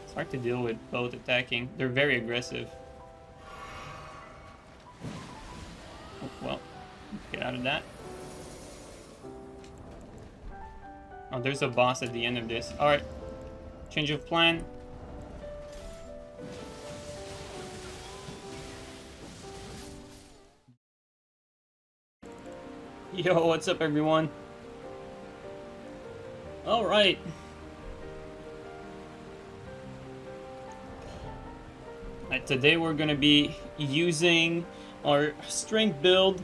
It's hard to deal with both attacking. They're very aggressive. Oh, well, get out of that. Oh, there's a boss at the end of this. Alright. Change of plan. Yo, what's up, everyone? Alright. Today we're gonna be using our strength build.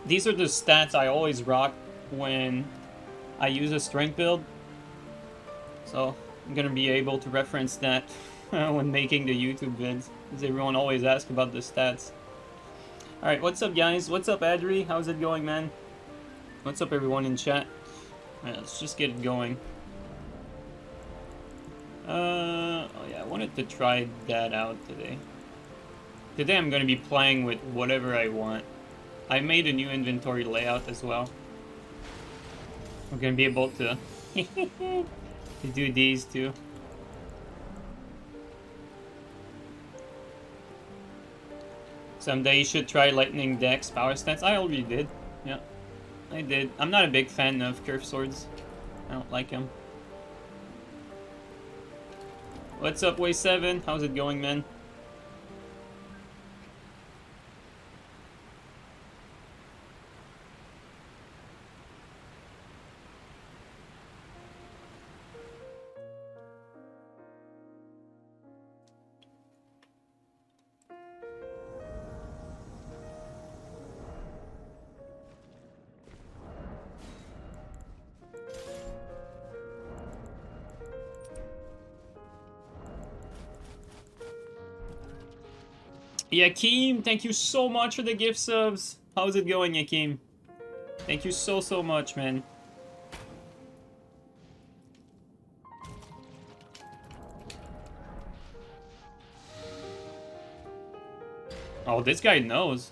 These are the stats I always rock when I use a strength build. So I'm gonna be able to reference that when making the YouTube vids, because everyone always asks about the stats. Alright, what's up, guys? What's up, Adri? How's it going, man? What's up, everyone in chat? Alright, let's just get it going. Oh yeah, I wanted to try that out today. Today I'm gonna be playing with whatever I want. I made a new inventory layout as well. I'm gonna be able to do these too. Someday you should try lightning dex power stance. I already did. Yeah, I did. I'm not a big fan of curved swords. I don't like them. What's up, Way 7? How's it going, man? Yakim, thank you so much for the gift subs. How's it going, Yakim? Thank you so much, man. Oh, this guy knows.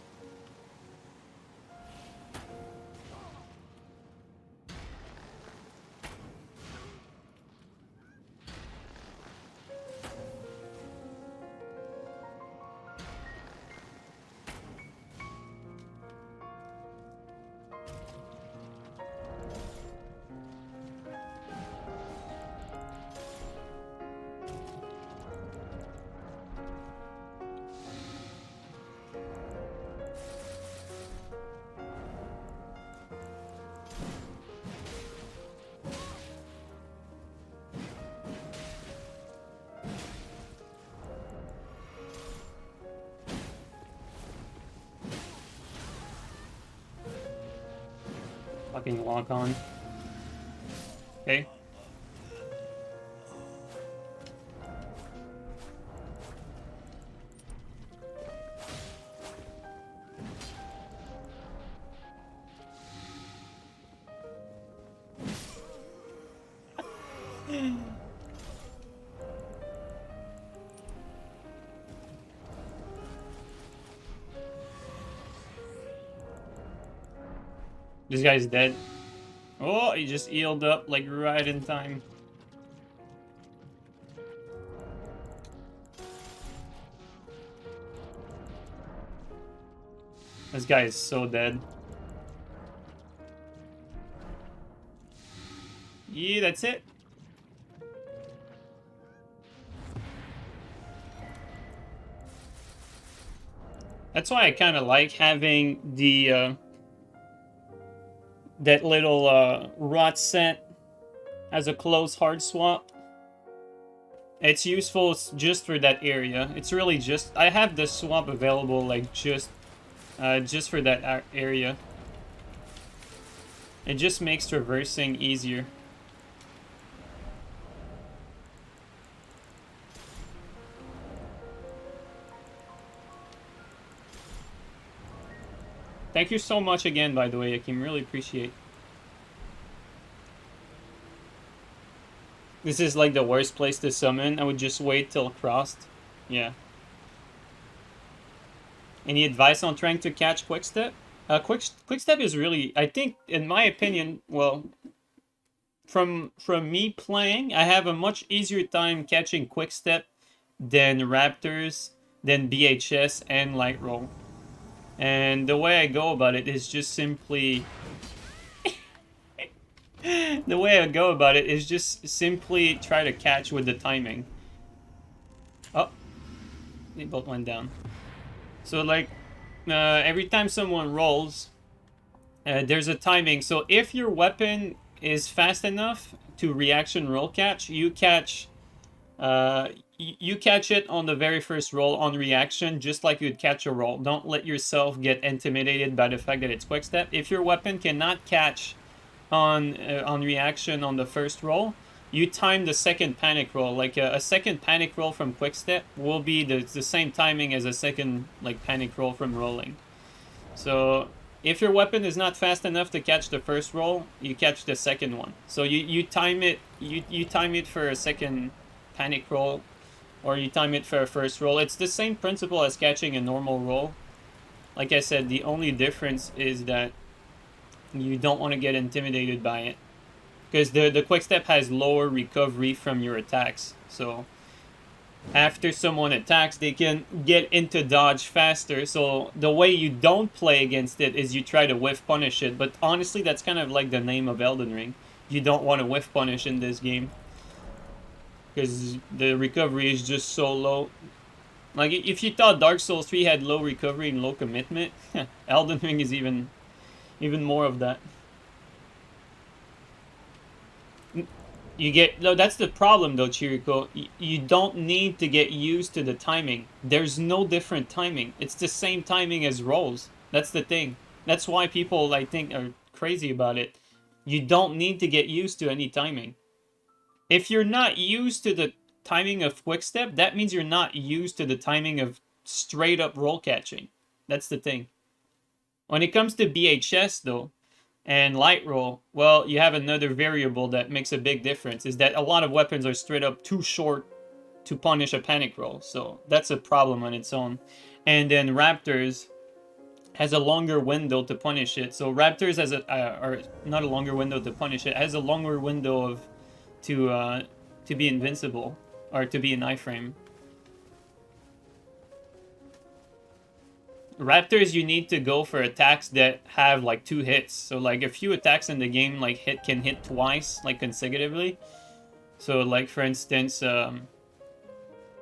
Fucking lock on. Okay. This guy's dead. Oh, he just healed up like right in time. This guy is so dead. Yeah, that's it. That's why I kind of like having the that little rot scent as a close hard swap. It's useful just for that area. It's really just I have the swap available like just for that area. It just makes traversing easier. Thank you so much again, by the way, Akim. Really appreciate. This is like the worst place to summon. I would just wait till crossed. Yeah. Any advice on trying to catch Quickstep? Quickstep is really, I think, in my opinion, well, from me playing, I have a much easier time catching quickstep than raptors, than BHS and light roll. And the way I go about it is just simply the way I go about it is just simply try to catch with the timing. Oh, they both went down. So like every time someone rolls, there's a timing. So if your weapon is fast enough to reaction roll catch, you catch it on the very first roll on reaction, just like you'd catch a roll. Don't let yourself get intimidated by the fact that it's quick step. If your weapon cannot catch on reaction on the first roll, you time the second panic roll. Like a second panic roll from quick step will be the same timing as a second like panic roll from rolling. So if your weapon is not fast enough to catch the first roll, you catch the second one. So you time it you time it for a second panic roll, or you time it for a first roll. It's the same principle as catching a normal roll. Like I said, the only difference is that you don't want to get intimidated by it, because the quick step has lower recovery from your attacks. So after someone attacks, they can get into dodge faster. So the way you don't play against it is you try to whiff punish it. But honestly, that's kind of like the name of Elden Ring. You don't want to whiff punish in this game, because the recovery is just so low. Like, if you thought Dark Souls 3 had low recovery and low commitment, Elden Ring is even more of that. You get... No, that's the problem, though, Chiriko. You don't need to get used to the timing. There's no different timing. It's the same timing as rolls. That's the thing. That's why people, I think, are crazy about it. You don't need to get used to any timing. If you're not used to the timing of quickstep, that means you're not used to the timing of straight up roll catching. That's the thing. When it comes to BHS though, and light roll, well, you have another variable that makes a big difference, is that a lot of weapons are straight up too short to punish a panic roll. So that's a problem on its own. And then Raptors has a longer window to punish it. So Raptors has or not a longer window to punish it, has a longer window of to be invincible, or to be an iframe. Raptors, you need to go for attacks that have like 2 hits. So like a few attacks in the game like can hit twice, like consecutively. So like for instance,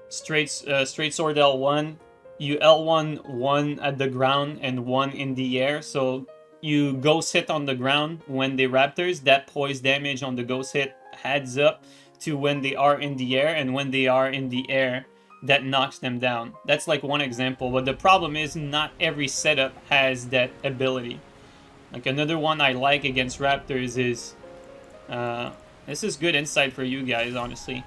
straight sword L1, you L1 1 at the ground and 1 in the air. So you ghost hit on the ground when they Raptors, that poise damage on the ghost hit adds up to when they are in the air, and when they are in the air, that knocks them down. That's like one example, but the problem is not every setup has that ability. Like another one I like against Raptors is, this is good insight for you guys, honestly.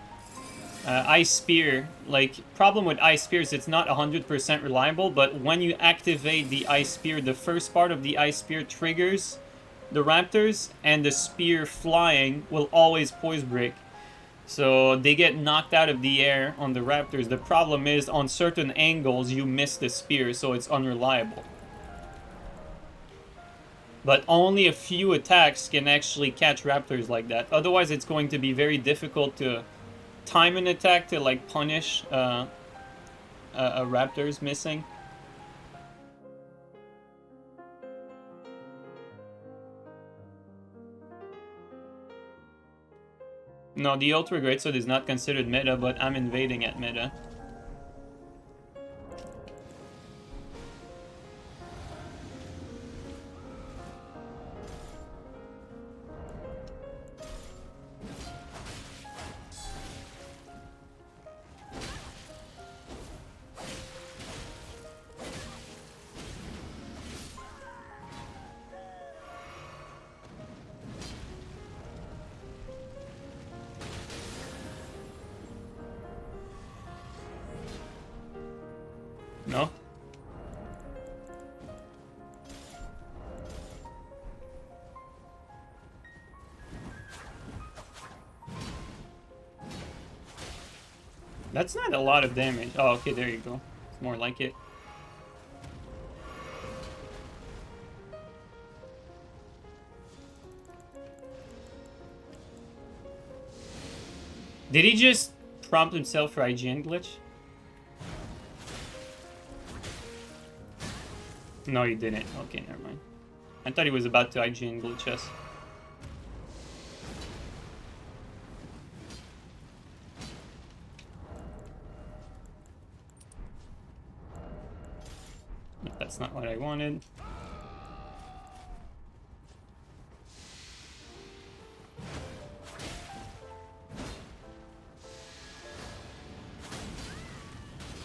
Ice Spear. Like, problem with Ice Spear is it's not 100% reliable, but when you activate the Ice Spear, the first part of the Ice Spear triggers the Raptors, and the spear flying will always poise break. So they get knocked out of the air on the Raptors. The problem is on certain angles you miss the spear, so it's unreliable. But only a few attacks can actually catch Raptors like that. Otherwise it's going to be very difficult to time an attack to like punish a Raptor's missing. No, the Ultra Greatsword is not considered meta, but I'm invading at meta. No? That's not a lot of damage. Oh, okay, there you go. It's more like it. Did he just prompt himself for IGN glitch? No, he didn't. Okay, never mind. I thought he was about to IGN glitch us. But that's not what I wanted.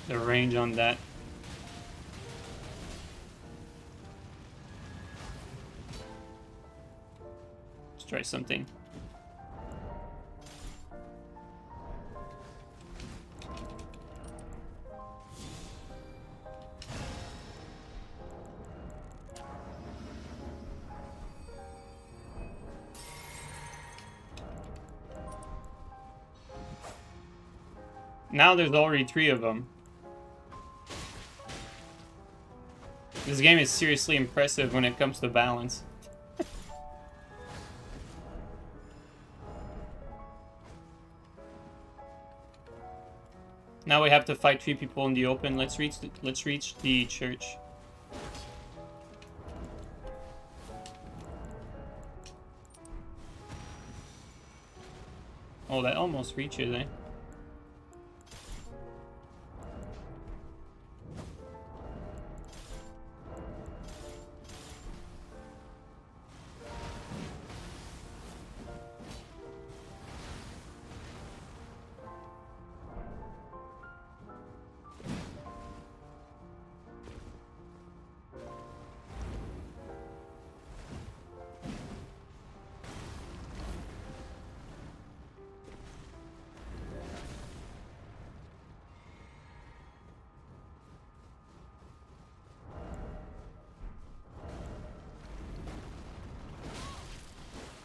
The range on that. Let's try something. Now there's already 3 of them. This game is seriously impressive when it comes to balance. Now we have to fight 3 people in the open. Let's reach the church. Oh, that almost reaches, eh?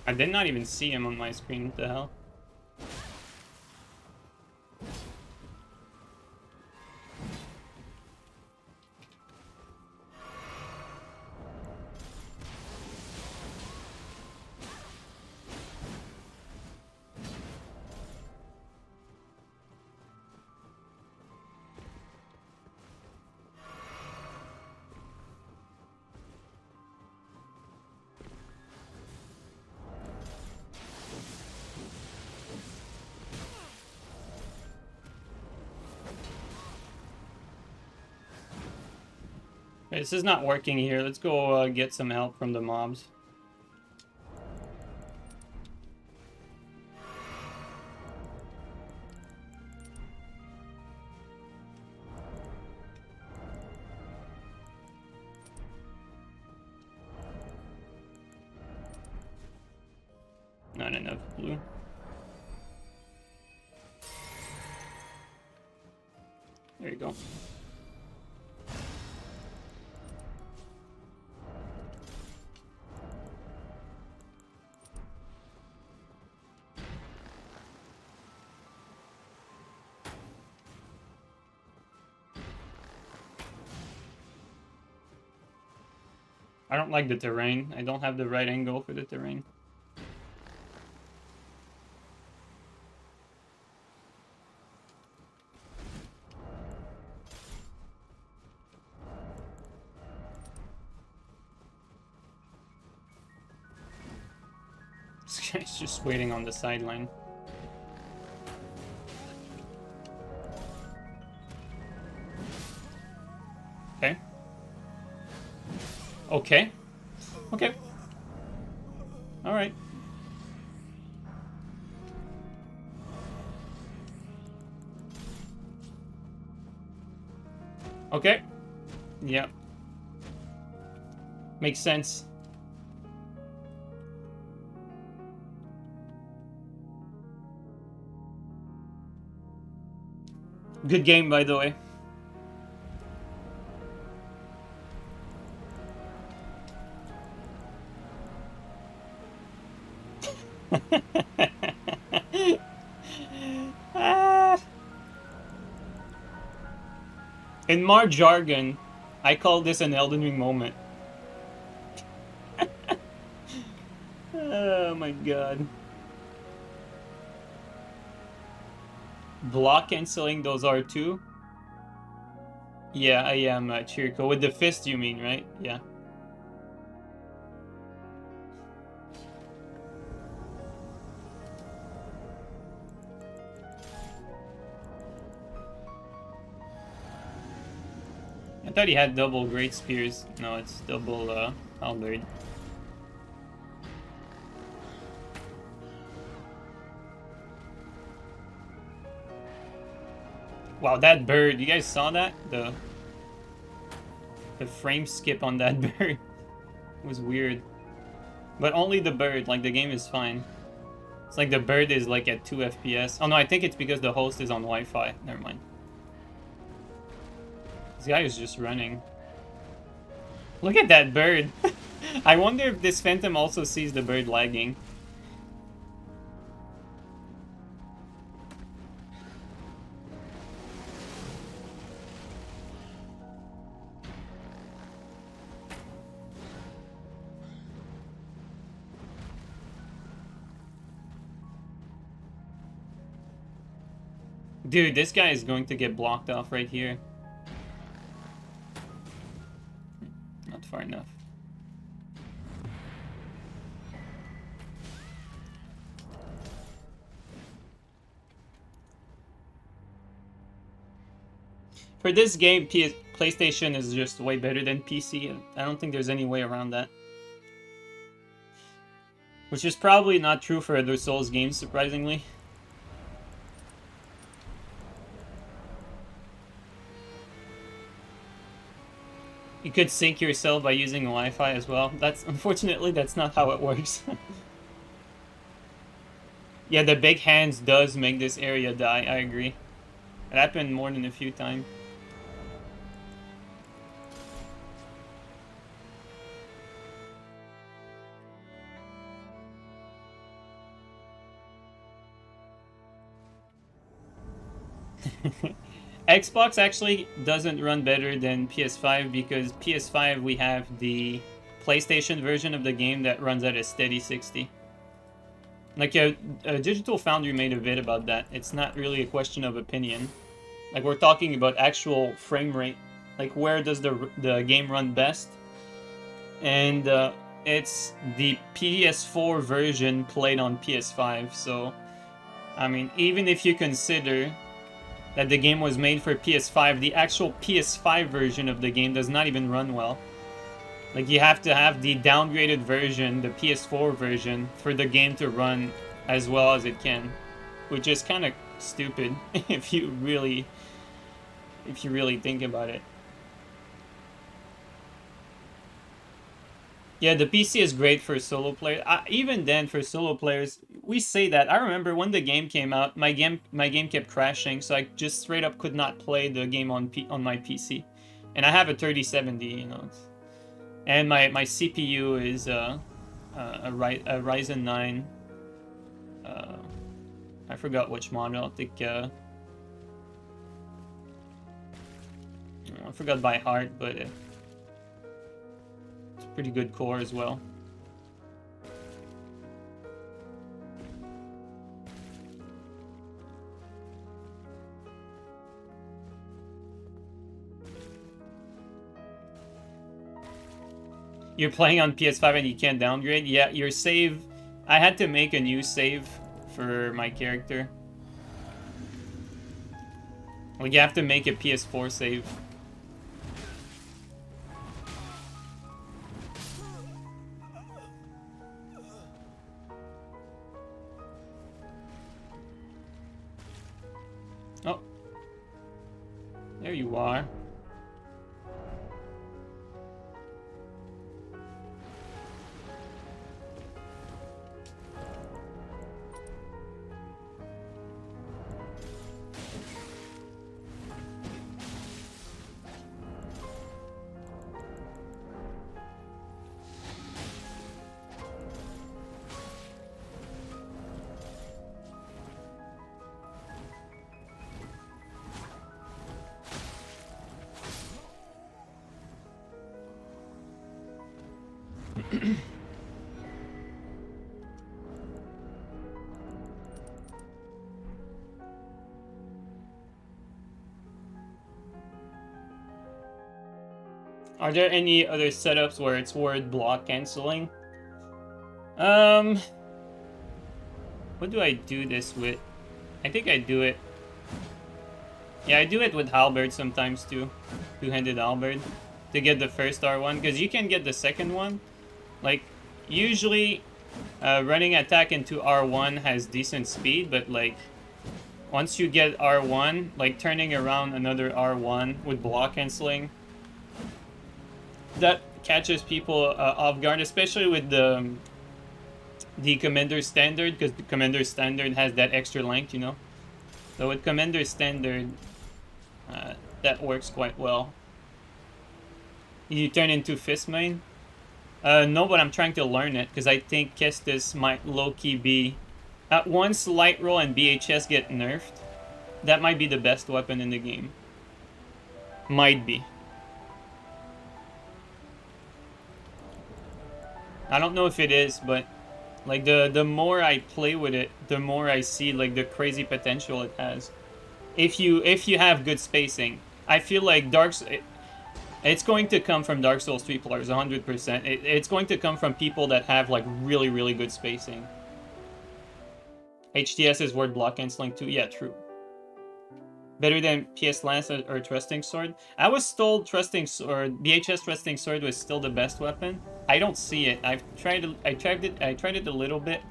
I did not even see him on my screen. What the hell? This is not working here. Let's go get some help from the mobs. Not enough blue. There you go. I don't like the terrain. I don't have the right angle for the terrain. This guy's just waiting on the sideline. Okay. Okay. Okay. All right. Okay. Yep. Makes sense. Good game, by the way. In Mar jargon, I call this an Elden Ring moment. Oh my god. block canceling those R2. Yeah, I am Chirko. With the fist, you mean, right? Yeah. I thought he had double great spears. No, it's double halberd. Wow, that bird! You guys saw that? The frame skip on that bird was weird. But only the bird. Like the game is fine. It's like the bird is like at 2 FPS. Oh no, I think it's because the host is on Wi-Fi. Never mind. This guy is just running. Look at that bird. I wonder if this Phantom also sees the bird lagging. Dude, this guy is going to get blocked off right here. Not far enough. For this game, PlayStation is just way better than PC. I don't think there's any way around that. Which is probably not true for other Souls games, surprisingly. You could sync yourself by using Wi-Fi as well. Unfortunately, that's not how it works. Yeah, the big hands does make this area die, I agree. It happened more than a few times. Xbox actually doesn't run better than PS5 because PS5 we have the PlayStation version of the game that runs at a steady 60. Like a Digital Foundry made a vid about that. It's not really a question of opinion. Like we're talking about actual frame rate. Like where does the game run best? And it's the PS4 version played on PS5. So, I mean, even if you consider that the game was made for PS5, the actual PS5 version of the game does not even run well. Like you have to have the downgraded version, the PS4 version, for the game to run as well as it can, which is kind of stupid if you really think about it. Yeah, the PC is great for solo players. Even then, for solo players, we say that. I remember when the game came out, my game kept crashing, so I just straight up could not play the game on my PC. And I have a 3070, you know. And my CPU is a Ryzen 9. I forgot which model. I think I forgot by heart, but it's a pretty good core as well. You're playing on PS5 and you can't downgrade? Yeah, your save... I had to make a new save for my character. Like, you have to make a PS4 save. Oh. There you are. Are there any other setups where it's word block canceling? What do I do this with? I think I do it. Yeah, I do it with halberd sometimes too. Two-handed halberd. To get the first R1. Because you can get the second one. Like, usually, running attack into R1 has decent speed, but like, once you get R1, like turning around another R1 with block canceling, that catches people off guard, especially with the Commander Standard, because the Commander Standard has that extra length, you know? So with Commander Standard, that works quite well. You turn into Fist Main? No, but I'm trying to learn it, because I think Kestis might low-key be... once Light Roll and BHS get nerfed, that might be the best weapon in the game. Might be. I don't know if it is, but like the more I play with it, the more I see like the crazy potential it has. If you have good spacing, I feel like it's going to come from Dark Souls 3 players 100%. It's going to come from people that have like really good spacing. HTS is word block canceling too. Yeah, true. Better than PS Lance or Trusting Sword. I was told Trusting Sword, BHS Trusting Sword was still the best weapon. I don't see it. I tried it a little bit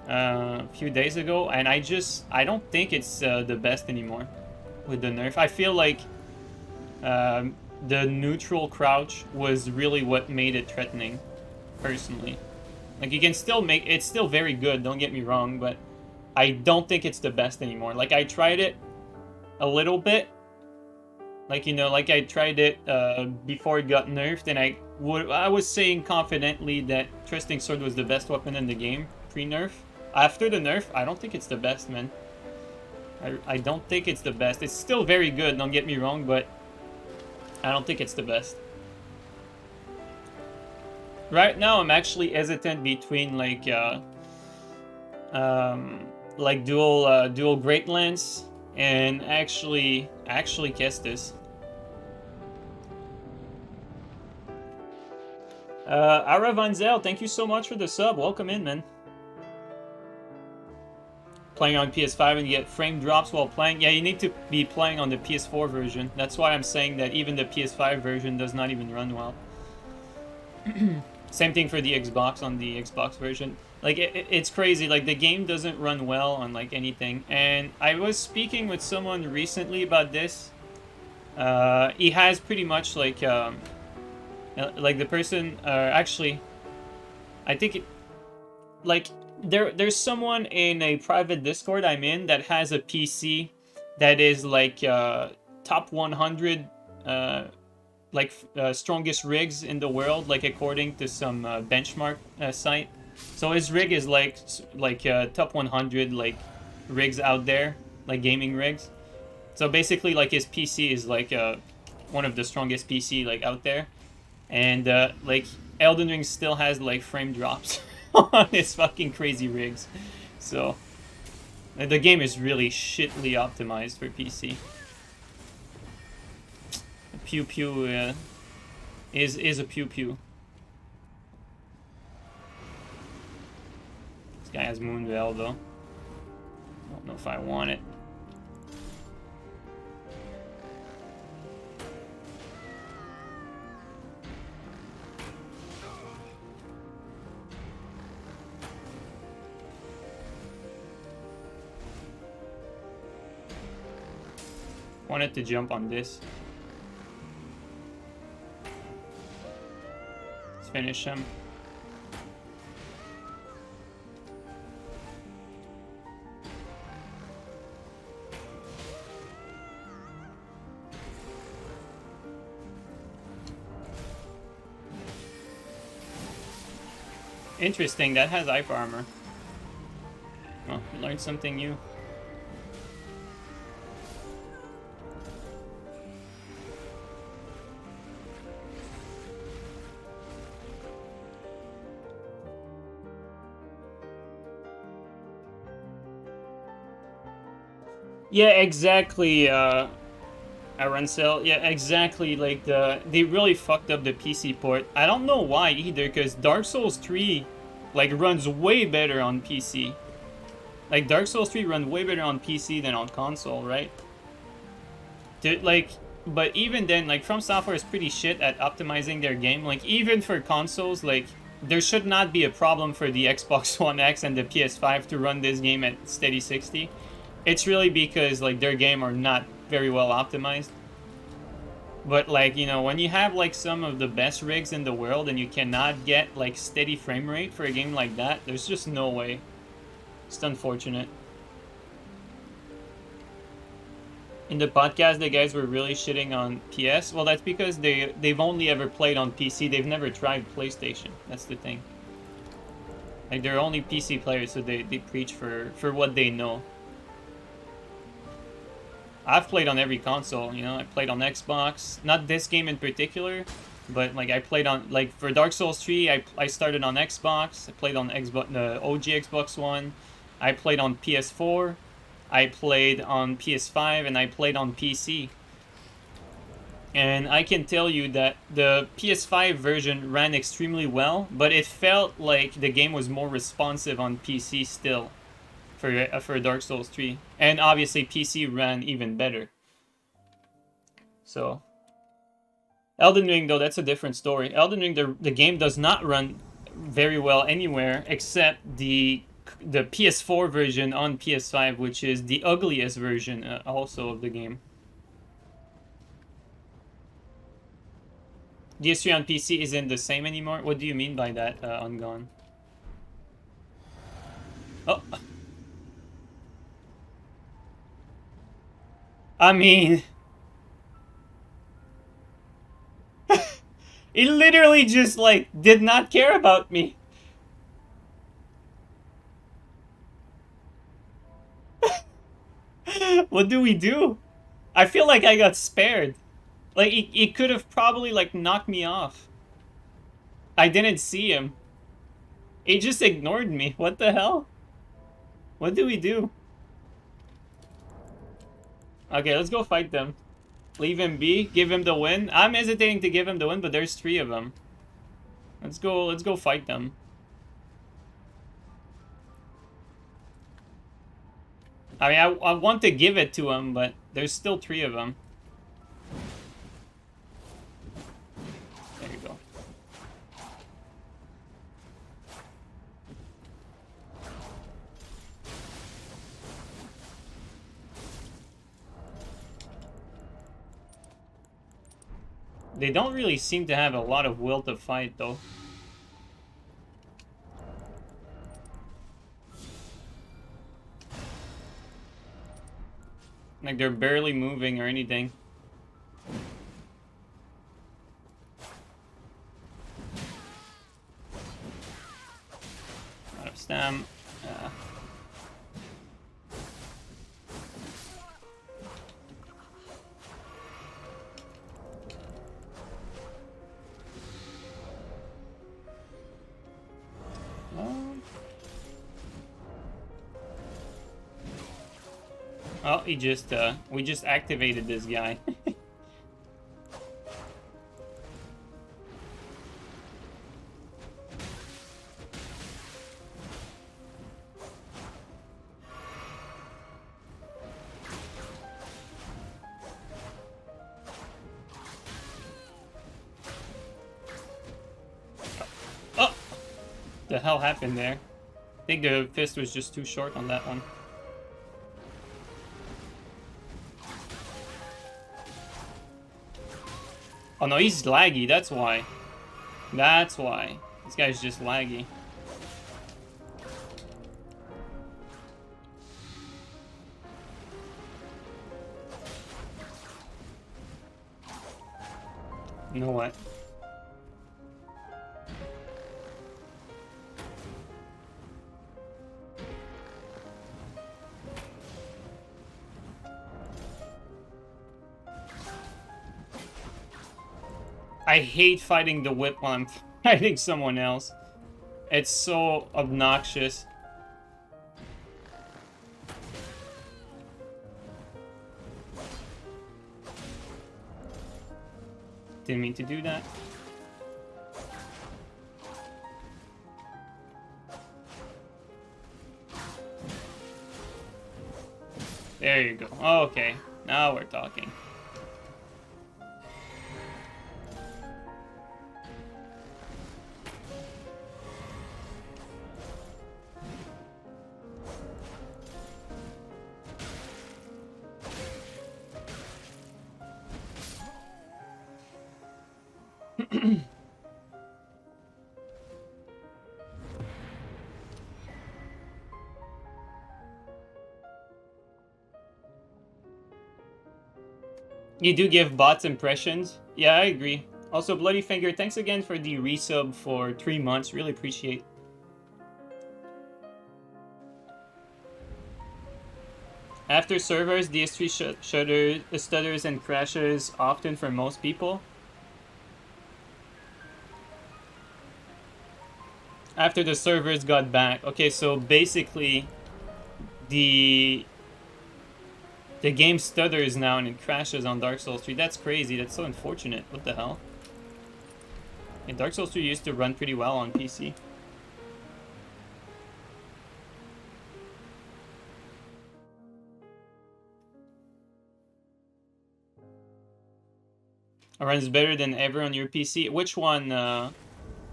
a few days ago, and I don't think it's the best anymore with the nerf. I feel like the neutral crouch was really what made it threatening, personally. Like, you can still make it's still very good, don't get me wrong, but I don't think it's the best anymore. Like, I tried it a little bit, like, you know, like I tried it before it got nerfed, and I was saying confidently that Trusting Sword was the best weapon in the game pre-nerf. After the nerf, I don't think it's the best, man. I don't think it's the best. It's still very good, don't get me wrong, but I don't think it's the best. Right now, I'm actually hesitant between like dual Great Lance and actually Kestis. Ara Vanzel, thank you so much for the sub. Welcome in, man. Playing on PS5 and you get frame drops while playing. Yeah, you need to be playing on the PS4 version. That's why I'm saying that even the PS5 version does not even run well. Same thing for the Xbox on the Xbox version. Like, it's crazy. Like, the game doesn't run well on, like, anything. And I was speaking with someone recently about this. He has pretty much, like the person... actually, I think... There's someone in a private Discord I'm in that has a PC that is, like, top 100... strongest rigs in the world, like according to some benchmark site. So his rig is like top 100 like rigs out there, like gaming rigs. So basically, like, his PC is like one of the strongest PC like out there, and like Elden Ring still has like frame drops on his fucking crazy rigs. So the game is really shitly optimized for PC. Pew Pew is a Pew Pew. This guy has Moonveil though. I don't know if I want it. Wanted to jump on this. Finish him. Interesting, that has hyper armor. Well, we learned something new. Yeah, exactly, I run Cell. Yeah, exactly. Like they really fucked up the PC port. I don't know why either, because Dark Souls 3 like runs way better on PC. Like Dark Souls 3 runs way better on PC than on console, right? Dude, like, but even then, like, From Software is pretty shit at optimizing their game. Like, even for consoles, like, there should not be a problem for the Xbox One X and the PS5 to run this game at steady 60. It's really because, like, their game are not very well optimized. But, like, you know, when you have, like, some of the best rigs in the world and you cannot get, like, steady frame rate for a game like that, there's just no way. It's unfortunate. In the podcast, the guys were really shitting on PS. Well, that's because they've only ever played on PC. They've never tried PlayStation. That's the thing. Like, they're only PC players, so they preach for what they know. I've played on every console, you know. I played on Xbox. Not this game in particular, but, like, I played on... Like, for Dark Souls 3, I started on Xbox. I played on Xbox, the OG Xbox One. I played on PS4. I played on PS5 and I played on PC. And I can tell you that the PS5 version ran extremely well, but it felt like the game was more responsive on PC still for Dark Souls 3. And obviously PC ran even better. So Elden Ring, though, that's a different story. Elden Ring, the game does not run very well anywhere except the PS4 version on PS5, which is the ugliest version also of the game. DS3 on PC isn't the same anymore? What do you mean by that, Ungone? Oh. I mean... He literally just, like, did not care about me. What do we do? I feel like I got spared. Like, he could have probably, like, knocked me off. I didn't see him. He just ignored me. What the hell? What do we do? Okay, let's go fight them. Leave him be. Give him the win. I'm hesitating to give him the win, but there's 3 of them. Let's go fight them. I mean, I want to give it to him, but there's still 3 of them. There you go. They don't really seem to have a lot of will to fight, though. Like, they're barely moving or anything. Out of stam. Oh, he just, we just activated this guy. Oh! The hell happened there? I think the fist was just too short on that one. Oh no, he's laggy, that's why. That's why. This guy's just laggy. You know what? I hate fighting the whip while I'm fighting someone else. It's so obnoxious. Didn't mean to do that. There you go. Okay, now we're talking. You do give bots impressions? Yeah, I agree. Also, Bloody Finger, thanks again for the resub for 3 months. Really appreciate. After servers, DS3 stutters and crashes often for most people. After the servers got back. Okay, so basically, the game stutters now and it crashes on Dark Souls 3. That's crazy. That's so unfortunate. What the hell? Yeah, Dark Souls 3 used to run pretty well on PC. It runs better than ever on your PC. Which one,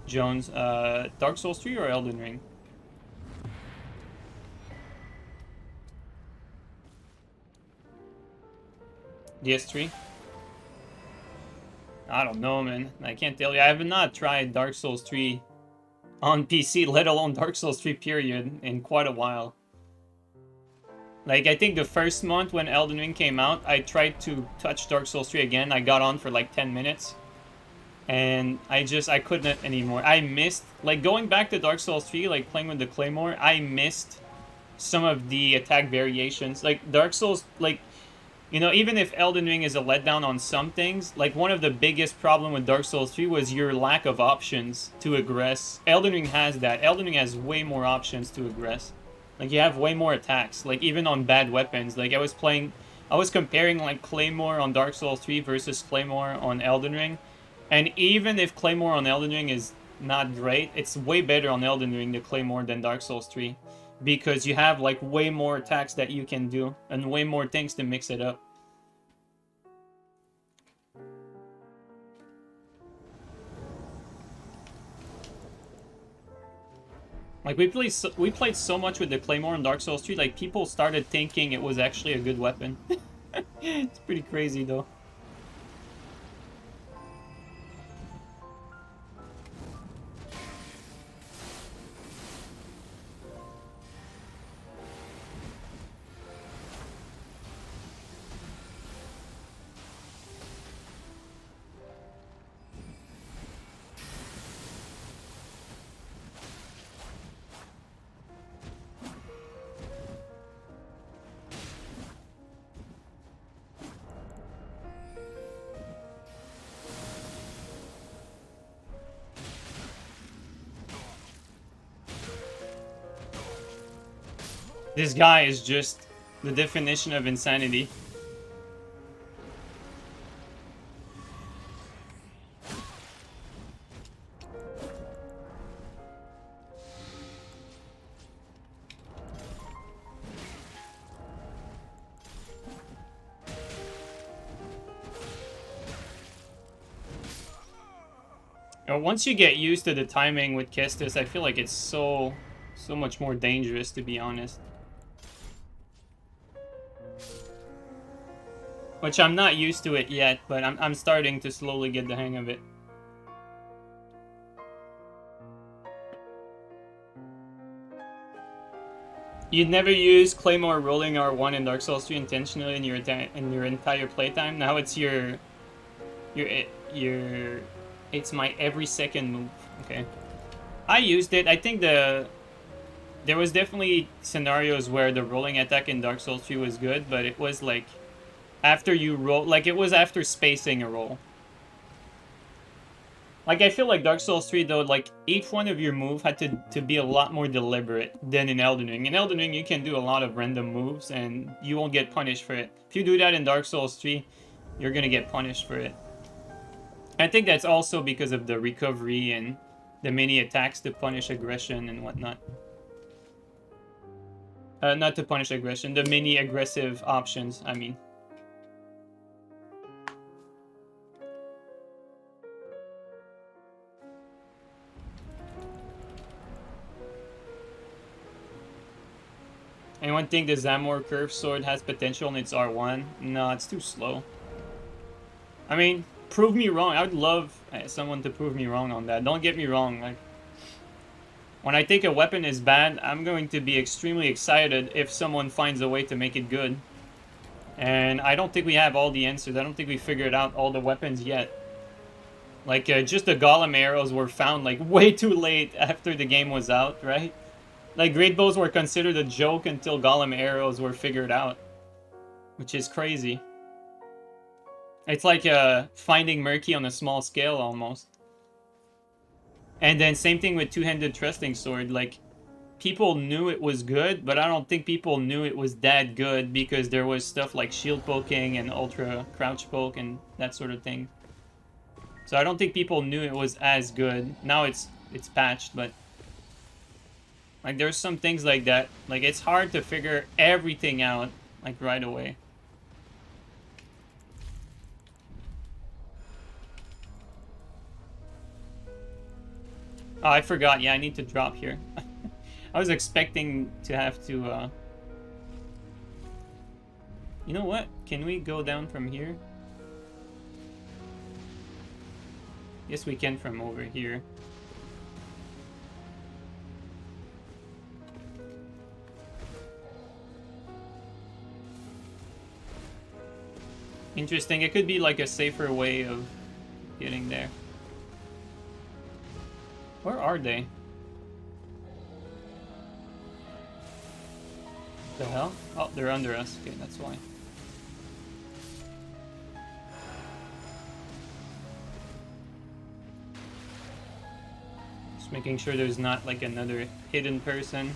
Jones? Dark Souls 3 or Elden Ring? DS3? I don't know, man. I can't tell you. I have not tried Dark Souls 3 on PC, let alone Dark Souls 3 period, in quite a while. Like, I think the first month when Elden Ring came out, I tried to touch Dark Souls 3 again. I got on for like 10 minutes. And I couldn't anymore. I missed, like, going back to Dark Souls 3, like, playing with the Claymore, I missed some of the attack variations. Like, Dark Souls, like, you know, even if Elden Ring is a letdown on some things, like, one of the biggest problem with Dark Souls 3 was your lack of options to aggress. Elden Ring has that. Elden Ring has way more options to aggress. Like, you have way more attacks. Like, even on bad weapons. Like, I was comparing, like, Claymore on Dark Souls 3 versus Claymore on Elden Ring. And even if Claymore on Elden Ring is not great, it's way better on Elden Ring, the Claymore, than Dark Souls 3. Because you have, like, way more attacks that you can do, and way more things to mix it up. Like, we played so much with the Claymore in Dark Souls 3, like, people started thinking it was actually a good weapon. It's pretty crazy, though. This guy is just the definition of insanity. Once you get used to the timing with Kestis, I feel like it's so much more dangerous, to be honest. Which I'm not used to it yet, but I'm starting to slowly get the hang of it. You'd never use Claymore rolling R1 in Dark Souls 3 intentionally in your entire playtime. Now it's it's my every second move. Okay, I used it. I think there was definitely scenarios where the rolling attack in Dark Souls 3 was good, but it was like after you roll, like it was after spacing a roll. Like, I feel like Dark Souls 3, though, like, each one of your move had to be a lot more deliberate than in Elden Ring. In Elden Ring, you can do a lot of random moves, and you won't get punished for it. If you do that in Dark Souls 3, you're gonna get punished for it. I think that's also because of the recovery and the mini attacks to punish aggression and whatnot. Not to punish aggression, the mini aggressive options, I mean. Anyone think the Zamor Curve Sword has potential in its R1? No, it's too slow. I mean, prove me wrong. I would love someone to prove me wrong on that. Don't get me wrong. Like, when I think a weapon is bad, I'm going to be extremely excited if someone finds a way to make it good. And I don't think we have all the answers. I don't think we figured out all the weapons yet. Like, just the golem arrows were found, like, way too late after the game was out, right? Like, great bows were considered a joke until golem arrows were figured out. Which is crazy. It's like finding Murky on a small scale, almost. And then same thing with two-handed thrusting sword. Like, people knew it was good, but I don't think people knew it was that good because there was stuff like shield poking and ultra crouch poke and that sort of thing. So I don't think people knew it was as good. Now it's patched, but... Like, there's some things like that. Like, it's hard to figure everything out, like, right away. Oh, I forgot. Yeah, I need to drop here. I was expecting to have to, You know what? Can we go down from here? Yes, we can from over here. Interesting. It could be like a safer way of getting there. Where are they? The hell? Oh, they're under us. Okay, that's why. Just making sure there's not like another hidden person.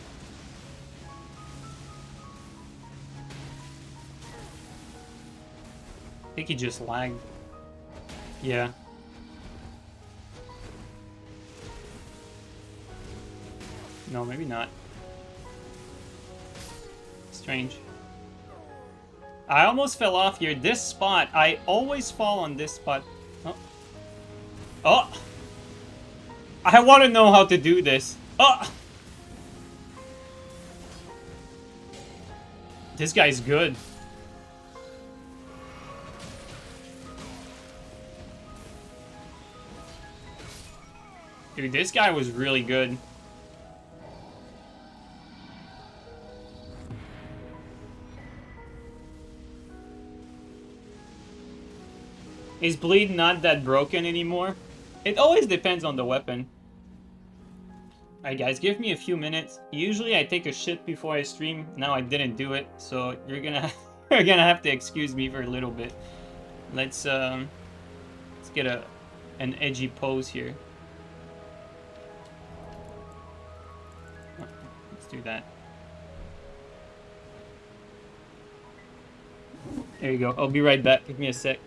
I think he just lagged. Yeah. No, maybe not. Strange. I almost fell off here. This spot, I always fall on this spot. Oh. Oh! I want to know how to do this. Oh! This guy's good. Dude, this guy was really good. Is bleed not that broken anymore? It always depends on the weapon. Alright guys, give me a few minutes. Usually I take a shit before I stream. Now I didn't do it, so you're gonna have to excuse me for a little bit. Let's get an edgy pose here. Let's do that. There you go. I'll be right back. Give me a sec.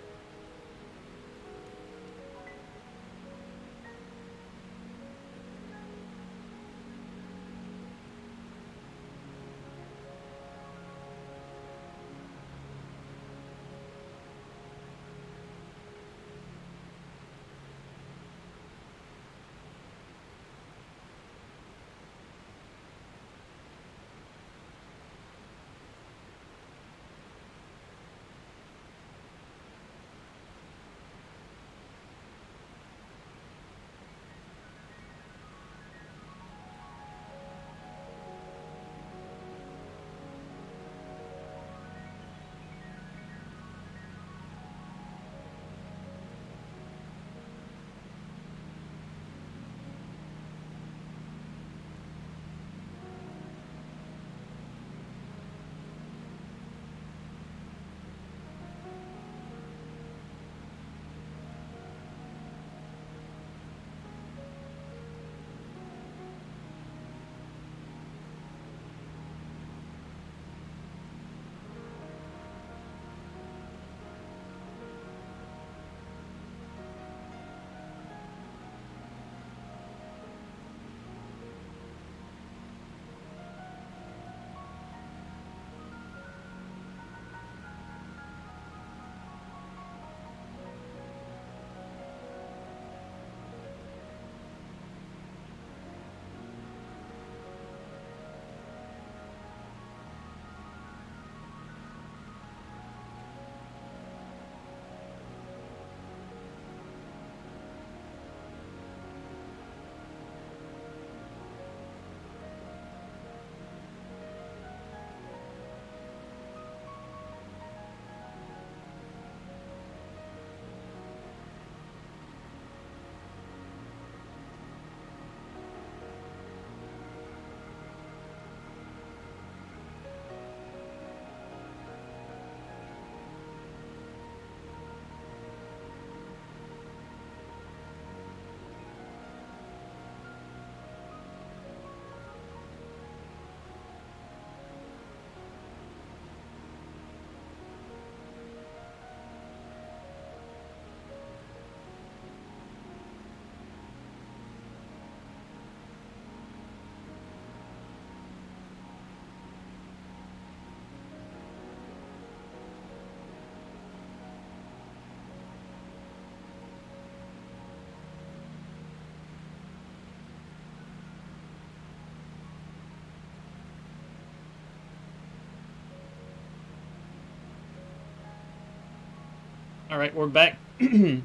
Alright, we're back. I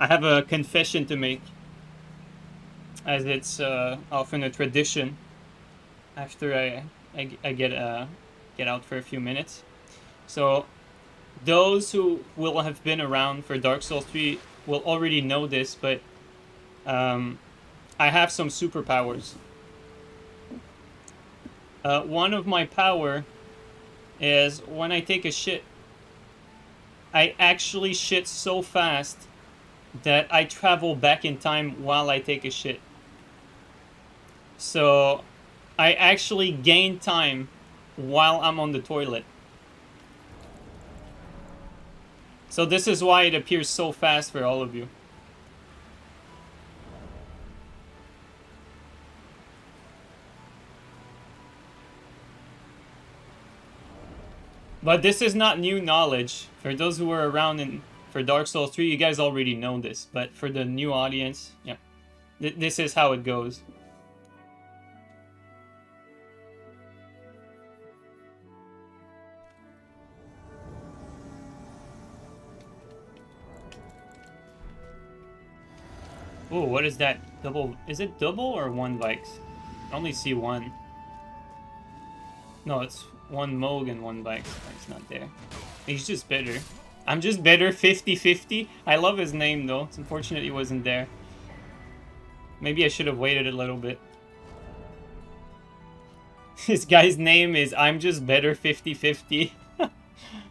have a confession to make, as it's often a tradition after I get out for a few minutes. So, those who will have been around for Dark Souls 3 will already know this, but I have some superpowers. One of my power is when I take a shit, I actually shit so fast that I travel back in time while I take a shit. So I actually gain time while I'm on the toilet. So this is why it appears so fast for all of you. But this is not new knowledge. For those who were around for Dark Souls 3, you guys already know this. But for the new audience, yeah, this is how it goes. Oh, what is that? Double? Is it double or one bikes? I only see one. No, it's one Moog and one bike. It's not there. He's just better. I'm just better 50-50. I love his name though. It's unfortunate he wasn't there. Maybe I should have waited a little bit. This guy's name is I'm just better 50-50.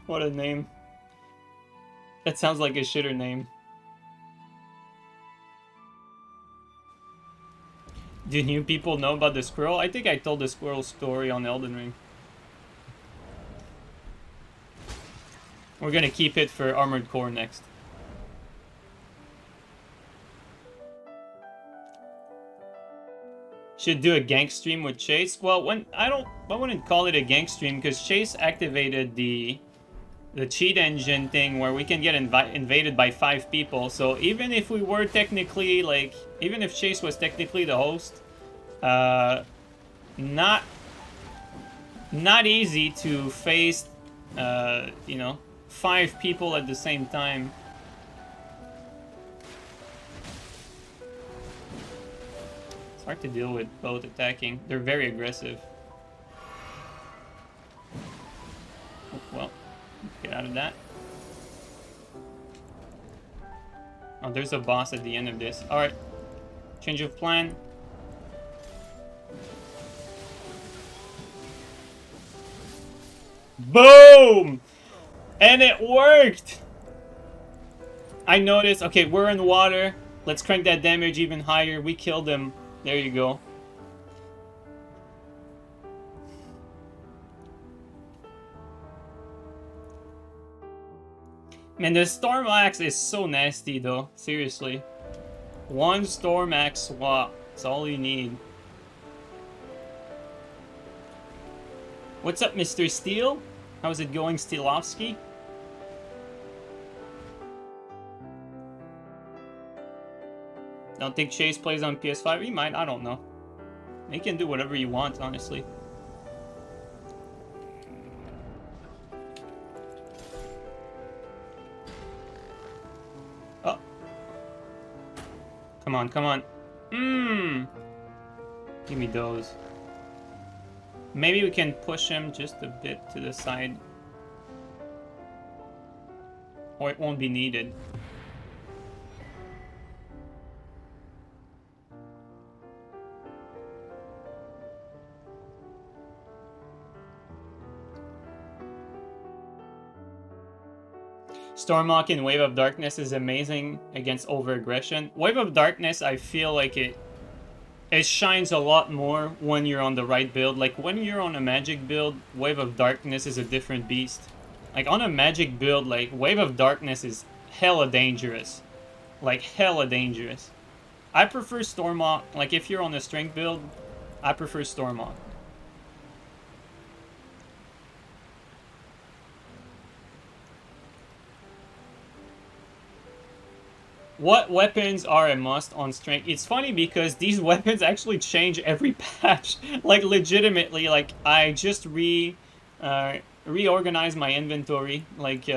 What a name. That sounds like a shitter name. Do new people know about the squirrel? I think I told the squirrel story on Elden Ring. We're gonna keep it for Armored Core next. Should do a gank stream with Chase. Well, I wouldn't call it a gank stream because Chase activated the cheat engine thing where we can get invaded by 5 people. So even if we were technically even if Chase was technically the host, not easy to face, you know, 5 people at the same time. It's hard to deal with both attacking. They're very aggressive. Oh, well, get out of that. Oh, there's a boss at the end of this. Alright. Change of plan. Boom! And it worked! I noticed. Okay, we're in water. Let's crank that damage even higher. We killed him. There you go. Man, the Storm Axe is so nasty though. Seriously. One Storm Axe swap. That's all you need. What's up, Mr. Steel? How's it going, Steelovsky? Don't think Chase plays on PS5? He might, I don't know. He can do whatever he wants, honestly. Oh. Come on, come on. Give me those. Maybe we can push him just a bit to the side. Or it won't be needed. Stormhawk in Wave of Darkness is amazing against over-aggression. Wave of Darkness, I feel like it shines a lot more when you're on the right build. Like, when you're on a magic build, Wave of Darkness is a different beast. Like, on a magic build, like, Wave of Darkness is hella dangerous. Like, hella dangerous. I prefer Stormhawk. Like, if you're on a strength build, I prefer Stormhawk. What weapons are a must on strength? It's funny because these weapons actually change every patch. Like, legitimately, like, I just reorganized my inventory, like,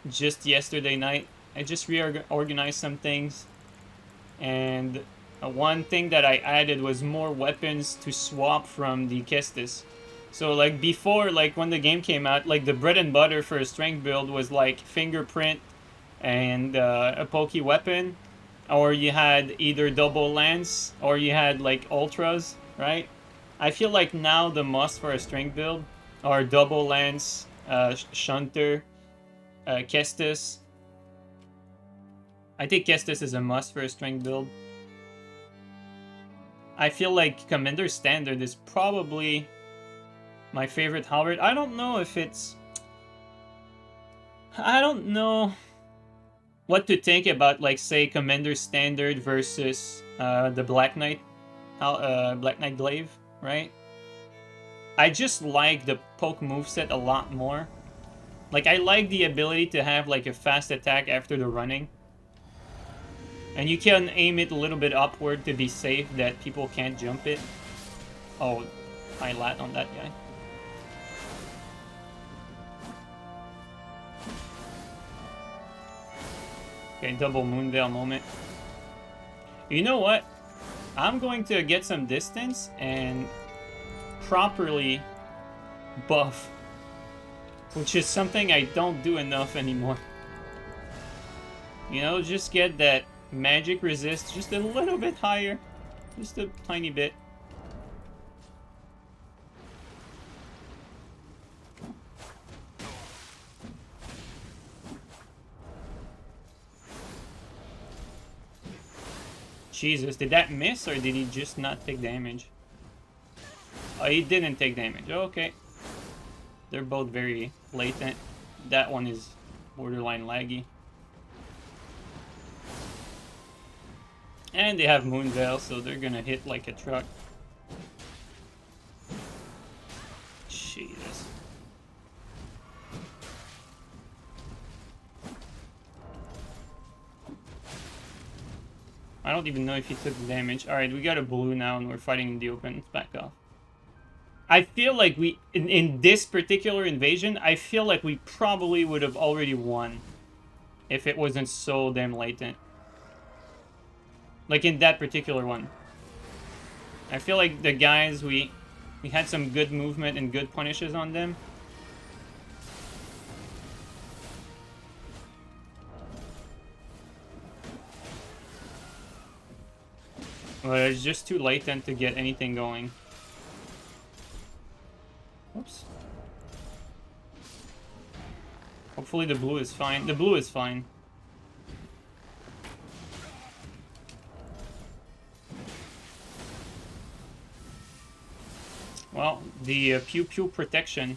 just yesterday night. I just reorganized some things, and one thing that I added was more weapons to swap from the Kestis. So like before, like when the game came out, like the bread and butter for a strength build was like fingerprint and a pokey weapon, or you had either double lance or you had like ultras, right? I feel like now the must for a strength build are double lance, shunter, Kestis. I think Kestis is a must for a strength build. I feel like Commander Standard is probably my favorite halberd. I don't know if it's... I don't know what to think about, like, say, Commander Standard versus the Black Knight Glaive, right? I just like the poke moveset a lot more. Like, I like the ability to have, like, a fast attack after the running. And you can aim it a little bit upward to be safe that people can't jump it. Oh, I lat on that guy. Okay, double Moonveil moment. You know what? I'm going to get some distance and properly buff, which is something I don't do enough anymore. You know, just get that magic resist just a little bit higher. Just a tiny bit. Jesus, did that miss or did he just not take damage? Oh, he didn't take damage. Okay. They're both very latent. That one is borderline laggy. And they have Moonveil, so they're gonna hit like a truck. Jesus. I don't even know if he took damage. Alright, we got a blue now and we're fighting in the open. Back off. I feel like we, in this particular invasion, I feel like we probably would have already won if it wasn't so damn latent. Like in that particular one. I feel like the guys, we had some good movement and good punishes on them. But it's just too latent to get anything going. Oops. Hopefully the blue is fine. The blue is fine. Well, the pew pew protection.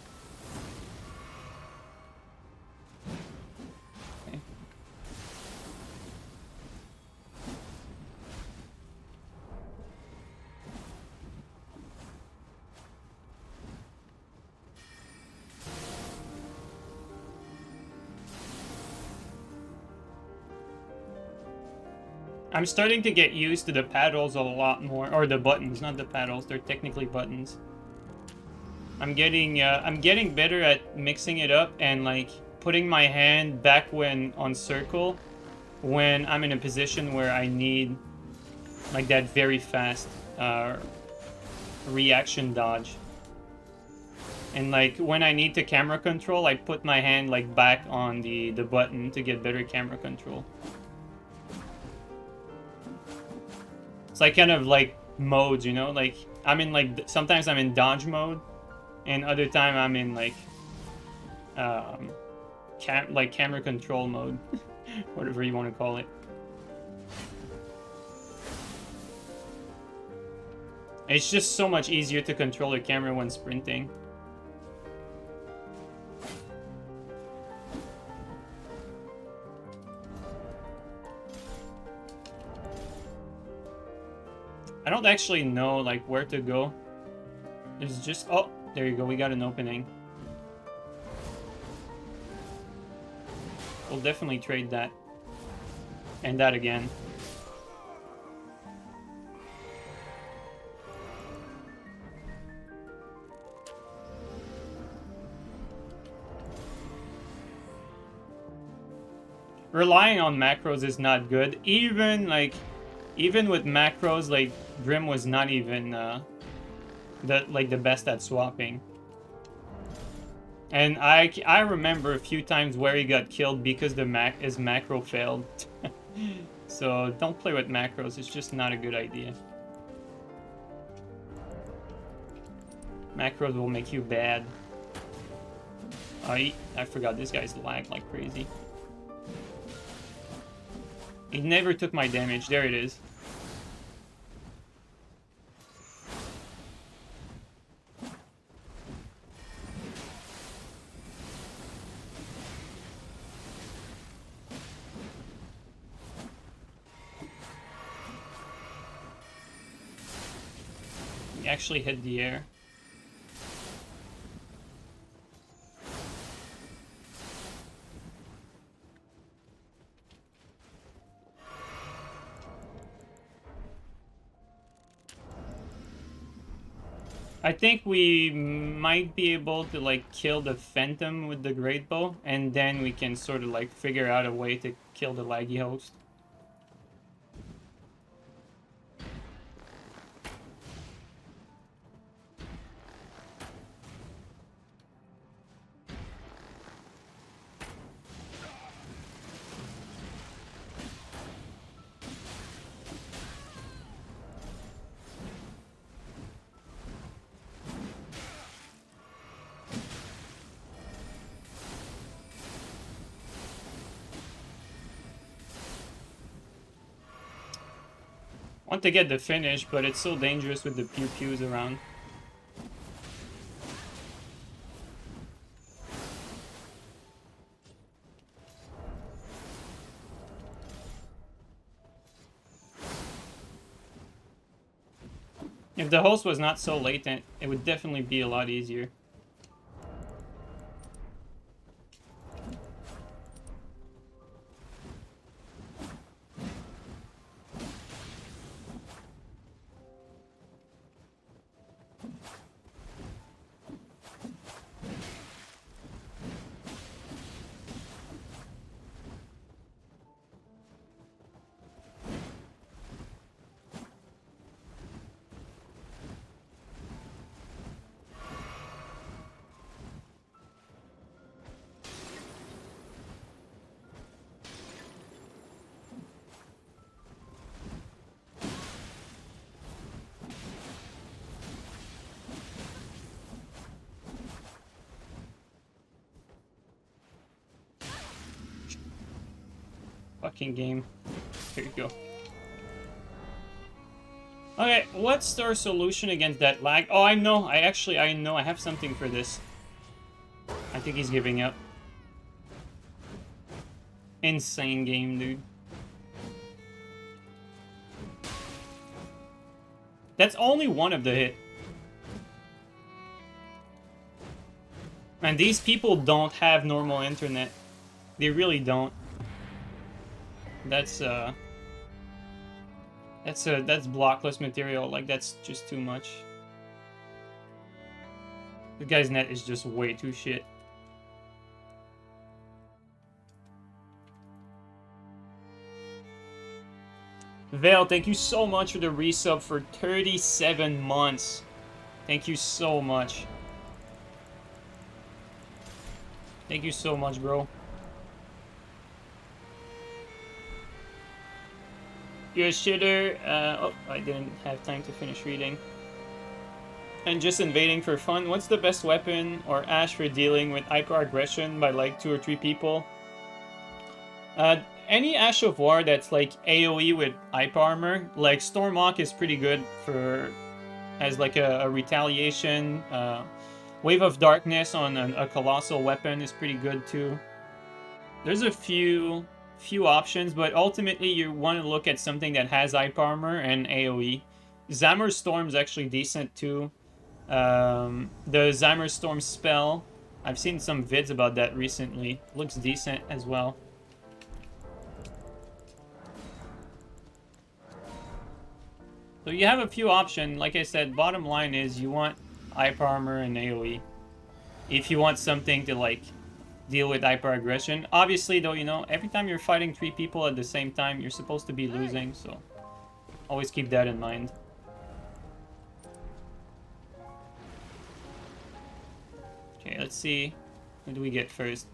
Okay. I'm starting to get used to the paddles a lot more, or the buttons, not the paddles. They're technically buttons. I'm getting better at mixing it up and like putting my hand back when on circle when I'm in a position where I need like that very fast reaction dodge. And like when I need to camera control, I put my hand like back on the button to get better camera control. It's like kind of like modes, you know, like I'm in like sometimes I'm in dodge mode. And other time I'm in like camera control mode, whatever you want to call it. It's just so much easier to control the camera when sprinting. I don't actually know like where to go. There's just oh. There you go, we got an opening. We'll definitely trade that. And that again. relying on macros is not good. Even with macros, like Grim was not even the best at swapping. And I remember a few times where he got killed because his macro failed. So don't play with macros, it's just not a good idea. Macros will make you bad. I forgot this guy's lagged like crazy. He never took my damage. There it is. He actually hit the air. I think we might be able to like kill the Phantom with the Great Bow, and then we can sort of like figure out a way to kill the laggy host. Want to get the finish, but it's so dangerous with the pew-pews around. If the host was not so latent, it would definitely be a lot easier. Fucking game. Here you go. Okay, what's our solution against that lag? Oh, I know. I know. I have something for this. I think he's giving up. Insane game, dude. That's only one of the hit. Man, these people don't have normal internet. They really don't. That's blockless material. Like, that's just too much. The guy's net is just way too shit. Vale, thank you so much for the resub for 37 months. Thank you so much. Thank you so much, bro. You're a shitter. Oh, I didn't have time to finish reading. And just invading for fun. What's the best weapon or Ash for dealing with hyper aggression by like 2 or 3 people? Any Ash of War that's like AoE with hyper armor, like Stormhawk is pretty good for as like a retaliation. Wave of Darkness on a colossal weapon is pretty good too. There's a few options, but ultimately you want to look at something that has hyper armor and AoE. Zammer's Storm's actually decent too. The Zammer's Storm spell, I've seen some vids about that recently. Looks decent as well. So you have a few options. Like I said, bottom line is you want hyper armor and AoE. If you want something to like deal with hyper-aggression. Obviously, though, you know, every time you're fighting 3 people at the same time, you're supposed to be losing, so always keep that in mind. Okay, let's see. What do we get first?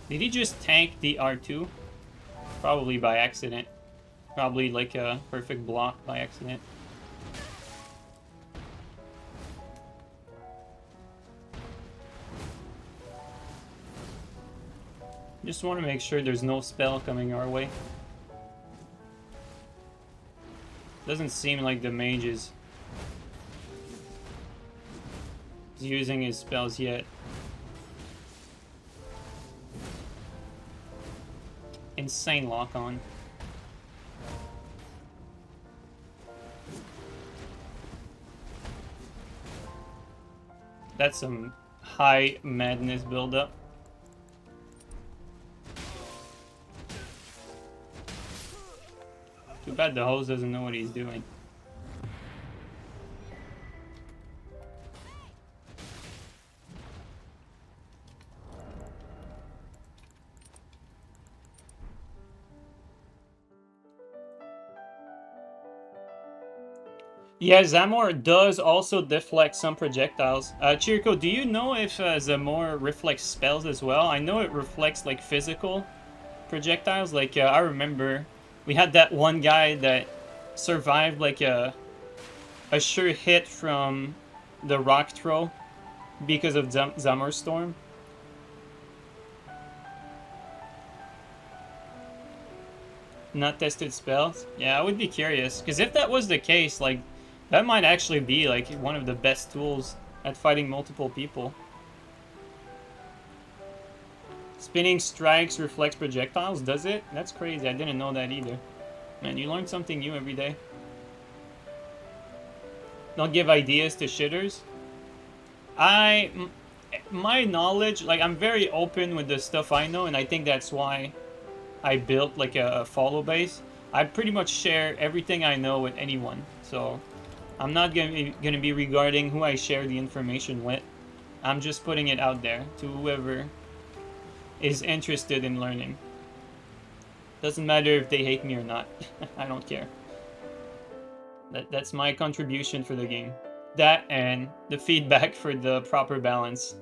Did he just tank the R2? Probably by accident. Probably like a perfect block by accident. Just want to make sure there's no spell coming our way. Doesn't seem like the mage is using his spells yet. Insane lock on. That's some high madness buildup. Too bad the hose doesn't know what he's doing. Yeah, Zamor does also deflect some projectiles. Chirko, do you know if Zamor reflects spells as well? I know it reflects like physical projectiles. Like I remember we had that one guy that survived like a sure hit from the rock throw because of Zamor's storm. Not tested spells? Yeah, I would be curious, because if that was the case, like, that might actually be like one of the best tools at fighting multiple people. Spinning strikes reflects projectiles, does it? That's crazy, I didn't know that either. Man, you learn something new every day. Don't give ideas to shitters. My knowledge, like, I'm very open with the stuff I know, and I think that's why I built like a follow base. I pretty much share everything I know with anyone, so I'm not gonna be regarding who I share the information with. I'm just putting it out there to whoever is interested in learning. Doesn't matter if they hate me or not. I don't care. That's my contribution for the game. That and the feedback for the proper balance.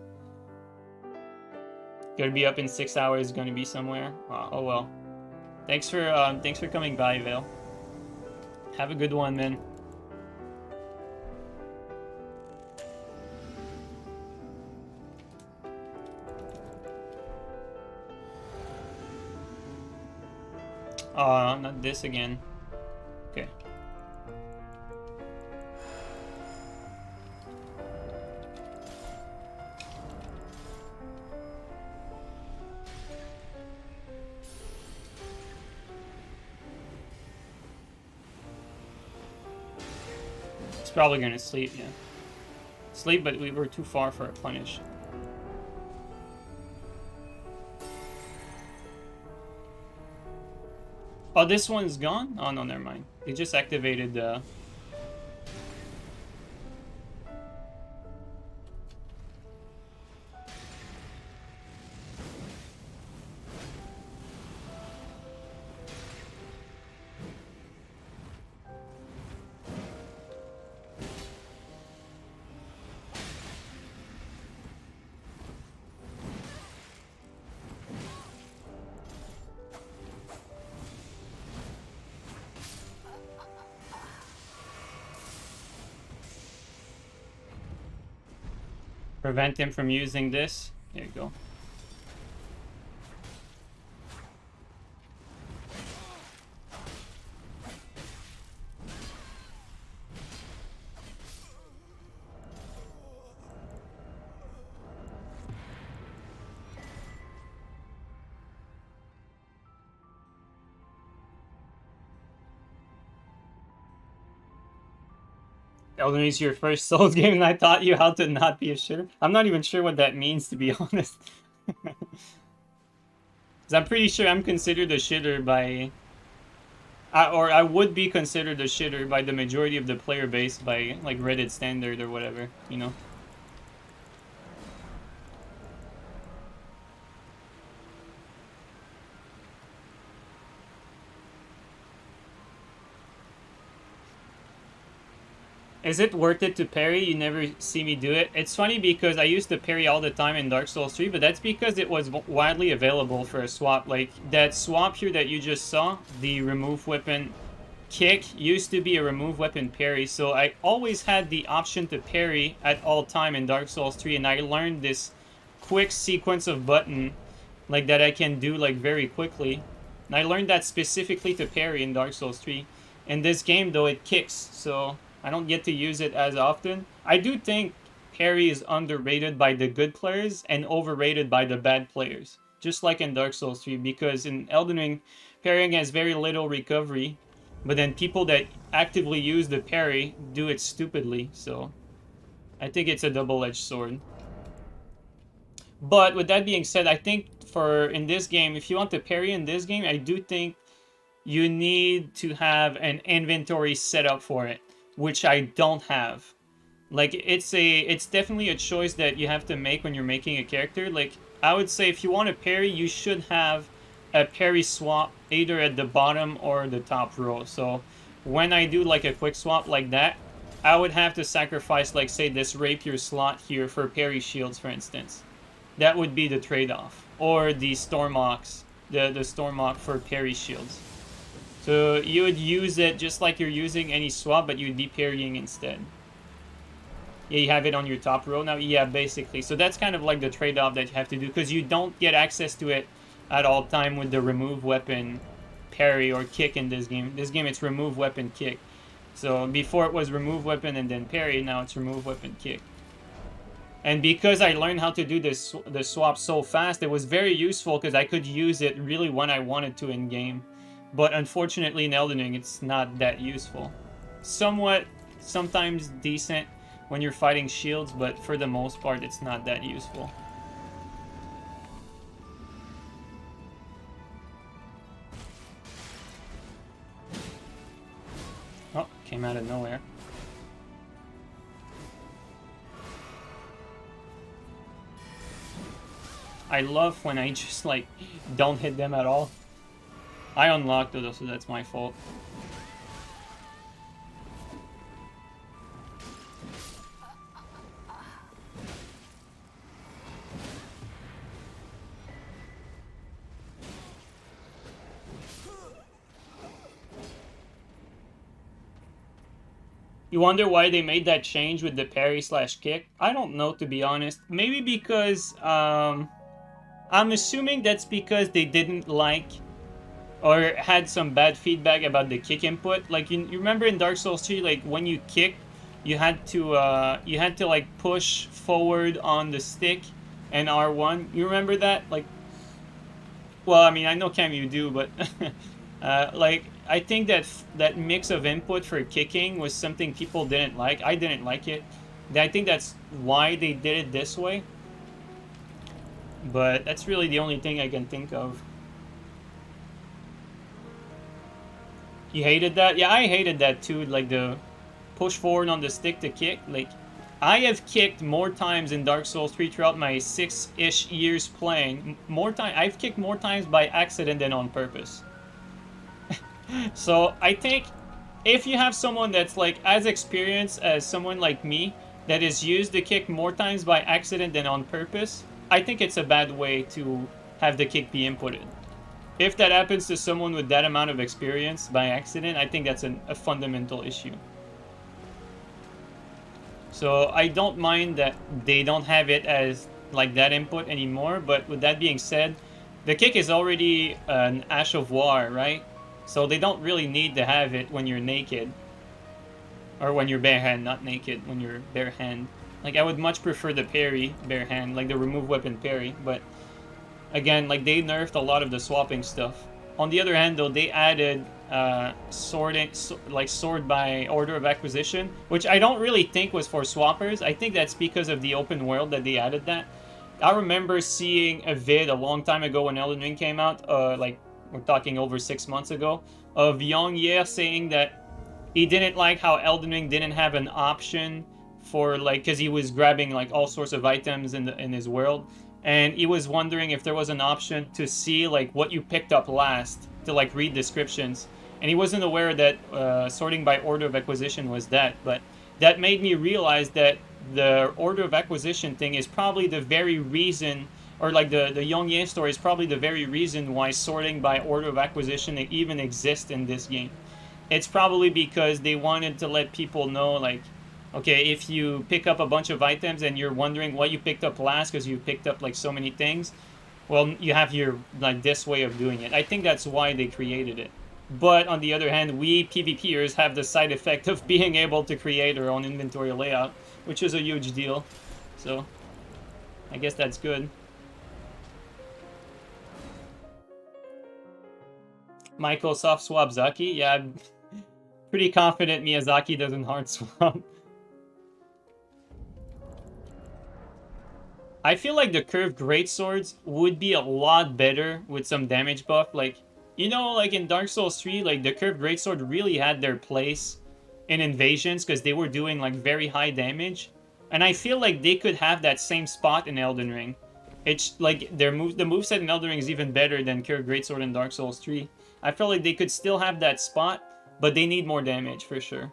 Gonna be up in 6 hours, gonna be somewhere. Oh well. Thanks for coming by, Vale. Have a good one, man. Oh, not this again. Okay. It's probably gonna sleep, yeah. Sleep, but we were too far for a punish. Oh, this one's gone? Oh, no, never mind. They just activated the... Prevent him from using this. There you go. Elden Ring is your first Souls game, and I taught you how to not be a shitter. I'm not even sure what that means, to be honest. Because I'm pretty sure I'm considered a shitter by I would be considered a shitter by the majority of the player base by like Reddit standard or whatever, you know. Is it worth it to parry? You never see me do it. It's funny because I used to parry all the time in Dark Souls 3, but that's because it was widely available for a swap. Like, that swap here that you just saw, the remove weapon kick, used to be a remove weapon parry, so I always had the option to parry at all time in Dark Souls 3, and I learned this quick sequence of button, like, that I can do, like, very quickly. And I learned that specifically to parry in Dark Souls 3. In this game, though, it kicks, so I don't get to use it as often. I do think parry is underrated by the good players and overrated by the bad players. Just like in Dark Souls 3, because in Elden Ring, parrying has very little recovery. But then people that actively use the parry do it stupidly, so I think it's a double-edged sword. But with that being said, I think in this game, if you want to parry in this game, I do think you need to have an inventory set up for it, which I don't have. Like, it's definitely a choice that you have to make when you're making a character. Like, I would say if you want to parry, you should have a parry swap either at the bottom or the top row. So when I do like a quick swap like that, I would have to sacrifice, like, say, this rapier slot here for parry shields, for instance. That would be the trade-off. Or the Stormox, the Stormox for parry shields. So you would use it just like you're using any swap, but you'd be parrying instead. Yeah, you have it on your top row now? Yeah, basically. So that's kind of like the trade-off that you have to do, because you don't get access to it at all time with the remove weapon parry or kick in this game. This game, it's remove weapon kick. So before it was remove weapon and then parry, now it's remove weapon kick. And because I learned how to do the swap so fast, it was very useful because I could use it really when I wanted to in game. But unfortunately in Elden Ring, it's not that useful. Somewhat, sometimes decent when you're fighting shields, but for the most part, it's not that useful. Oh, came out of nowhere. I love when I just, like, don't hit them at all. I unlocked it, so that's my fault. You wonder why they made that change with the parry/kick? I don't know, to be honest. Maybe because, I'm assuming that's because they didn't like or had some bad feedback about the kick input. Like, you remember in Dark Souls 3, like, when you kick, you had to like, push forward on the stick and R1. You remember that? Like, well, I mean, I know, Cam, you do, but, like, I think that mix of input for kicking was something people didn't like. I didn't like it. I think that's why they did it this way. But that's really the only thing I can think of. You hated that? Yeah, I hated that too, like the push forward on the stick to kick. Like, I have kicked more times in Dark Souls 3 throughout my 6-ish years playing. I've kicked more times by accident than on purpose. So I think if you have someone that's like as experienced as someone like me that is used to kick more times by accident than on purpose, I think it's a bad way to have the kick be inputted. If that happens to someone with that amount of experience by accident, I think that's a fundamental issue. So I don't mind that they don't have it as like that input anymore, but with that being said, the kick is already an Ash of War, right? So they don't really need to have it when you're naked. Or when you're bare hand, not naked, when you're bare hand. Like, I would much prefer the parry bare hand, like the remove weapon parry, but again, like, they nerfed a lot of the swapping stuff. On the other hand, though, they added sword by order of acquisition, which I don't really think was for swappers. I think that's because of the open world that they added that. I remember seeing a vid a long time ago when Elden Ring came out, like we're talking over 6 months ago, of YongYe saying that he didn't like how Elden Ring didn't have an option for, like, because he was grabbing like all sorts of items in his world, and he was wondering if there was an option to see like what you picked up last, to like read descriptions, and he wasn't aware that sorting by order of acquisition was that. But that made me realize that the order of acquisition thing is probably the very reason, or like the YongYe story is probably the very reason why sorting by order of acquisition even exists in this game. It's probably because they wanted to let people know, like, okay, if you pick up a bunch of items and you're wondering what you picked up last because you picked up like so many things, well, you have your, like, this way of doing it. I think that's why they created it. But on the other hand, we PvPers have the side effect of being able to create our own inventory layout, which is a huge deal. So I guess that's good. Michael soft swap Zaki? Yeah, I'm pretty confident Miyazaki doesn't hard swap. I feel like the curved greatswords would be a lot better with some damage buff. Like, you know, like in Dark Souls 3, like the curved greatsword really had their place in invasions because they were doing like very high damage. And I feel like they could have that same spot in Elden Ring. It's like the moveset in Elden Ring is even better than curved greatsword in Dark Souls 3. I feel like they could still have that spot, but they need more damage for sure.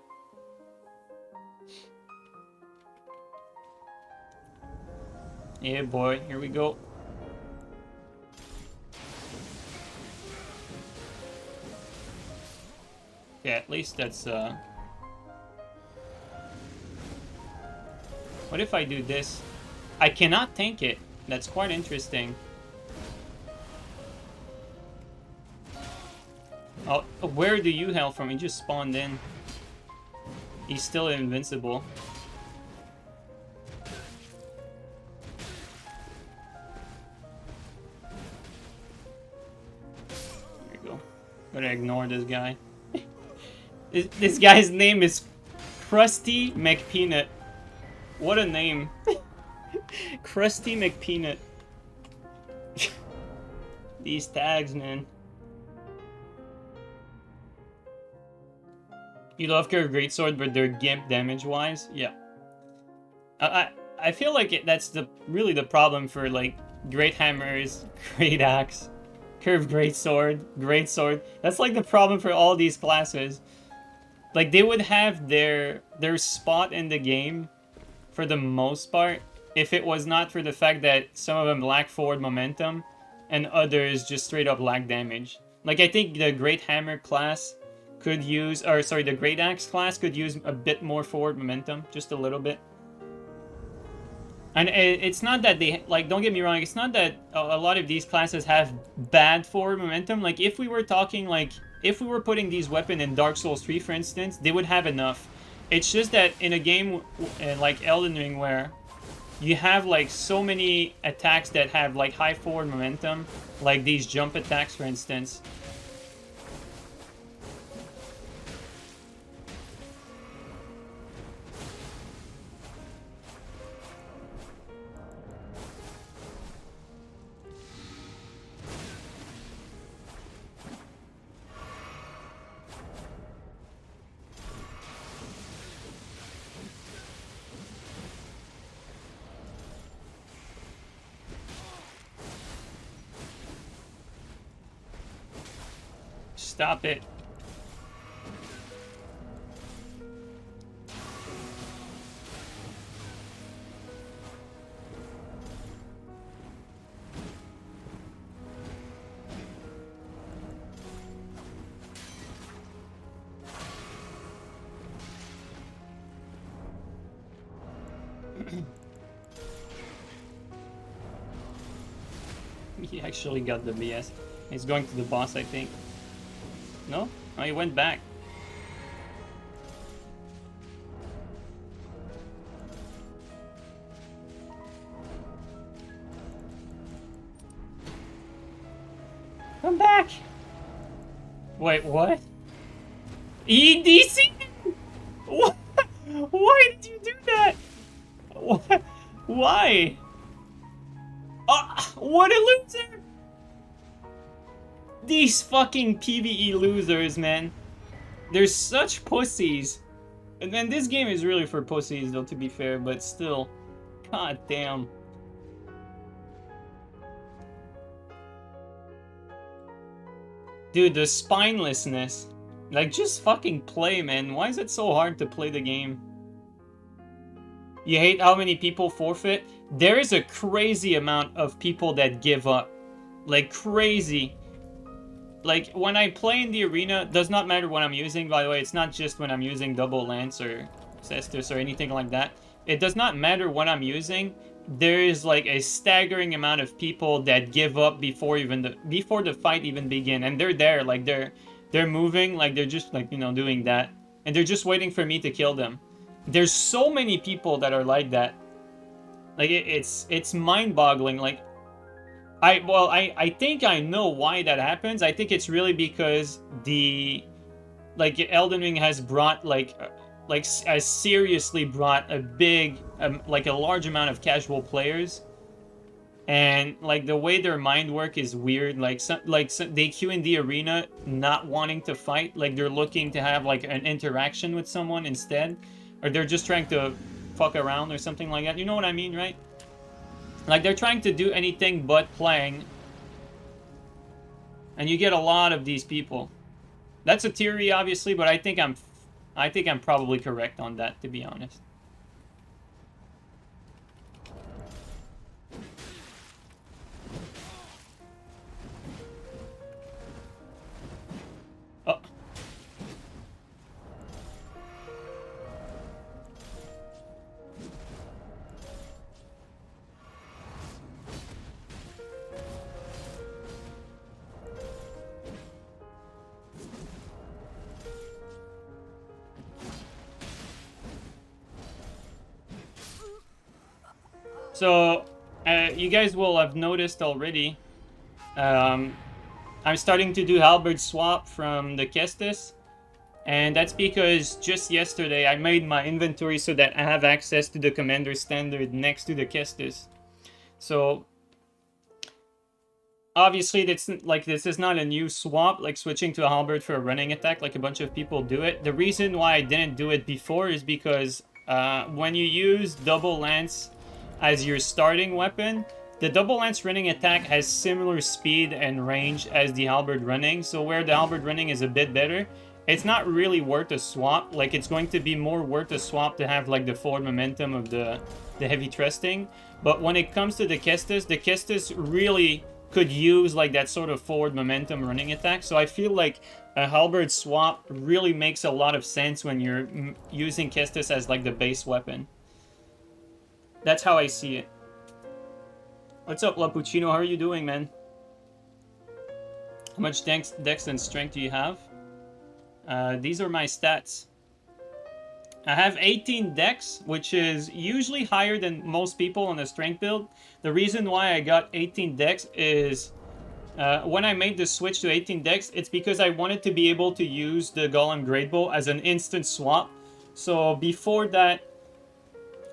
Yeah, boy, here we go. Yeah, at least that's, What if I do this? I cannot tank it. That's quite interesting. Oh, where do you hail from? He just spawned in. He's still invincible. There you go. Gotta ignore this guy. This guy's name is Krusty McPeanut. What a name. Krusty McPeanut. These tags, man. You love Curved Greatsword, but they're gimp damage-wise? Yeah. I feel like that's really the problem for, like, Great Hammers, Great Axe, Curved Greatsword, Greatsword. That's, like, the problem for all these classes. Like, they would have their spot in the game, for the most part, if it was not for the fact that some of them lack forward momentum, and others just straight up lack damage. Like, I think the Great Hammer class could use, or sorry, the Great Axe class could use a bit more forward momentum, just a little bit. And it's not that they, like, don't get me wrong, it's not that a lot of these classes have bad forward momentum. Like, if we were talking, like, if we were putting these weapons in Dark Souls 3, for instance, they would have enough. It's just that in a game like Elden Ring, where you have, like, so many attacks that have, like, high forward momentum, like these jump attacks, for instance. Stop it. He actually got the BS. He's going to the boss, I think. No? Oh, he went back. Come back! Wait, what? EDC? What? Why did you do that? What? Why? What a loser! These fucking PvE losers, man. They're such pussies. And then this game is really for pussies, though, to be fair, but still. God damn. Dude, the spinelessness. Like, just fucking play, man. Why is it so hard to play the game? You hate how many people forfeit? There is a crazy amount of people that give up. Like, crazy. Like, when I play in the arena, does not matter what I'm using, by the way. It's not just when I'm using double lance or cestus or anything like that. It does not matter what I'm using. There is, like, a staggering amount of people that give up before the fight even begin. And they're there, like, they're moving, like, they're just, like, you know, doing that. And they're just waiting for me to kill them. There's so many people that are like that. Like, it's mind-boggling. Like, I think I know why that happens. I think it's really because Elden Ring has brought, has seriously brought a big, a large amount of casual players. And, like, the way their mind work is weird. They queue in the arena not wanting to fight. Like, they're looking to have, like, an interaction with someone instead. Or they're just trying to fuck around or something like that. You know what I mean, right? Like, they're trying to do anything but playing. And you get a lot of these people. That's a theory, obviously, but I think I'm probably correct on that, to be honest. Oh. So, you guys will have noticed already, I'm starting to do halberd swap from the Kestis, and that's because just yesterday I made my inventory so that I have access to the commander standard next to the Kestis. So, obviously, this is not a new swap, like switching to a halberd for a running attack, like a bunch of people do it. The reason why I didn't do it before is because when you use double lance as your starting weapon, the double lance running attack has similar speed and range as the halberd running, so where the halberd running is a bit better, it's not really worth a swap. Like, it's going to be more worth a swap to have, like, the forward momentum of the heavy thrusting. But when it comes to the Kestis really could use, like, that sort of forward momentum running attack. So I feel like a halberd swap really makes a lot of sense when you're using Kestis as, like, the base weapon. That's how I see it. What's up, Lapuccino? How are you doing, man? How much dex and strength do you have? These are my stats. I have 18 dex, which is usually higher than most people on the strength build. The reason why I got 18 dex is when I made the switch to 18 dex, it's because I wanted to be able to use the Golem Greatbow as an instant swap. So before that,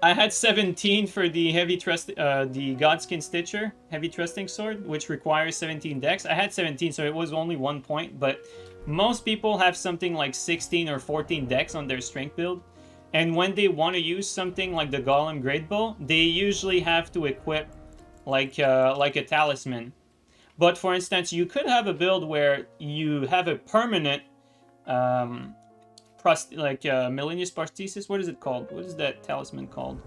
I had 17 for the heavy thrust, the Godskin Stitcher heavy thrusting sword, which requires 17 dex. I had 17, so it was only 1 point, but most people have something like 16 or 14 dex on their strength build. And when they want to use something like the Golem Greatbow, they usually have to equip like a talisman. But for instance, you could have a build where you have a permanent Millennius Prosthesis. What is it called? What is that talisman called?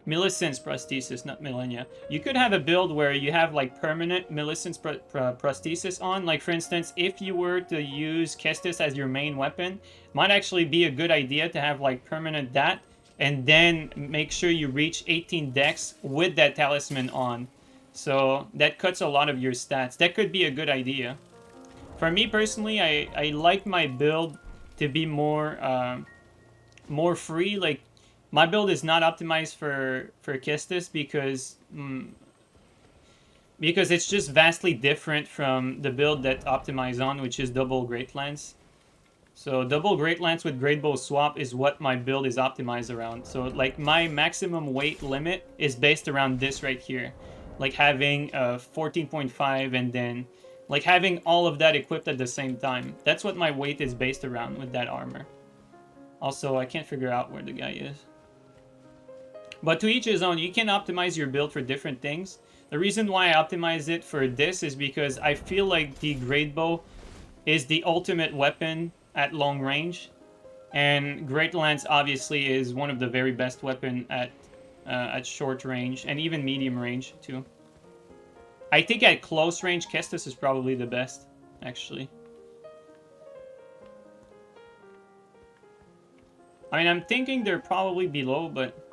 Millicent's Prosthesis, not Millennia. You could have a build where you have like permanent Millicent's Prosthesis on. Like, for instance, if you were to use Kestis as your main weapon, it might actually be a good idea to have like permanent that, and then make sure you reach 18 dex with that talisman on. So that cuts a lot of your stats. That could be a good idea. For me personally, I like my build to be more free. Like, my build is not optimized for Kestis because it's just vastly different from the build that optimized on, which is double Great Lance. So double Great Lance with Greatbow swap is what my build is optimized around. So like my maximum weight limit is based around this right here. like having a 14.5 and then like having all of that equipped at the same time. That's what my weight is based around with that armor. Also, I can't figure out where the guy is. But to each his own, you can optimize your build for different things. The reason why I optimize it for this is because I feel like the Great Bow is the ultimate weapon at long range. And Great Lance obviously is one of the very best weapon at short range and even medium range too. I think at close range, Kestis is probably the best, actually. I mean, I'm thinking they're probably below, but...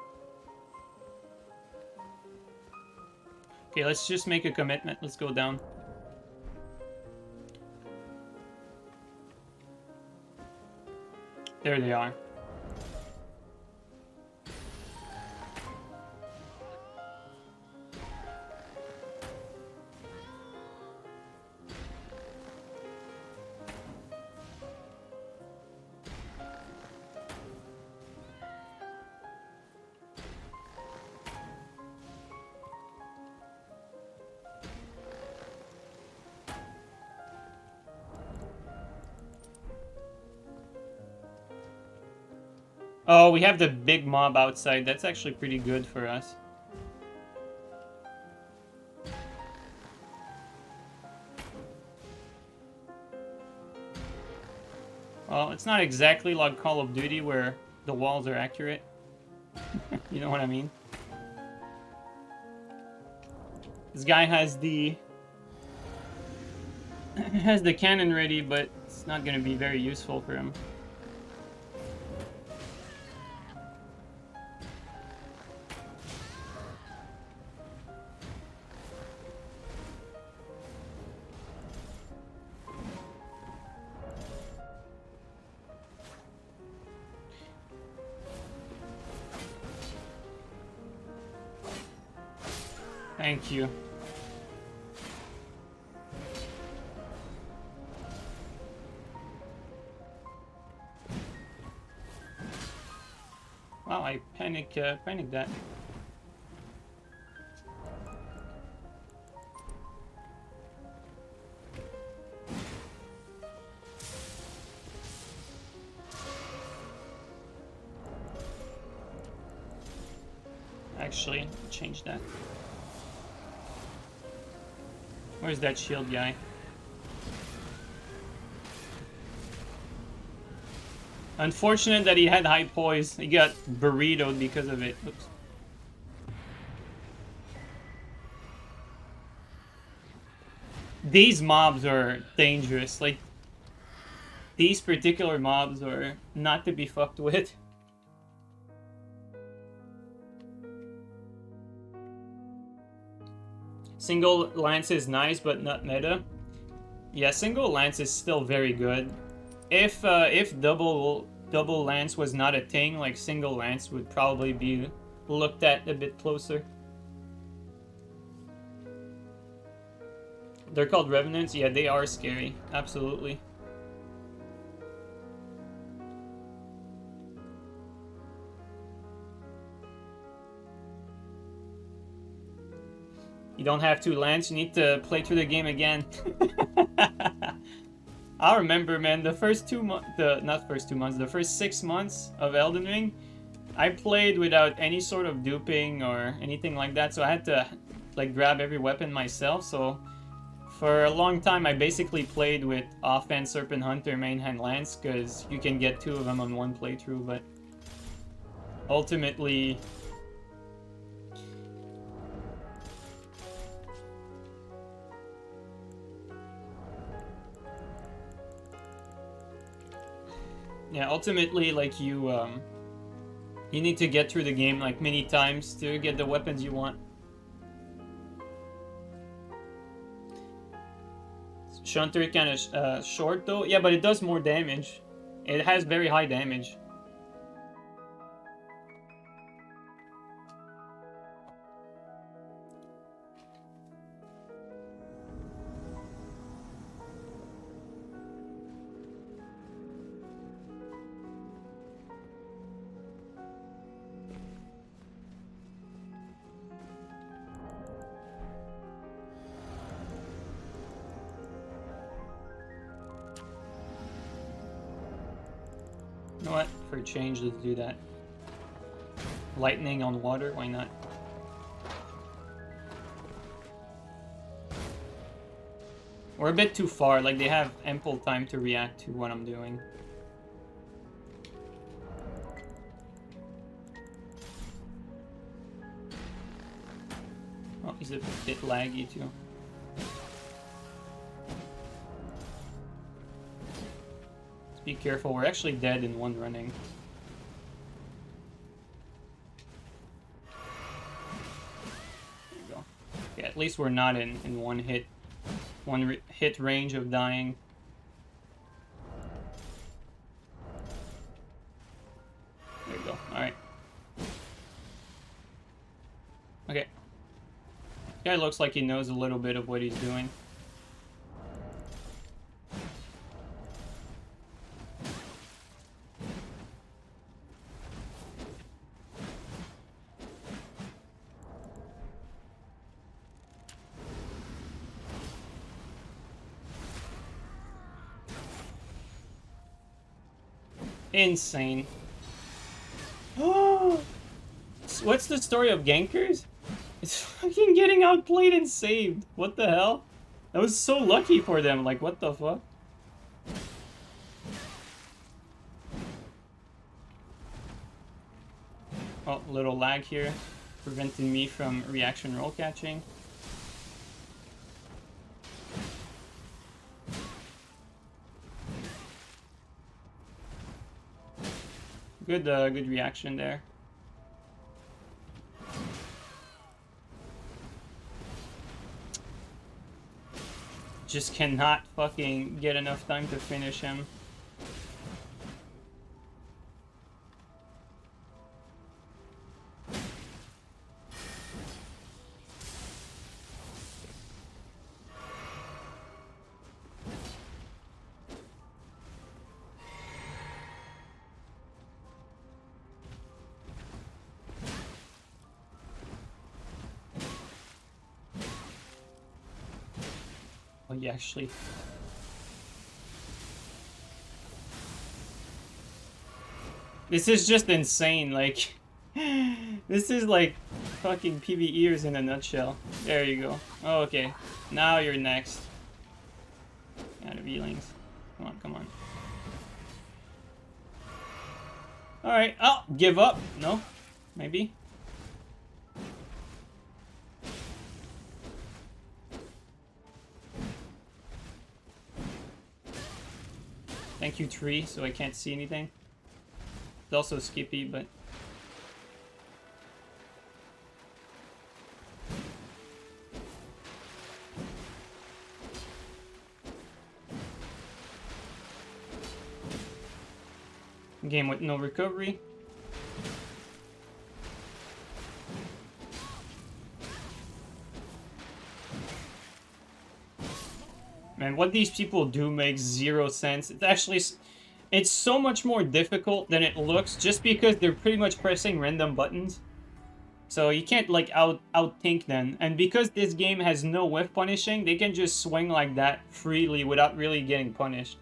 Okay, let's just make a commitment. Let's go down. There they are. Oh, we have the big mob outside. That's actually pretty good for us. Well, it's not exactly like Call of Duty where the walls are accurate. You know what I mean? This guy has the cannon ready, but it's not going to be very useful for him. Thank you. Wow, I panicked that. Actually, change that. Where's that shield guy? Unfortunate that he had high poise. He got burritoed because of it. Oops. These mobs are dangerous. Like, these particular mobs are not to be fucked with. Single lance is nice, but not meta. Yeah, single lance is still very good. If double lance was not a thing, like single lance would probably be looked at a bit closer. They're called revenants. Yeah, they are scary. Absolutely. You don't have to lance, you need to play through the game again. I remember, man, the first 2 months, the first 6 months of Elden Ring, I played without any sort of duping or anything like that, so I had to, like, grab every weapon myself, so for a long time I basically played with offhand Serpent Hunter, main hand Lance, because you can get 2 of them on one playthrough, but ultimately... Yeah, ultimately, like, you need to get through the game, like, many times to get the weapons you want. Shunter kind of short, though. Yeah, but it does more damage. It has very high damage. You know what? For a change, let's do that. Lightning on water, why not? We're a bit too far, like they have ample time to react to what I'm doing. Oh, he's a bit laggy too. Let's be careful, we're actually dead in one running. There you go. Okay, at least we're not in one hit. Hit range of dying. There you go. Alright. Okay. Guy looks like he knows a little bit of what he's doing. Insane. Oh, what's the story of gankers? It's fucking getting outplayed and saved. What the hell? That was so lucky for them. Like, what the fuck? Oh, little lag here, preventing me from reaction roll catching. Good reaction there. Just cannot fucking get enough time to finish him. Actually, this is just insane. Like, this is like fucking PvEers in a nutshell. There you go. Oh, okay, now you're next. Out of healings. Come on, come on. All right. Oh, give up? No, maybe. Thank you, tree, so I can't see anything. It's also skippy, but... Game with no recovery. Man, what these people do makes zero sense. It's actually... It's so much more difficult than it looks just because they're pretty much pressing random buttons. So you can't, like, out-think them. And because this game has no whiff punishing, they can just swing like that freely without really getting punished.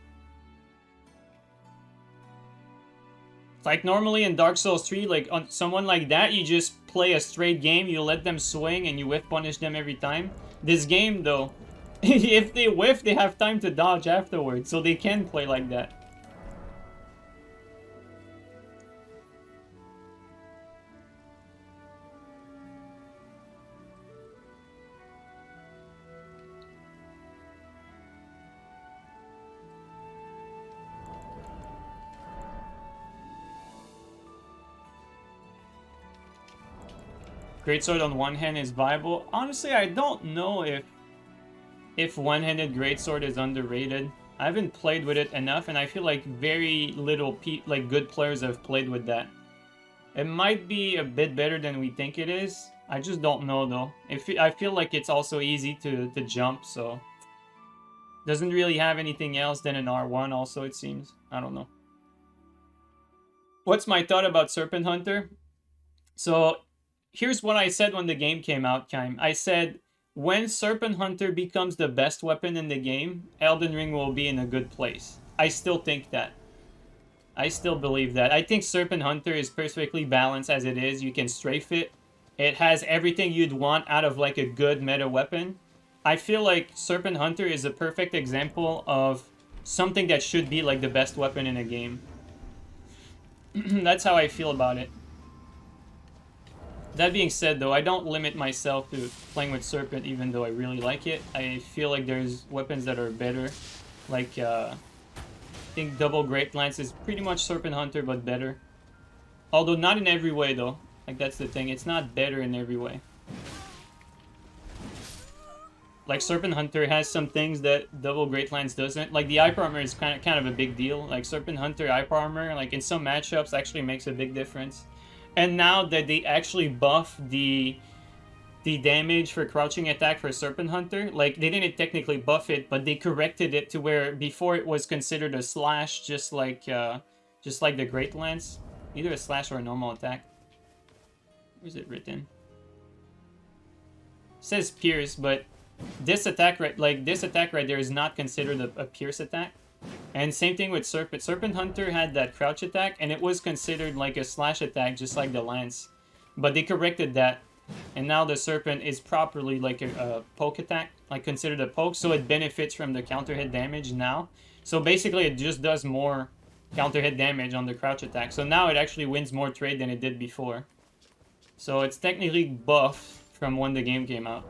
Like, normally in Dark Souls 3, like, on someone like that, you just play a straight game, you let them swing, and you whiff punish them every time. This game, though... If they whiff, they have time to dodge afterwards, so they can play like that. Greatsword on one hand is viable. Honestly, I don't know if one-handed greatsword is underrated. I haven't played with it enough, and I feel like very little good players have played with that. It might be a bit better than we think it is. I just don't know, though. I feel like it's also easy to jump, so... Doesn't really have anything else than an R1 also, it seems. I don't know. What's my thought about Serpent Hunter? So, here's what I said when the game came out, Kaim. I said... When Serpent Hunter becomes the best weapon in the game, Elden Ring will be in a good place. I still think that. I still believe that. I think Serpent Hunter is perfectly balanced as it is. You can strafe it. It has everything you'd want out of like a good meta weapon. I feel like Serpent Hunter is a perfect example of something that should be like the best weapon in a game. That's how I feel about it. That being said, though, I don't limit myself to playing with Serpent, even though I really like it. I feel like there's weapons that are better. Like, I think Double Great Lance is pretty much Serpent Hunter, but better. Although not in every way, though. Like, that's the thing. It's not better in every way. Like, Serpent Hunter has some things that Double Great Lance doesn't. Like, the Hyper Armor is kind of a big deal. Like, Serpent Hunter Hyper Armor, like, in some matchups, actually makes a big difference. And now that they actually buff the damage for crouching attack for Serpent Hunter, like, they didn't technically buff it, but they corrected it to where before it was considered a slash, just like the Great Lance. Either a slash or a normal attack. Where's it written? It says pierce, but this attack right there is not considered a pierce attack. And same thing with Serpent. Serpent Hunter had that crouch attack, and it was considered like a slash attack, just like the Lance. But they corrected that, and now the Serpent is properly like a poke attack, like considered a poke, so it benefits from the counter hit damage now. So basically it just does more counter hit damage on the crouch attack. So now it actually wins more trade than it did before. So it's technically buffed from when the game came out.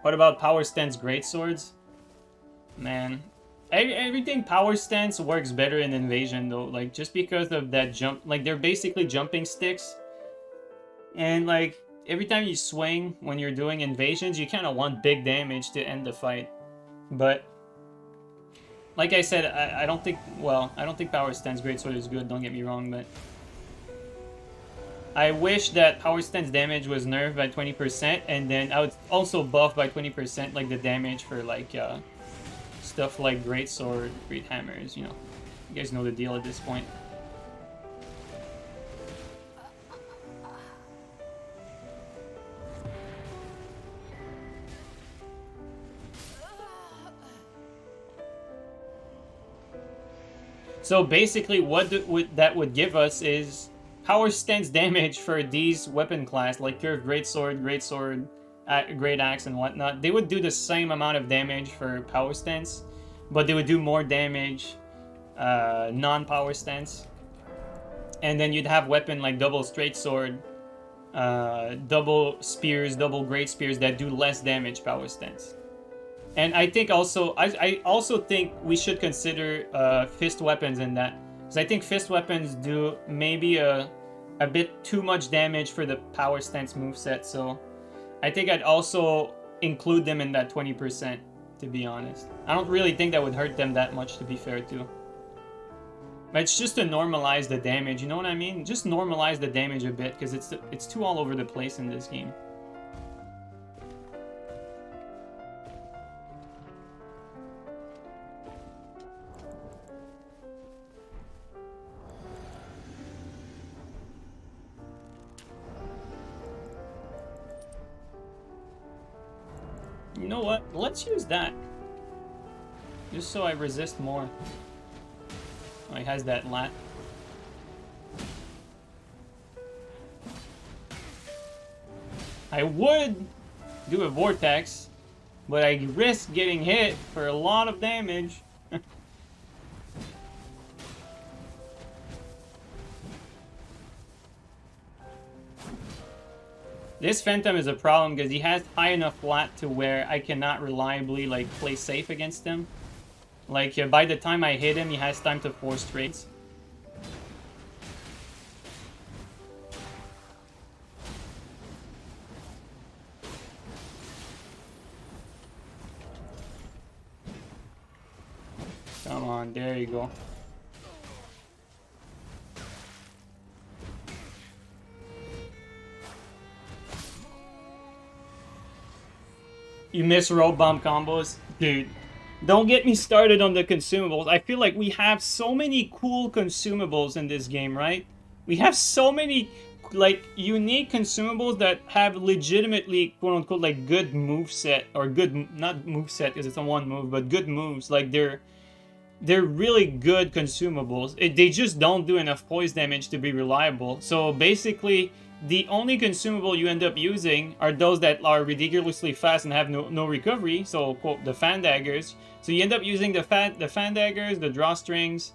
What about Power Stance Greatswords? Man, everything Power Stance works better in Invasion though. Like, just because of that jump, like, they're basically jumping sticks. And like, every time you swing when you're doing invasions, you kind of want big damage to end the fight. But like I said, I don't think Power Stance Greatsword is good, don't get me wrong, but I wish that Power Stance damage was nerfed by 20%, and then I would also buff by 20% like the damage for like stuff like Greatsword, Great Hammers, you know. You guys know the deal at this point. So basically what that would give us is Power Stance damage for these weapon class, like Curved Greatsword, Great Axe, and whatnot. They would do the same amount of damage for Power Stance, but they would do more damage non-Power Stance. And then you'd have weapon like Double Straight Sword, Double Spears, Double Great Spears that do less damage Power Stance. And I think also, I also think we should consider fist weapons in that. Because I think fist weapons do maybe a bit too much damage for the Power Stance moveset, so I think I'd also include them in that 20%, to be honest. I don't really think that would hurt them that much, to be fair, too. But it's just to normalize the damage, you know what I mean? Just normalize the damage a bit, because it's too all over the place in this game. You know what? Let's use that. Just so I resist more. Oh, he has that lat. I would do a vortex, but I risk getting hit for a lot of damage. This Phantom is a problem because he has high enough lat to where I cannot reliably like play safe against him. Like by the time I hit him, he has time to force trades. Come on, there you go. You miss rope bomb combos? Dude, don't get me started on the consumables. I feel like we have so many cool consumables in this game, right? We have so many like unique consumables that have legitimately quote unquote like good move set, or good, not move set because it's a one move, but good moves. Like they're really good consumables. They just don't do enough poise damage to be reliable. So basically, the only consumable you end up using are those that are ridiculously fast and have no recovery. So quote the fan daggers. So you end up using the fan daggers, the drawstrings,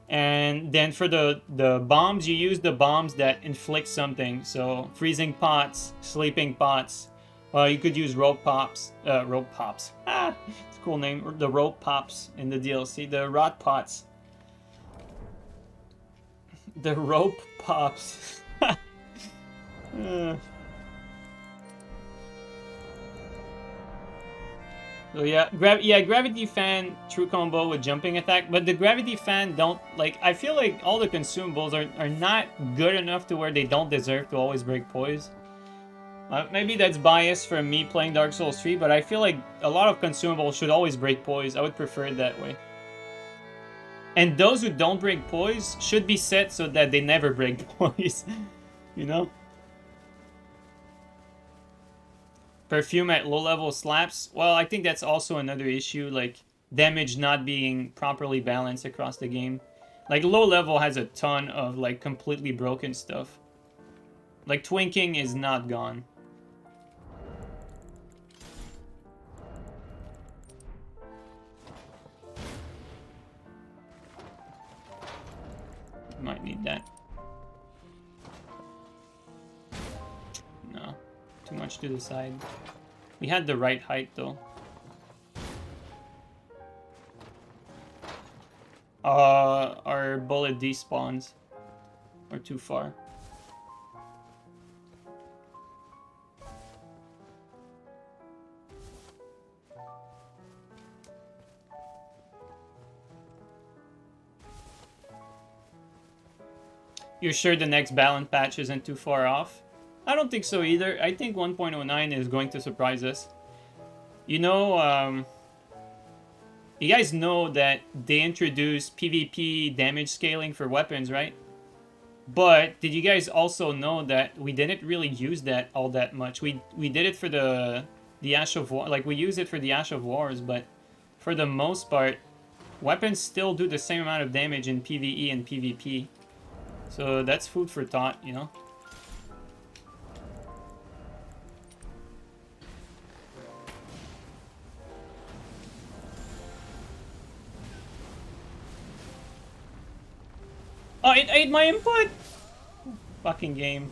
and then for the bombs, you use the bombs that inflict something. So freezing pots, sleeping pots. You could use rope pops. Rope pops. Ah, it's a cool name. The rope pops in the DLC. The rot pots. The rope pops. So yeah, gravity fan, true combo with jumping attack, but the gravity fan don't, like, I feel like all the consumables are not good enough to where they don't deserve to always break poise. Maybe that's biased from me playing Dark Souls 3, but I feel like a lot of consumables should always break poise. I would prefer it that way. And those who don't break poise should be set so that they never break poise, you know? Perfume at low level slaps. Well, I think that's also another issue, like damage not being properly balanced across the game. Like low level has a ton of like completely broken stuff. Like twinking is not gone. Might need that. No. Too much to the side. We had the right height though. Our bullet despawns are too far. You're sure the next balance patch isn't too far off? I don't think so either. I think 1.09 is going to surprise us. You know, you guys know that they introduced PvP damage scaling for weapons, right? But did you guys also know that we didn't really use that all that much? We did it for the Ash of War, like we use it for the Ash of Wars, but for the most part, weapons still do the same amount of damage in PvE and PvP. So that's food for thought, you know? Oh, it ate my input! Fucking game.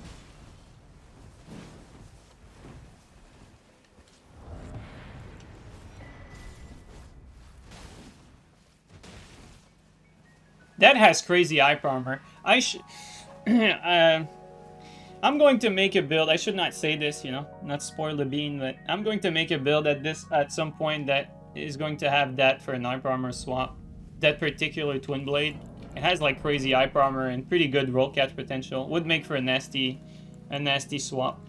That has crazy eye armor. I should... I'm going to make a build. I should not say this, you know, not spoil the bean, but I'm going to make a build at some point that is going to have that for an eye armor swap. That particular twin blade. It has like crazy eye armor and pretty good roll catch potential. Would make for a nasty swap.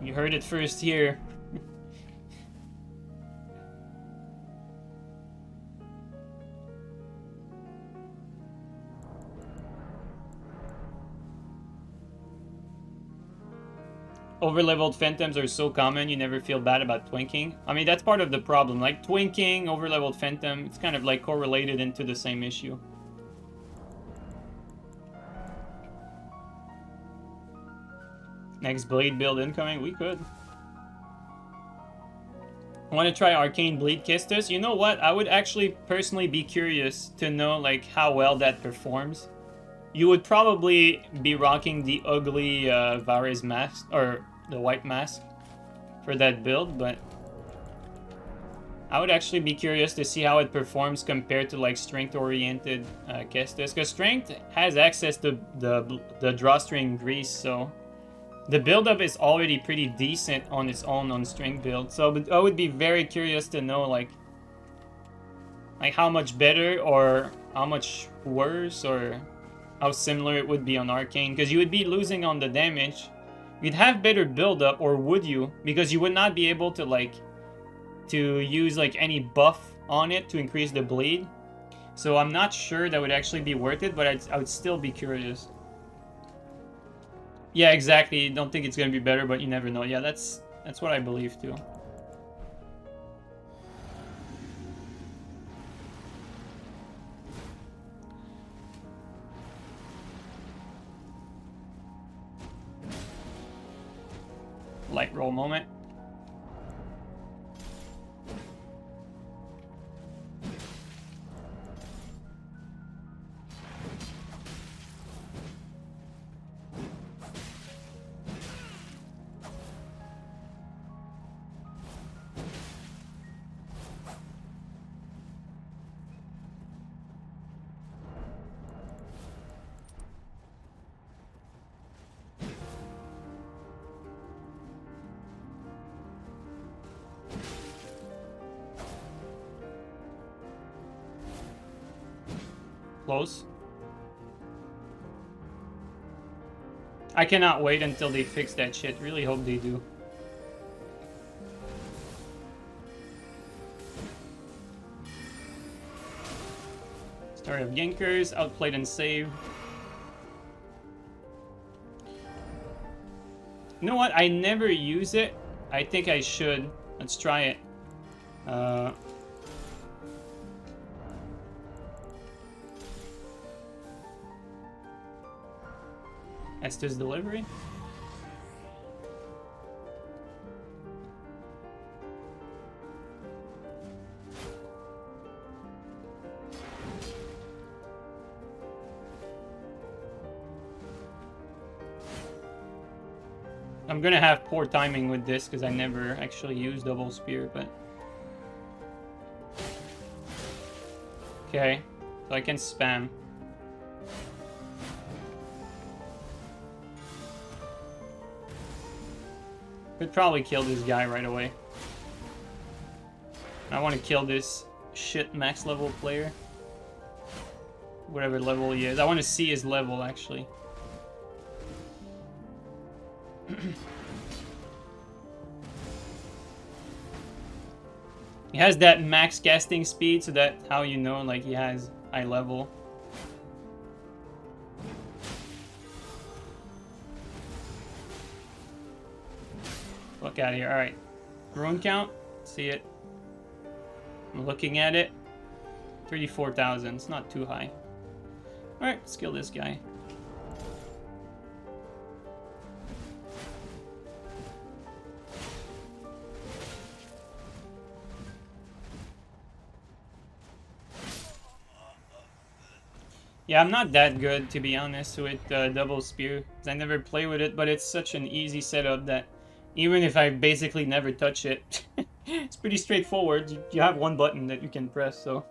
You heard it first here. Overleveled phantoms are so common, you never feel bad about twinking. I mean, that's part of the problem. Like, twinking, overleveled phantom, it's kind of like correlated into the same issue. Next blade build incoming? We could. Want to try Arcane Bleed Kistus? You know what? I would actually personally be curious to know, like, how well that performs. You would probably be rocking the ugly Varys mask, or the white mask, for that build, but I would actually be curious to see how it performs compared to like strength-oriented Kestis, because strength has access to the drawstring grease, so the build-up is already pretty decent on its own on strength build. So I would be very curious to know like how much better or how much worse or how similar it would be on Arcane, because you would be losing on the damage. You'd have better build-up, or would you? Because you would not be able to like to use like any buff on it to increase the bleed. So I'm not sure that would actually be worth it, but I would still be curious. Yeah, exactly. Don't think it's gonna be better, but you never know. Yeah, that's what I believe too. Light roll moment. Close. I cannot wait until they fix that shit. Really hope they do. Story of Yankers, outplayed and saved. You know what? I never use it. I think I should. Let's try it. Estes delivery. I'm gonna have poor timing with this because I never actually use double spear, but okay, so I can spam. Could probably kill this guy right away. I want to kill this shit max level player. Whatever level he is. I want to see his level, actually. He has that max casting speed, so that's how you know, like, he has high level. Look out of here. Alright. Rune count. See it. I'm looking at it. 34,000. It's not too high. Alright, let's kill this guy. Yeah, I'm not that good, to be honest, with double spear. I never play with it, but it's such an easy setup that even if I basically never touch it, it's pretty straightforward. You have one button that you can press, so.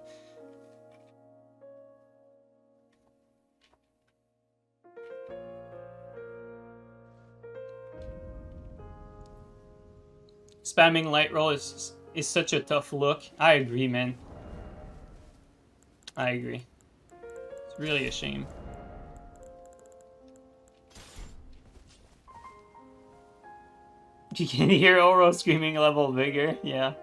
Spamming light roll is such a tough look. I agree, man. I agree. It's really a shame. You can hear Oro screaming level bigger, yeah.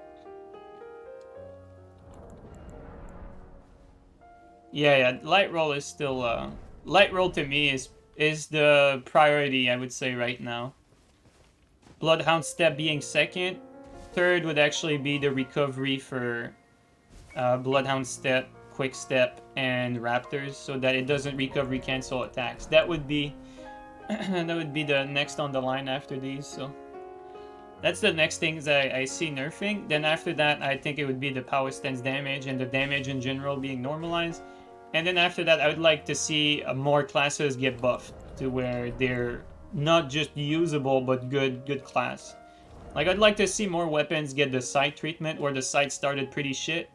Yeah, light roll is still, light roll to me is the priority, I would say, right now. Bloodhound step being second. Third would actually be the recovery for Bloodhound step, quick step, and raptors, so that it doesn't recovery cancel attacks. That would be the next on the line after these, so. That's the next things I see nerfing. Then after that, I think it would be the power stance damage and the damage in general being normalized. And then after that, I would like to see more classes get buffed to where they're not just usable, but good class. Like, I'd like to see more weapons get the sight treatment, where the sight started pretty shit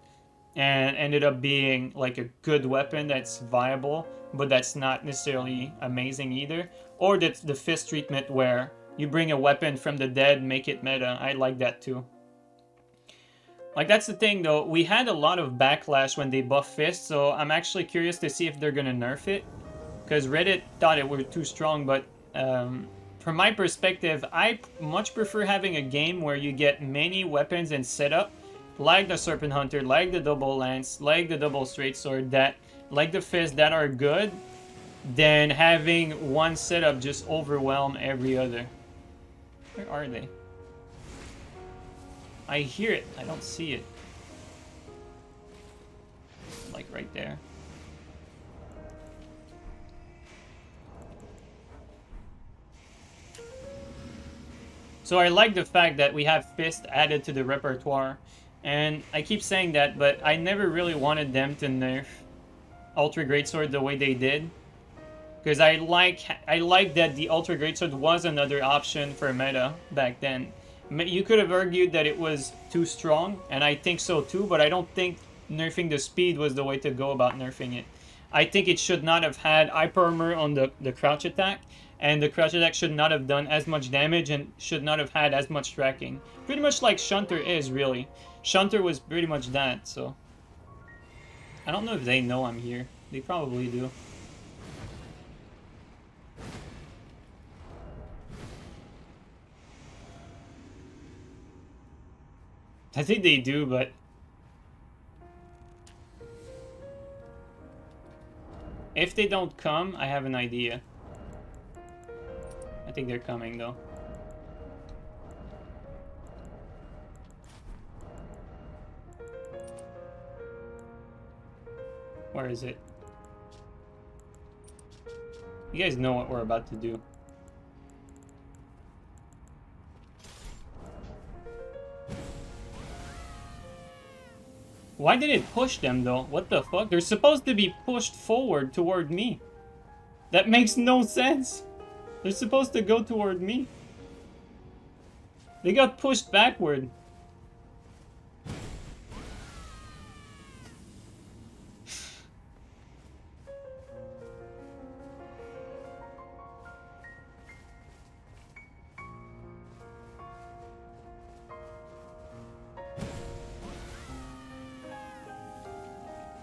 and ended up being like a good weapon that's viable, but that's not necessarily amazing either. Or the fist treatment where you bring a weapon from the dead, make it meta. I like that too. Like, that's the thing though. We had a lot of backlash when they buffed Fist, so I'm actually curious to see if they're gonna nerf it. Because Reddit thought it were too strong, but from my perspective, I much prefer having a game where you get many weapons and setup, like the Serpent Hunter, like the double lance, like the double straight sword, that, like the Fist, that are good, than having one setup just overwhelm every other. Where are they? I hear it. I don't see it. Like right there. So I like the fact that we have Fist added to the repertoire. And I keep saying that, but I never really wanted them to nerf Ultra Greatsword the way they did. Because I like that the Ultra Greatsword was another option for meta back then. You could have argued that it was too strong, and I think so too, but I don't think nerfing the speed was the way to go about nerfing it. I think it should not have had hyper armor on the crouch attack, and the crouch attack should not have done as much damage and should not have had as much tracking. Pretty much like Shunter is, really. Shunter was pretty much that, so... I don't know if they know I'm here. They probably do. I think they do, but... if they don't come, I have an idea. I think they're coming, though. Where is it? You guys know what we're about to do. Why did it push them, though? What the fuck? They're supposed to be pushed forward toward me. That makes no sense. They're supposed to go toward me. They got pushed backward.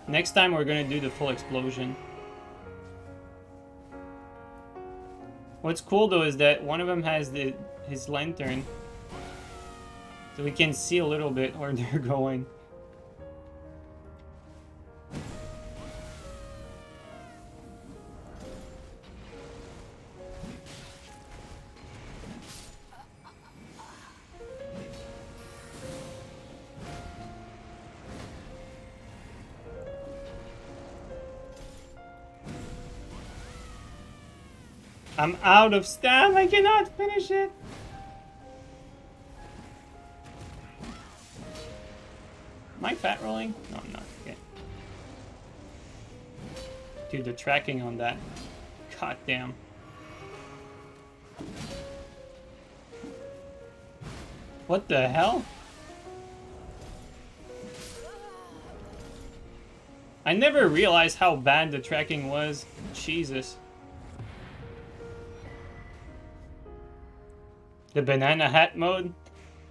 Next time we're gonna do the full explosion. What's cool though is that one of them has his lantern. So we can see a little bit where they're going. I'm out of stam, I cannot finish it! Am I fat rolling? No, I'm not. Okay. Dude, the tracking on that. God damn. What the hell? I never realized how bad the tracking was. Jesus. The banana hat mode?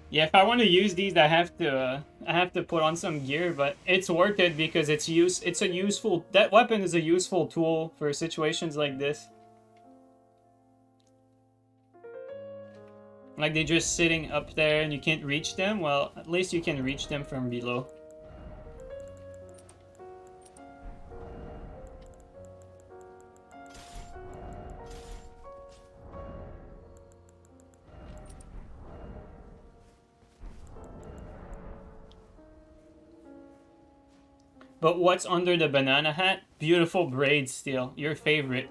Yeah, if I want to use these, I have to put on some gear, but it's worth it because it's a useful, that weapon is a useful tool for situations like this. Like they're just sitting up there and you can't reach them. Well, at least you can reach them from below. But what's under the banana hat? Beautiful braids still. Your favorite.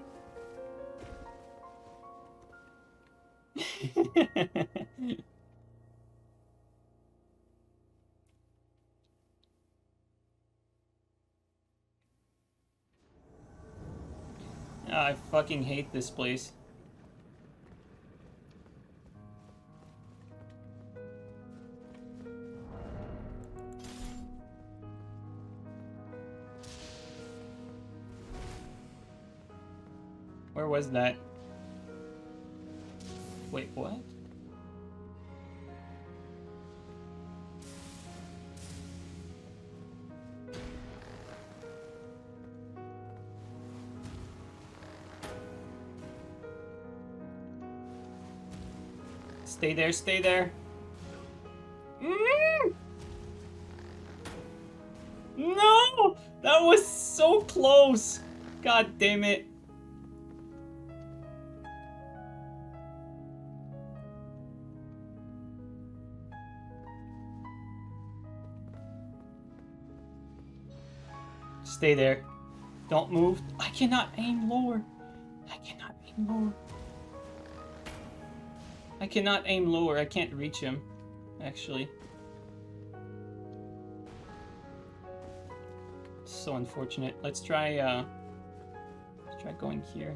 I fucking hate this place. Where was that? Wait, what? Stay there, stay there. No! That was so close! God damn it. Stay there. Don't move. I cannot aim lower. I cannot aim lower. I cannot aim lower. I can't reach him, actually. So unfortunate. Let's try going here.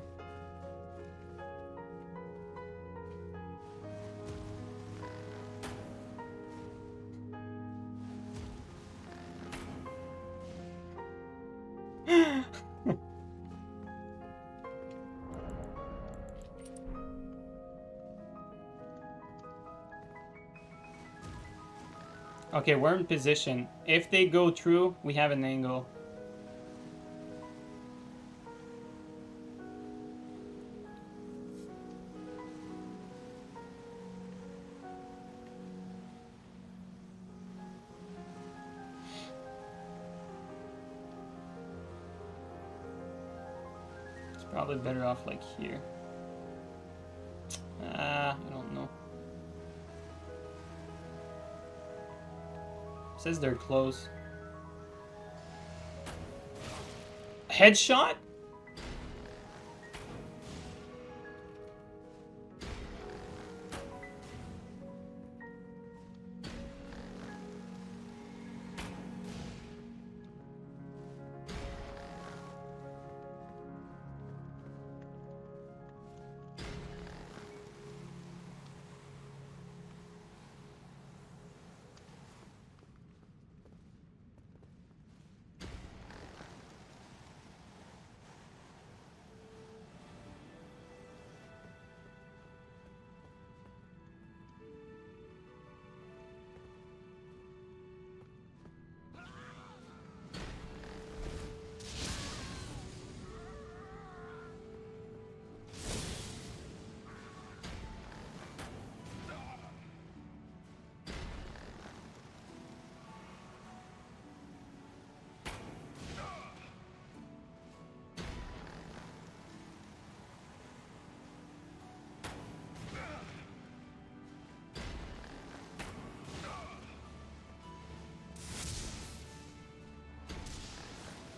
Okay, we're in position. If they go through, we have an angle. It's probably better off like here. I don't know. Says they're close. Headshot?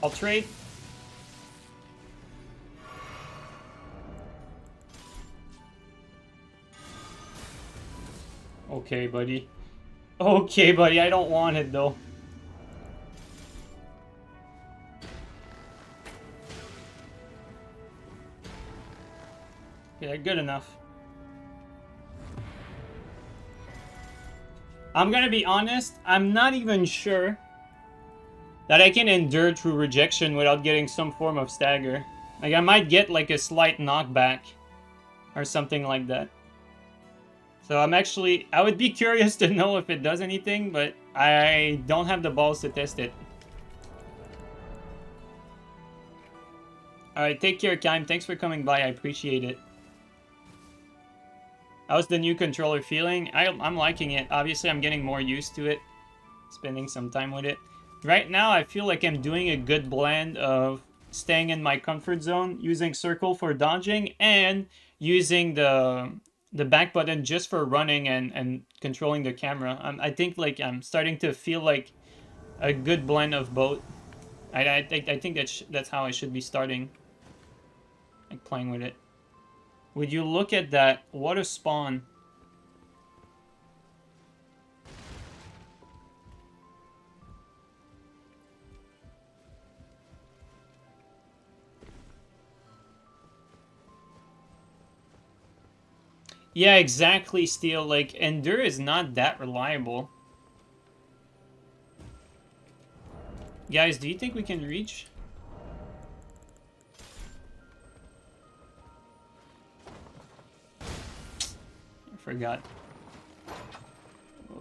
I'll trade. Okay, buddy. Okay, buddy. I don't want it, though. Yeah, good enough. I'm gonna be honest. I'm not even sure that I can endure through rejection without getting some form of stagger. Like, I might get, like, a slight knockback or something like that. So I would be curious to know if it does anything, but I don't have the balls to test it. Alright, take care, Kaim. Thanks for coming by. I appreciate it. How's the new controller feeling? I'm liking it. Obviously, I'm getting more used to it. Spending some time with it. Right now, I feel like I'm doing a good blend of staying in my comfort zone, using circle for dodging, and using the back button just for running and controlling the camera. I think like I'm starting to feel like a good blend of both. I think that's how I should be starting, like playing with it. Would you look at that? What a spawn. Yeah, exactly, Steel. Like, Endure is not that reliable. Guys, do you think we can reach? I forgot.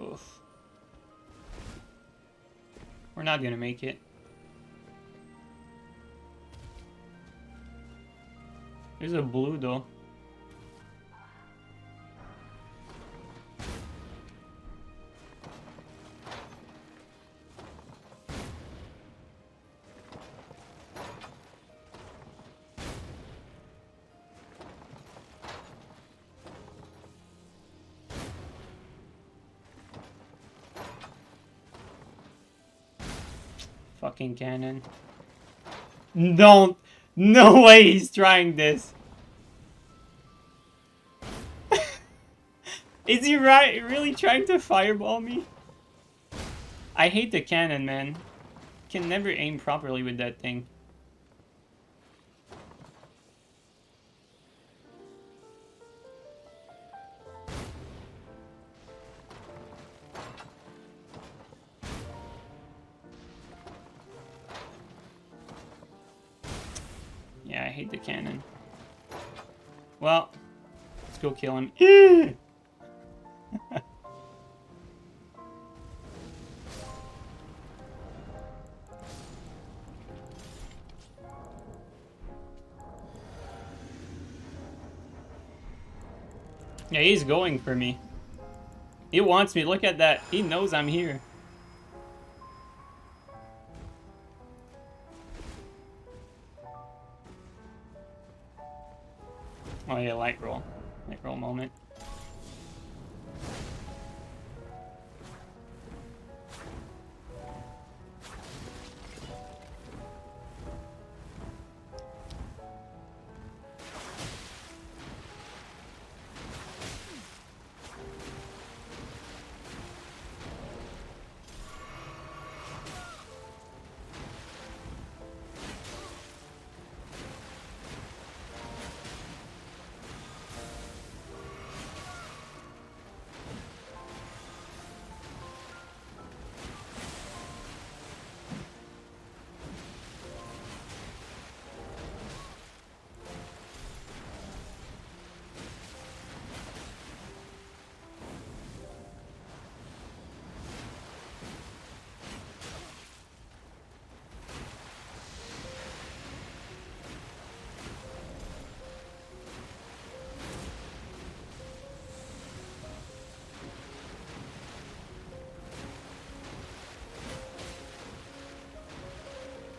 Oof. We're not gonna make it. There's a blue, though. Fucking cannon. Don't. No way he's trying this. Is he really trying to fireball me? I hate the cannon, man. Can never aim properly with that thing. Yeah, I hate the cannon. Well, let's go kill him. Yeah, he's going for me. He wants me. Look at that. He knows I'm here. Oh yeah, light roll. Light roll moment.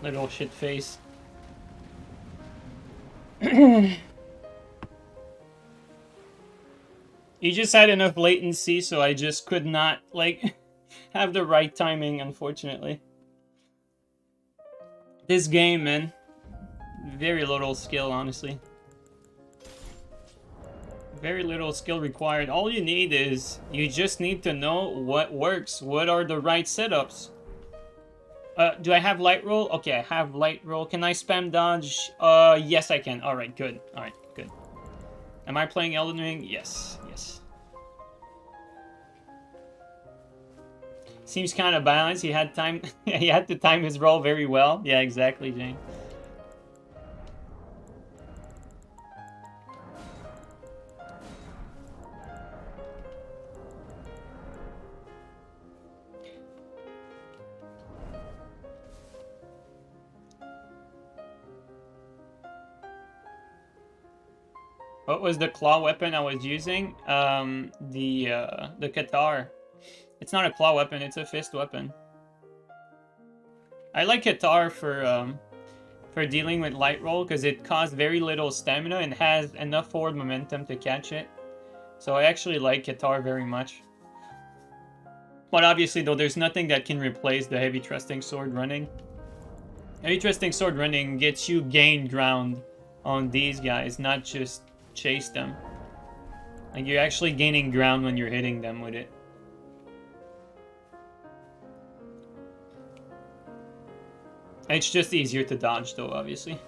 Little shit face. He just had enough latency, so I just could not, like, have the right timing, unfortunately. This game, man. Very little skill, honestly. Very little skill required. All you need is, you just need to know what works. What are the right setups? Do I have light roll? Okay, I have light roll. Can I spam dodge? Yes I can. Alright, good. Alright, good. Am I playing Elden Ring? Yes, yes. Seems kind of balanced. He had time. He had to time his roll very well. Yeah, exactly, Jane. What was the claw weapon I was using? The Katar. It's not a claw weapon, it's a fist weapon. I like Katar for dealing with light roll because it costs very little stamina and has enough forward momentum to catch it. So I actually like Katar very much. But obviously though, there's nothing that can replace the heavy thrusting sword running. Heavy thrusting sword running gets you gain ground on these guys, not just chase them. Like, you're actually gaining ground when you're hitting them with it. It's just easier to dodge though, obviously.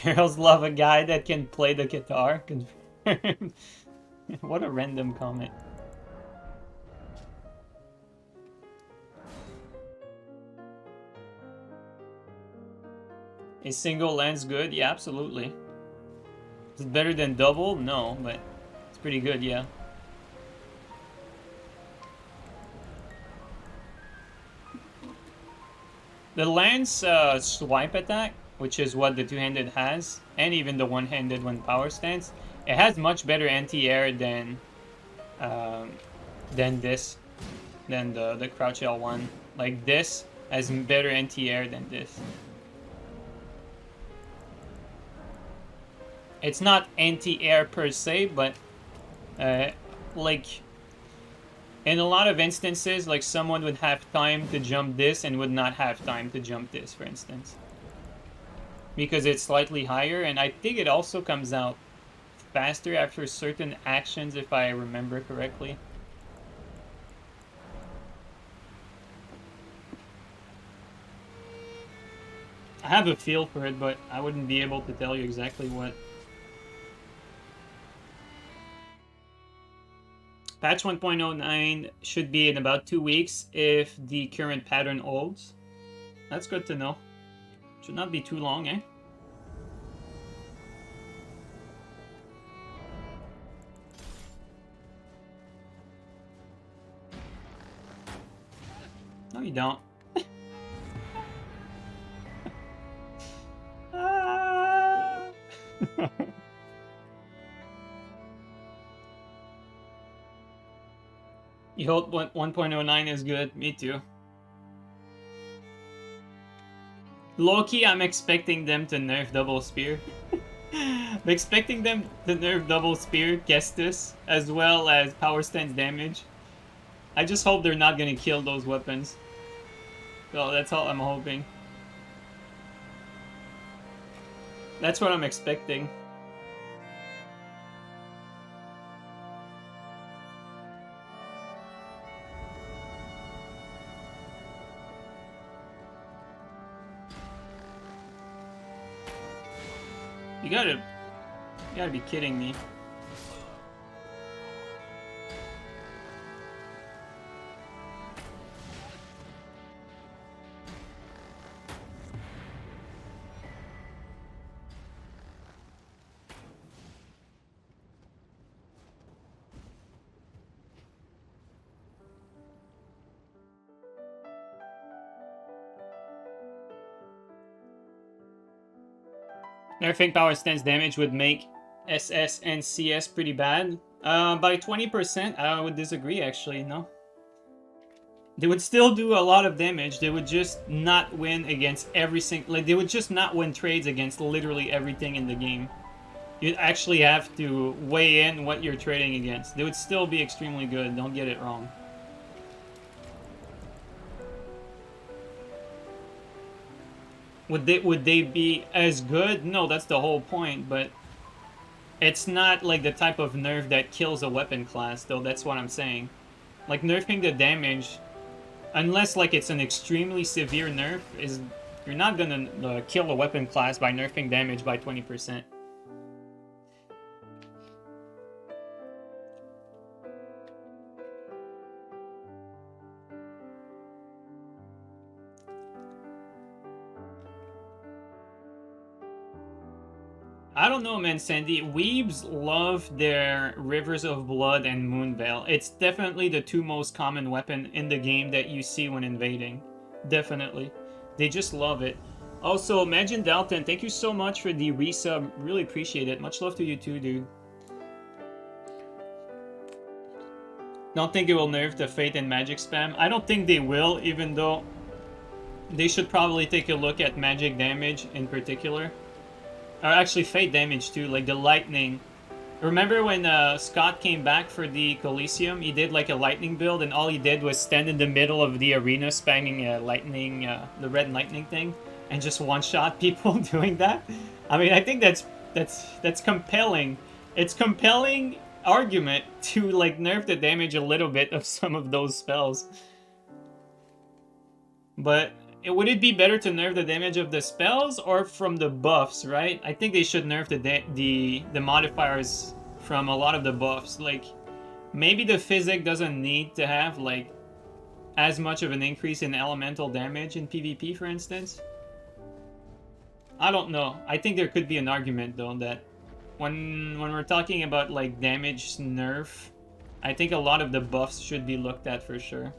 Girls love a guy that can play the guitar. What a random comment. A single lens good? Yeah, absolutely. Is it better than double? No, but it's pretty good, yeah. The lance swipe attack, which is what the two-handed has, and even the one-handed when power stance, it has much better anti-air than this, than the crouch L1. Like, this has better anti-air than this. It's not anti-air per se, but like, In a lot of instances, like someone would have time to jump this and would not have time to jump this, for instance. Because it's slightly higher, and I think it also comes out faster after certain actions, if I remember correctly. I have a feel for it, but I wouldn't be able to tell you exactly what. Patch 1.09 should be in about 2 weeks if the current pattern holds. That's good to know. Should not be too long, eh? No, you don't. You hope 1.09 is good? Me too. Low-key, I'm expecting them to nerf double spear. I'm expecting them to nerf double spear, Kestis, as well as power stance damage. I just hope they're not gonna kill those weapons. So that's all I'm hoping. That's what I'm expecting. You gotta be kidding me. Nerfing power stance damage would make SS and CS pretty bad. By 20%, I would disagree actually, no. They would still do a lot of damage, they would just not win against every single... Like, they would just not win trades against literally everything in the game. You'd actually have to weigh in what you're trading against. They would still be extremely good, don't get it wrong. Would they be as good? No, that's the whole point, but it's not like the type of nerf that kills a weapon class, though, that's what I'm saying. Like, nerfing the damage, unless like it's an extremely severe nerf, is you're not gonna kill a weapon class by nerfing damage by 20%. I don't know, man, Sandy. Weebs love their Rivers of Blood and Moonveil. It's definitely the two most common weapon in the game that you see when invading. Definitely. They just love it. Also, Imagine Dalton, thank you so much for the resub. Really appreciate it. Much love to you too, dude. Don't think it will nerf the Fate and Magic spam. I don't think they will, even though they should probably take a look at magic damage in particular. Or actually Fate damage too, like the lightning. Remember when Scott came back for the Coliseum? He did like a lightning build, and all he did was stand in the middle of the arena spamming lightning, the red lightning thing, and just one-shot people doing that. I mean, I think that's compelling. It's compelling argument to like nerf the damage a little bit of some of those spells. But would it be better to nerf the damage of the spells or from the buffs, right? I think they should nerf the modifiers from a lot of the buffs. Like, maybe the physic doesn't need to have, like, as much of an increase in elemental damage in PvP, for instance. I don't know. I think there could be an argument, though, that when we're talking about, like, damage nerf, I think a lot of the buffs should be looked at for sure.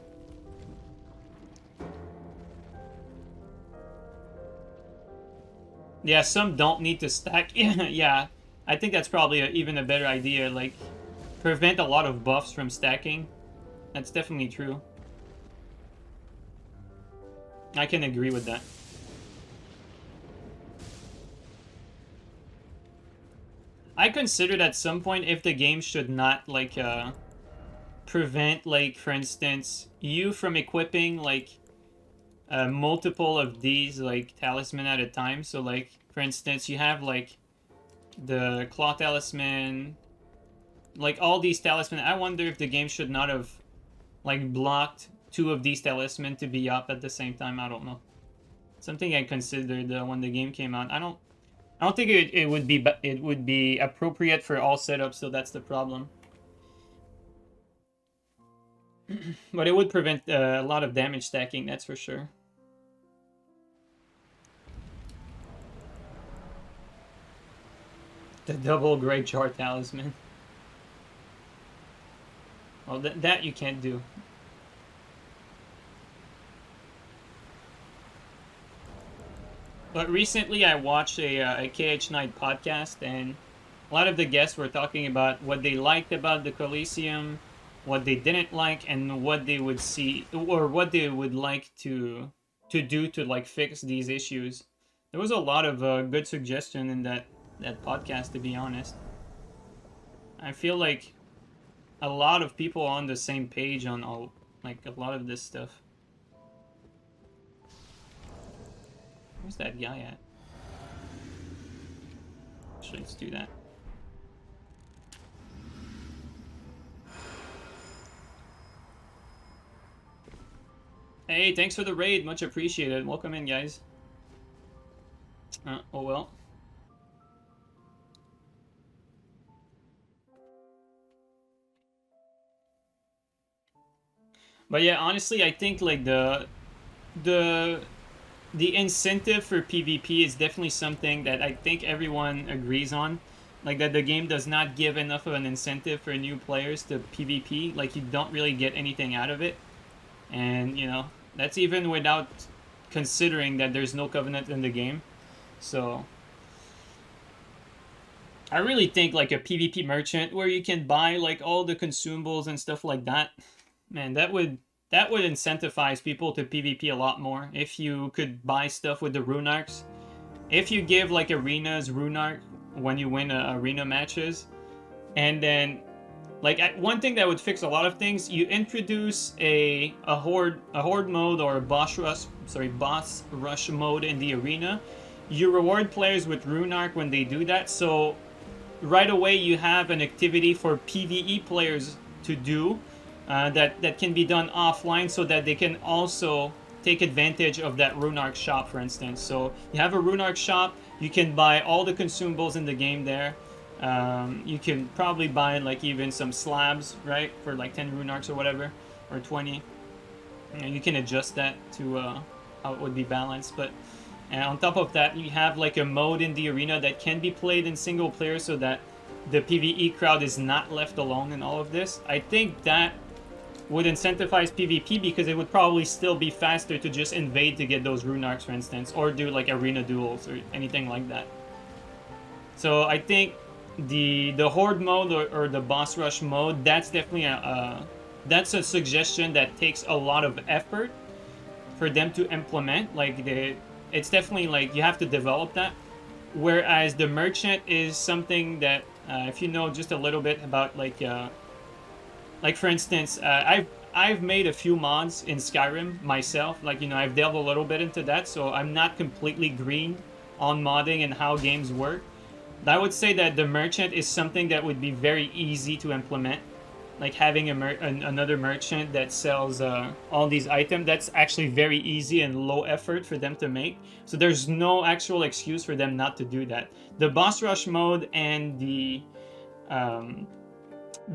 Yeah, some don't need to stack. Yeah, I think that's probably even a better idea. Like, prevent a lot of buffs from stacking. That's definitely true. I can agree with that. I considered at some point if the game should not, like, prevent, like, for instance, you from equipping, like, multiple of these, like, talisman at a time. So, like, for instance, you have, like, the claw talisman, like, all these talisman. I wonder if the game should not have, like, blocked 2 of these talisman to be up at the same time. I don't know. Something I considered when the game came out. I don't think it would be appropriate for all setups, so that's the problem. But it would prevent a lot of damage stacking, that's for sure. The double Great Jar Talisman. Well, that you can't do. But recently I watched a KH Knight podcast, and a lot of the guests were talking about what they liked about the Coliseum, what they didn't like, and what they would see, or what they would like to do to, like, fix these issues. There was a lot of good suggestion in that podcast, to be honest. I feel like a lot of people are on the same page on all, like, a lot of this stuff. Where's that guy at? Actually, let's do that. Hey, thanks for the raid. Much appreciated. Welcome in, guys. Oh well. But yeah, honestly, I think, like, the incentive for PvP is definitely something that I think everyone agrees on. Like, that the game does not give enough of an incentive for new players to PvP. Like, you don't really get anything out of it. And, you know, that's even without considering that there's no Covenant in the game. So I really think, like, a PvP merchant where you can buy, like, all the consumables and stuff like that, man, that would incentivize people to PvP a lot more. If you could buy stuff with the rune arcs, if you give, like, arenas rune arc when you win arena matches, and then, like, one thing that would fix a lot of things, you introduce a horde mode or a boss rush mode in the arena. You reward players with rune arc when they do that, so right away you have an activity for PvE players to do that can be done offline, so that they can also take advantage of that rune arc shop, for instance. So you have a rune arc shop, you can buy all the consumables in the game there. You can probably buy, like, even some slabs, right, for like 10 rune arcs or whatever, or 20. And you can adjust that to how it would be balanced. But on top of that, you have, like, a mode in the arena that can be played in single player, so that the PvE crowd is not left alone in all of this. I think that would incentivize PvP, because it would probably still be faster to just invade to get those rune arcs, for instance, or do, like, arena duels or anything like that. So I think the horde mode or the boss rush mode, that's definitely that's a suggestion that takes a lot of effort for them to implement. Like, it's definitely, like, you have to develop that. Whereas the merchant is something that, if you know just a little bit about, like for instance, I've made a few mods in Skyrim myself. Like, you know, I've delved a little bit into that, so I'm not completely green on modding and how games work. I would say that the merchant is something that would be very easy to implement. Like, having another merchant that sells all these items, that's actually very easy and low effort for them to make. So there's no actual excuse for them not to do that. The boss rush mode and the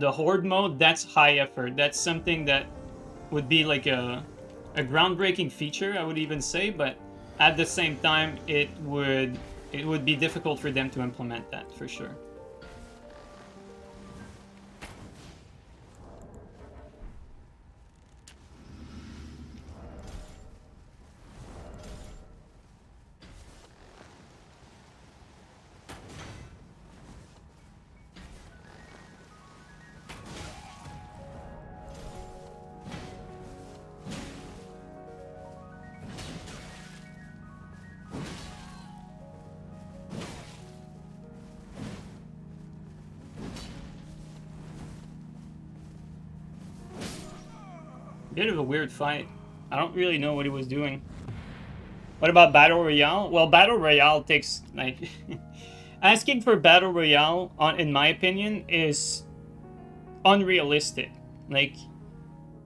horde mode, that's high effort. That's something that would be like a groundbreaking feature, I would even say, but at the same time, it would be difficult for them to implement that, for sure. bit of a weird fight. I don't really know what he was doing. What about Battle Royale? Well, Battle Royale takes, like... asking for Battle Royale, in my opinion, is unrealistic. Like,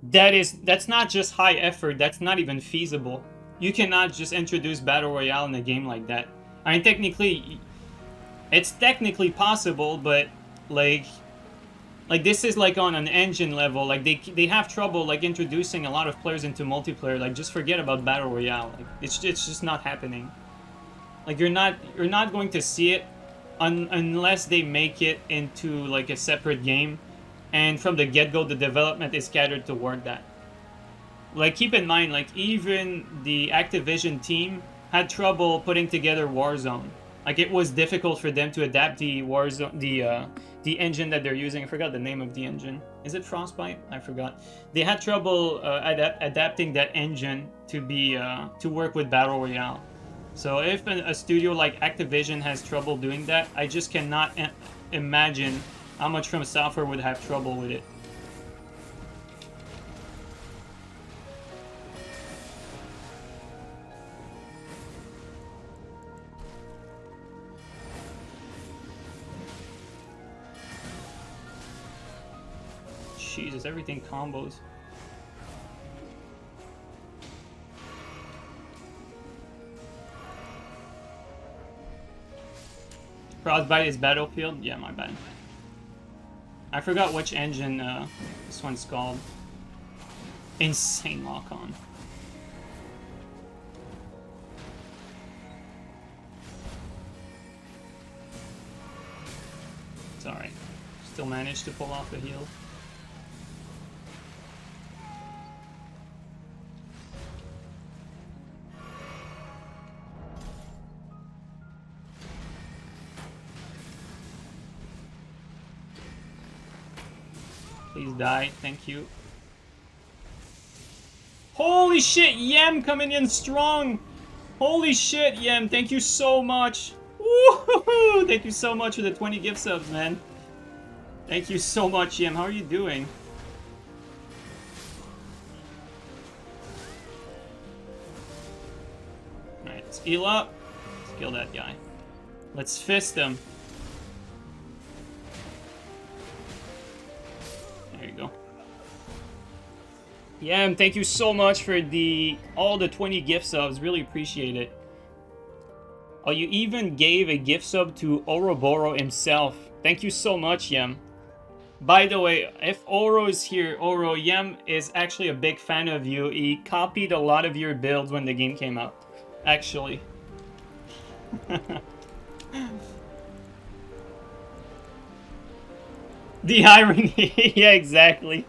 that's not just high effort, that's not even feasible. You cannot just introduce Battle Royale in a game like that. I mean, technically, it's technically possible, but, like this is like on an engine level. Like they have trouble like introducing a lot of players into multiplayer. Like just forget about Battle Royale. Like it's just not happening. Like you're not going to see it unless they make it into like a separate game, and from the get-go the development is scattered toward that. Like keep in mind, like even the Activision team had trouble putting together Warzone. Like it was difficult for them to adapt the Warzone, the engine that they're using. I forgot the name of the engine. Is it Frostbite? I forgot. They had trouble adapting that engine to be to work with Battle Royale. So if a studio like Activision has trouble doing that, I just cannot imagine how much From Software would have trouble with it. Jesus, everything combos. Frostbite is Battlefield? Yeah, my bad. I forgot which engine this one's called. Insane lock-on. It's alright. Still managed to pull off the heal. Please die, thank you. Holy shit, Yem coming in strong! Holy shit, Yem, thank you so much! Woohoo! Thank you so much for the 20 gift subs, man. Thank you so much, Yem. How are you doing? Alright, let's heal up. Let's kill that guy. Let's fist him. There you go. Yeah, thank you so much for all the 20 gift subs. Really appreciate it. Oh, you even gave a gift sub to Oroboro himself. Thank you so much, Yem. By the way, if Oro is here, Oro, Yem is actually a big fan of you. He copied a lot of your builds when the game came out, actually. The irony. Yeah, exactly.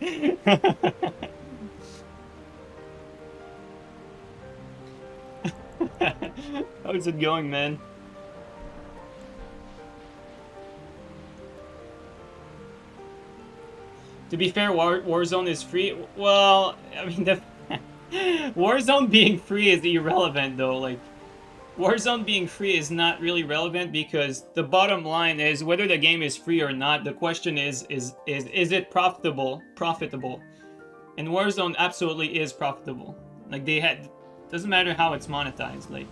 How's it going, man? To be fair, Warzone is free. Well, I mean, the Warzone being free is irrelevant, though. Like, Warzone being free is not really relevant because the bottom line is whether the game is free or not. The question is it profitable? Profitable, and Warzone absolutely is profitable. Like doesn't matter how it's monetized. Like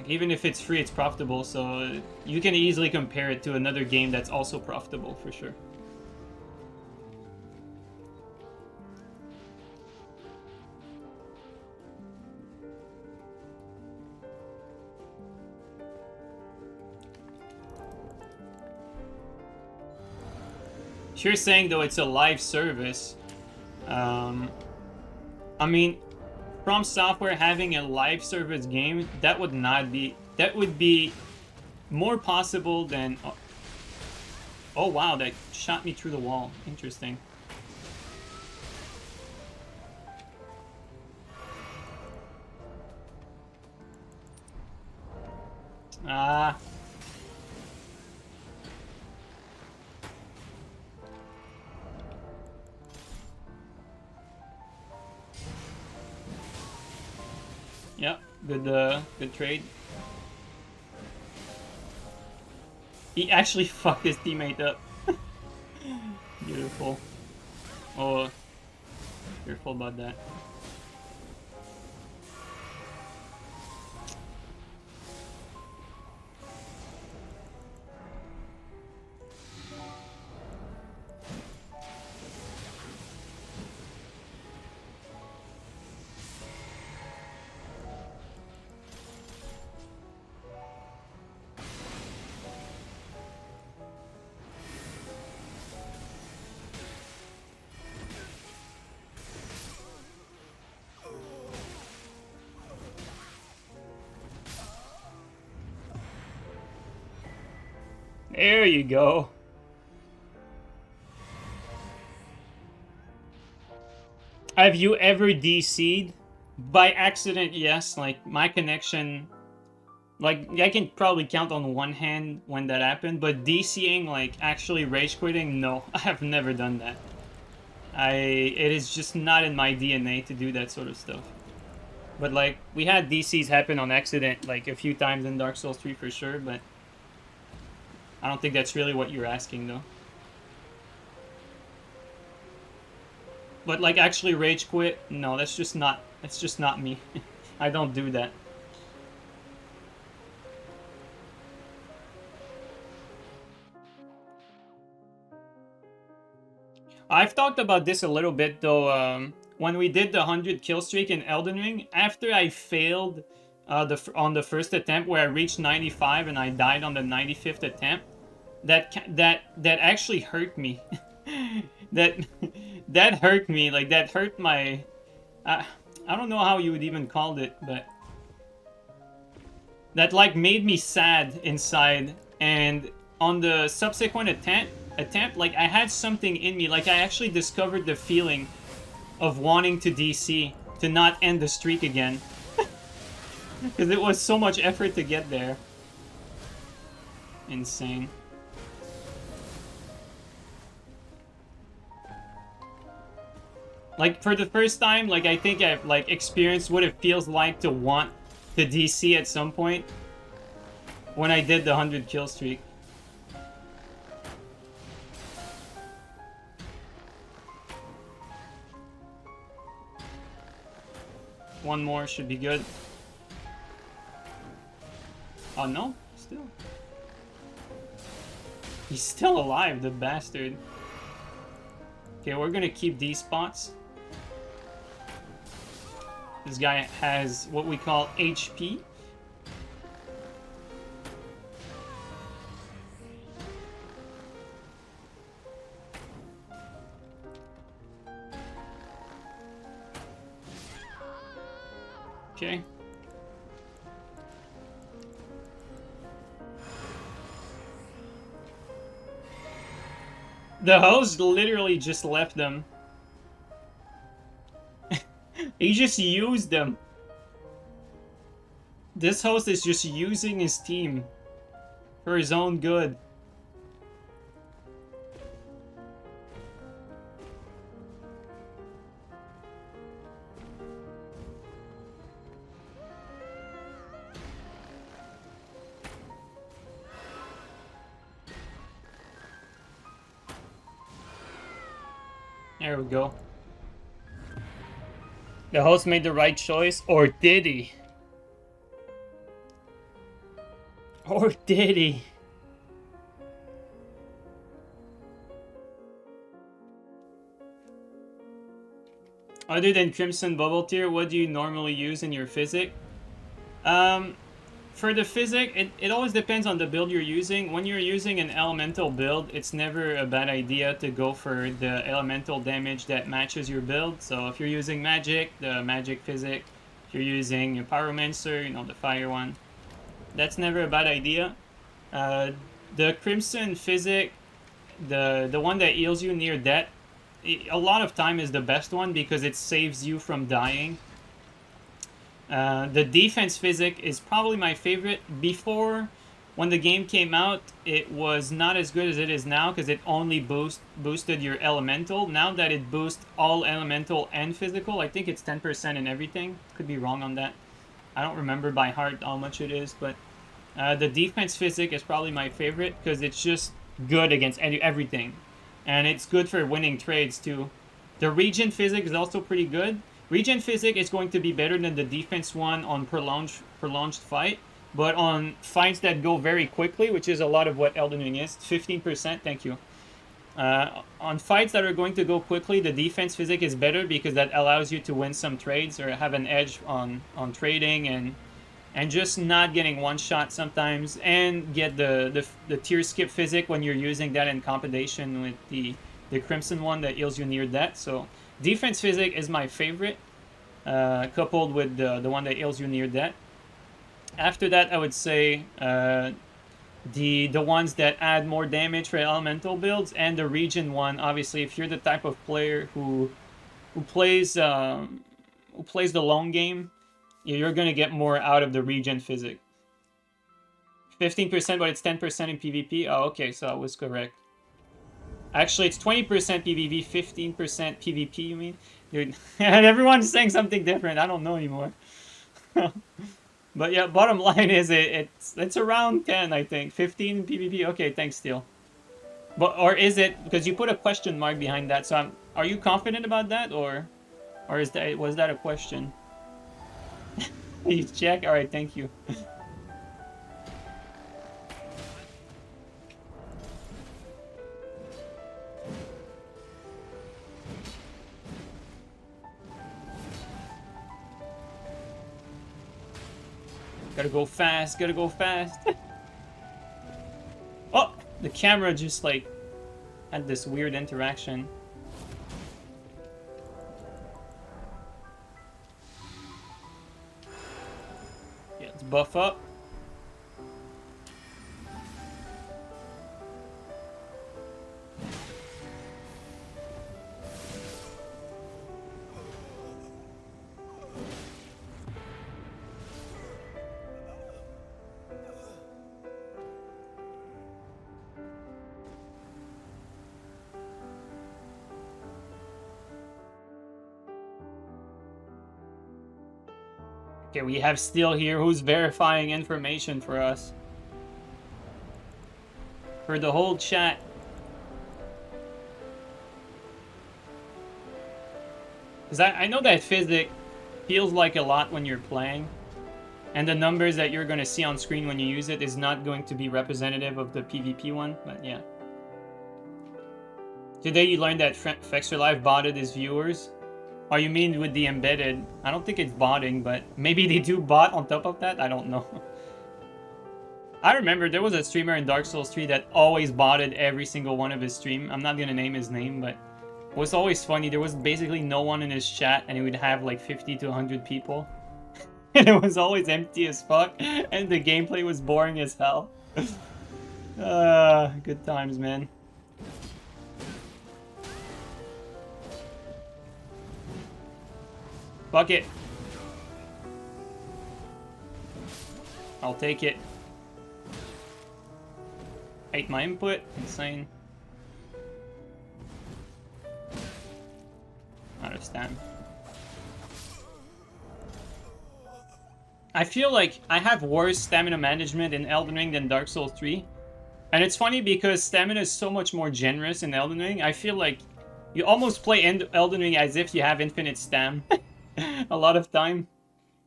even if it's free, it's profitable. So you can easily compare it to another game that's also profitable for sure. You're saying though it's a live service. I mean, From Software having a live service game, that would be more possible than. Oh wow, that shot me through the wall. Interesting. Ah. Yeah, good trade. He actually fucked his teammate up. Beautiful. Oh, careful about that. There you go. Have you ever DC'd? By accident, yes. Like, my connection... Like, I can probably count on one hand when that happened, but DCing, like, actually rage quitting, no. I have never done that. It is just not in my DNA to do that sort of stuff. But, like, we had DCs happen on accident, like, a few times in Dark Souls 3 for sure, but... I don't think that's really what you're asking, though. But, like, actually rage quit? No, that's just not me. I don't do that. I've talked about this a little bit, though, when we did the 100 kill streak in Elden Ring, after I failed on the first attempt where I reached 95 and I died on the 95th attempt, that actually hurt me. that hurt me. Like, that hurt my... I don't know how you would even call it, but... That, like, made me sad inside, and on the subsequent attempt, like, I had something in me. Like, I actually discovered the feeling of wanting to DC, to not end the streak again. Because it was so much effort to get there. Insane. Like, for the first time, like, I think I've, like, experienced what it feels like to want to DC at some point when I did the 100 kill streak. One more should be good. Oh, no? Still. He's still alive, the bastard. Okay, we're gonna keep these spots. This guy has what we call HP. Okay. The host literally just left them. He just used them. This host is just using his team for his own good. There we go. The host made the right choice, or did he? Or did he? Other than Crimson Bubble Tier, what do you normally use in your physic? For the physic, it always depends on the build you're using. When you're using an elemental build, it's never a bad idea to go for the elemental damage that matches your build. So if you're using magic, the magic physic. If you're using your pyromancer, you know, the fire one. That's never a bad idea. The crimson physic, the one that heals you near death, a lot of time is the best one because it saves you from dying. The defense physic is probably my favorite. Before, when the game came out, it was not as good as it is now because it only boosted your elemental. Now that it boosts all elemental and physical, I think it's 10% in everything. Could be wrong on that. I don't remember by heart how much it is, but the defense physic is probably my favorite because it's just good against everything. And it's good for winning trades too. The regen physics is also pretty good. Regen physics is going to be better than the defense one on prolonged fight, but on fights that go very quickly, which is a lot of what Elden Ring is, 15%, thank you. On fights that are going to go quickly, the defense physics is better because that allows you to win some trades or have an edge on trading and just not getting one shot sometimes, and get the tier skip physics when you're using that in combination with the crimson one that heals you near death. So defense physics is my favorite, coupled with the one that heals you near death. After that, I would say the ones that add more damage for elemental builds, and the regen one. Obviously, if you're the type of player who plays the long game, you're gonna get more out of the regen physics. 15%, but it's 10% in PvP. Oh, okay, so I was correct. Actually, it's 20% PvP, 15% PvP, you mean? Dude, and everyone's saying something different. I don't know anymore. But yeah, bottom line is it's around 10, I think. 15 in PvP. Okay, thanks, Steel. But or is it, because you put a question mark behind that? So are you confident about that, or was that a question? You check. All right, thank you. Gotta go fast, gotta go fast. Oh, the camera just like had this weird interaction. Yeah, let's buff up. Okay, we have Steel here who's verifying information for us. For the whole chat. Because I know that physics feels like a lot when you're playing. And the numbers that you're going to see on screen when you use it is not going to be representative of the PvP one, but yeah. Today you learned that Fextra Live botted his viewers. Oh, you mean with the embedded? I don't think it's botting, but maybe they do bot on top of that? I don't know. I remember there was a streamer in Dark Souls 3 that always botted every single one of his stream. I'm not gonna name his name, but it was always funny. There was basically no one in his chat, and he would have like 50 to 100 people. And it was always empty as fuck, and the gameplay was boring as hell. Good times, man. Fuck it. I'll take it. Hate my input. Insane. Out of stamina. I feel like I have worse stamina management in Elden Ring than Dark Souls 3. And it's funny because stamina is so much more generous in Elden Ring. I feel like you almost play Elden Ring as if you have infinite stam. A lot of time.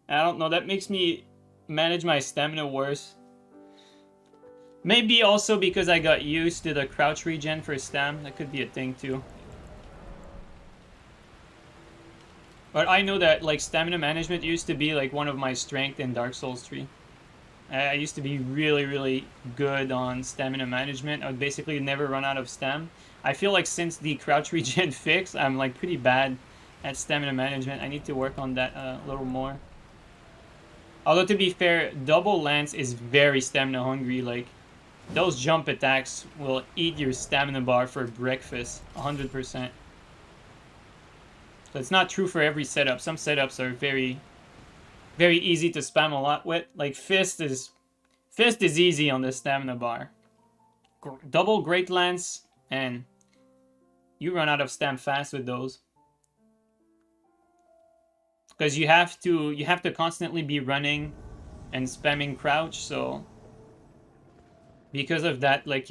I don't know, that makes me manage my stamina worse. Maybe also because I got used to the crouch regen for stam. That could be a thing too. But I know that like stamina management used to be like one of my strengths in Dark Souls 3. I used to be really good on stamina management. I would basically never run out of stam. I feel like since the crouch regen fix, I'm like pretty bad at stamina management. I need to work on that a little more. Although to be fair, double lance is very stamina hungry. Like those jump attacks will eat your stamina bar for breakfast, 100%. So it's not true for every setup. Some setups are very easy to spam a lot with. Like fist is easy on the stamina bar. Double great lance, and you run out of stam fast with those. Because you have to constantly be running and spamming crouch, so because of that, like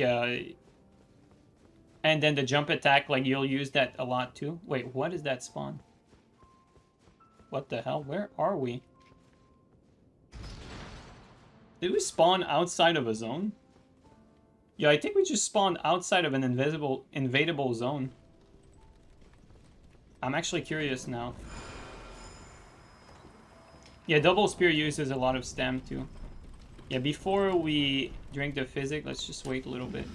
And then the jump attack, like, you'll use that a lot too. Wait, what is that spawn? What the hell? Where are we? Did we spawn outside of a zone? Yeah, I think we just spawned outside of an invadable zone. I'm actually curious now. Yeah, double spear uses a lot of stam too. Yeah, before we drink the physic, let's just wait a little bit.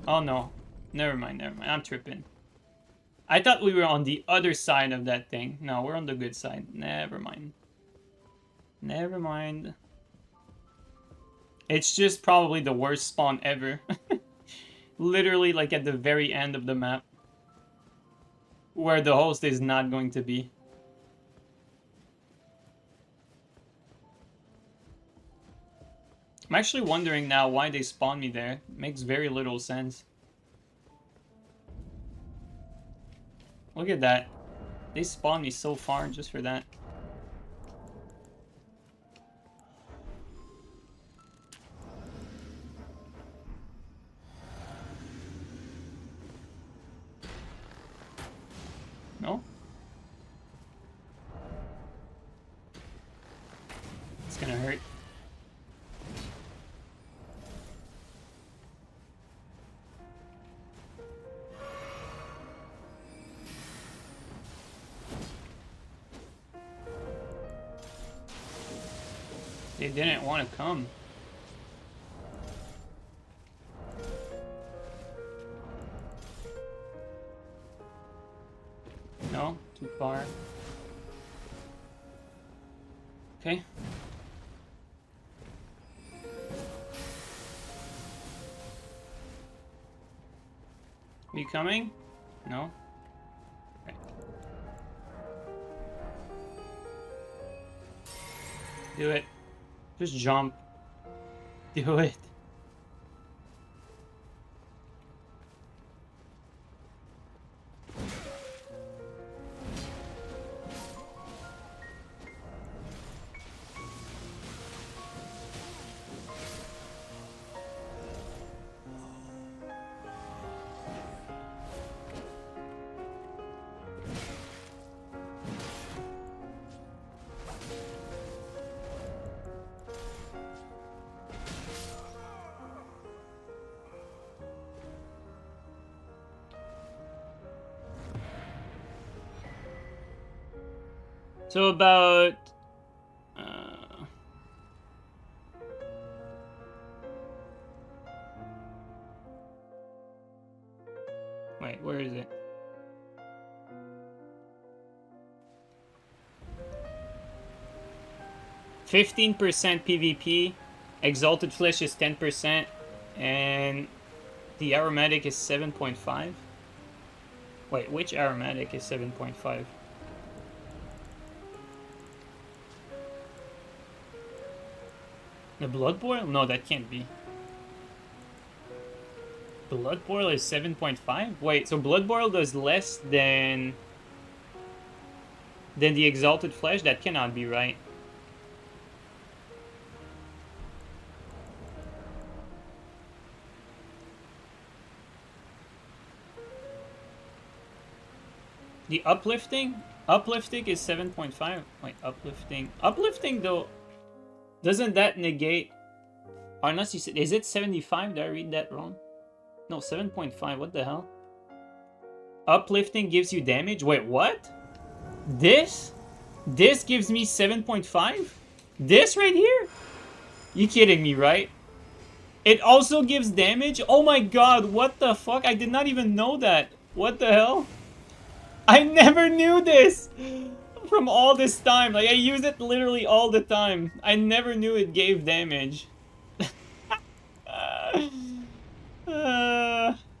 Oh no. Never mind, never mind. I'm tripping. I thought we were on the other side of that thing. No, we're on the good side. Never mind. Never mind. It's just probably the worst spawn ever. Literally, like, at the very end of the map. Where the host is not going to be. I'm actually wondering now why they spawned me there. It makes very little sense. Look at that. They spawned me so far just for that. No? It's gonna hurt. They didn't want to come. No? Too far. Okay. Are you coming? No? Okay. Do it. Just jump. Do it. So about wait, where is it? %15 PvP, Exalted Flesh is 10%, and the aromatic is 7.5. Wait, which aromatic is 7.5? The blood boil? No, that can't be. Blood boil is 7.5? Wait, so blood boil does less than the exalted flesh? That cannot be right. The uplifting? Uplifting is 7.5. Wait, uplifting. Uplifting though, doesn't that negate? Unless you said, is it 75? Did I read that wrong? No, 7.5. What the hell? Uplifting gives you damage? Wait, what? This? This gives me 7.5? This right here? You kidding me, right? It also gives damage? Oh my god, what the fuck? I did not even know that. What the hell? I never knew this! From all this time. Like, I use it literally all the time. I never knew it gave damage.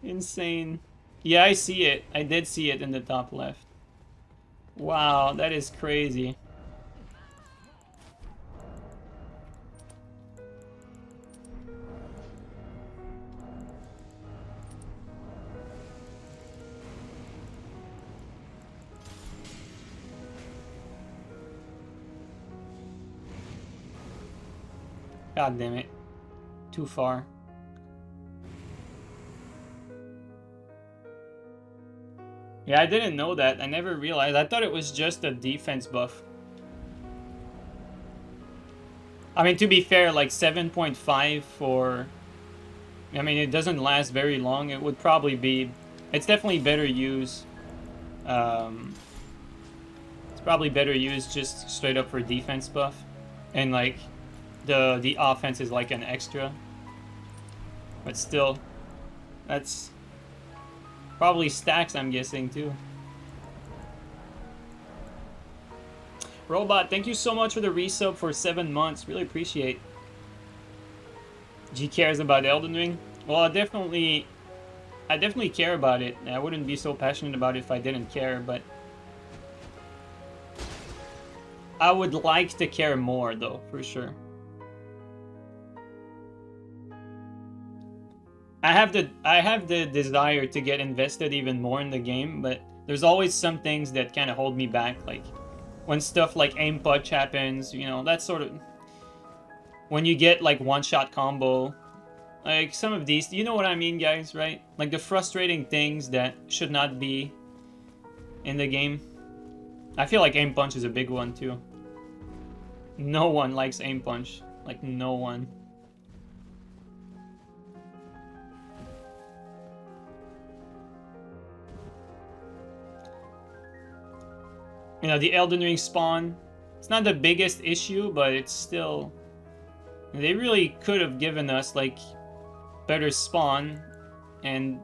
Insane. Yeah, I see it. I did see it in the top left. Wow, that is crazy. God damn it. too far. Yeah, I didn't know that. I never realized. I thought it was just a defense buff. I mean, to be fair, like 7.5 for... I mean, it doesn't last very long. It would probably be... It's definitely better use. It's probably better used just straight up for defense buff. And like, the offense is like an extra. But still, that's... Probably stacks, I'm guessing, too. Robot, thank you so much for the resub for 7 months. Really appreciate. G cares about Elden Ring? Well, I definitely care about it. I wouldn't be so passionate about it if I didn't care, but... I would like to care more, though, for sure. I have the desire to get invested even more in the game, but there's always some things that kind of hold me back, like when stuff like aim punch happens, you know, that sort of... When you get like one-shot combo, like some of these, you know what I mean, guys, right? Like the frustrating things that should not be in the game. I feel like aim punch is a big one too. No one likes aim punch, like no one. You know, the Elden Ring spawn, it's not the biggest issue, but it's still... They really could have given us, like, better spawn, and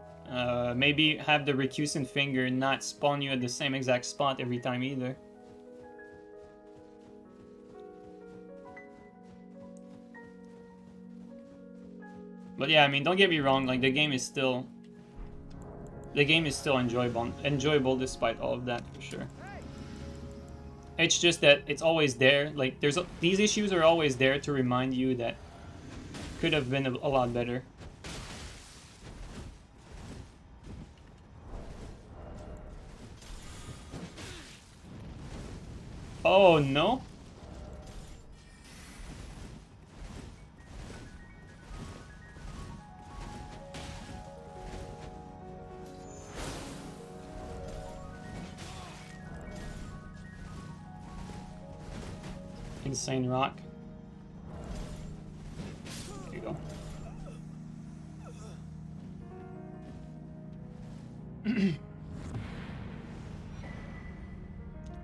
maybe have the recusant finger not spawn you at the same exact spot every time either. But yeah, I mean, don't get me wrong, like, the game is still enjoyable despite all of that, for sure. It's just that it's always there. Like, these issues are always there to remind you that could have been a lot better. Oh no. Insane rock. There you go.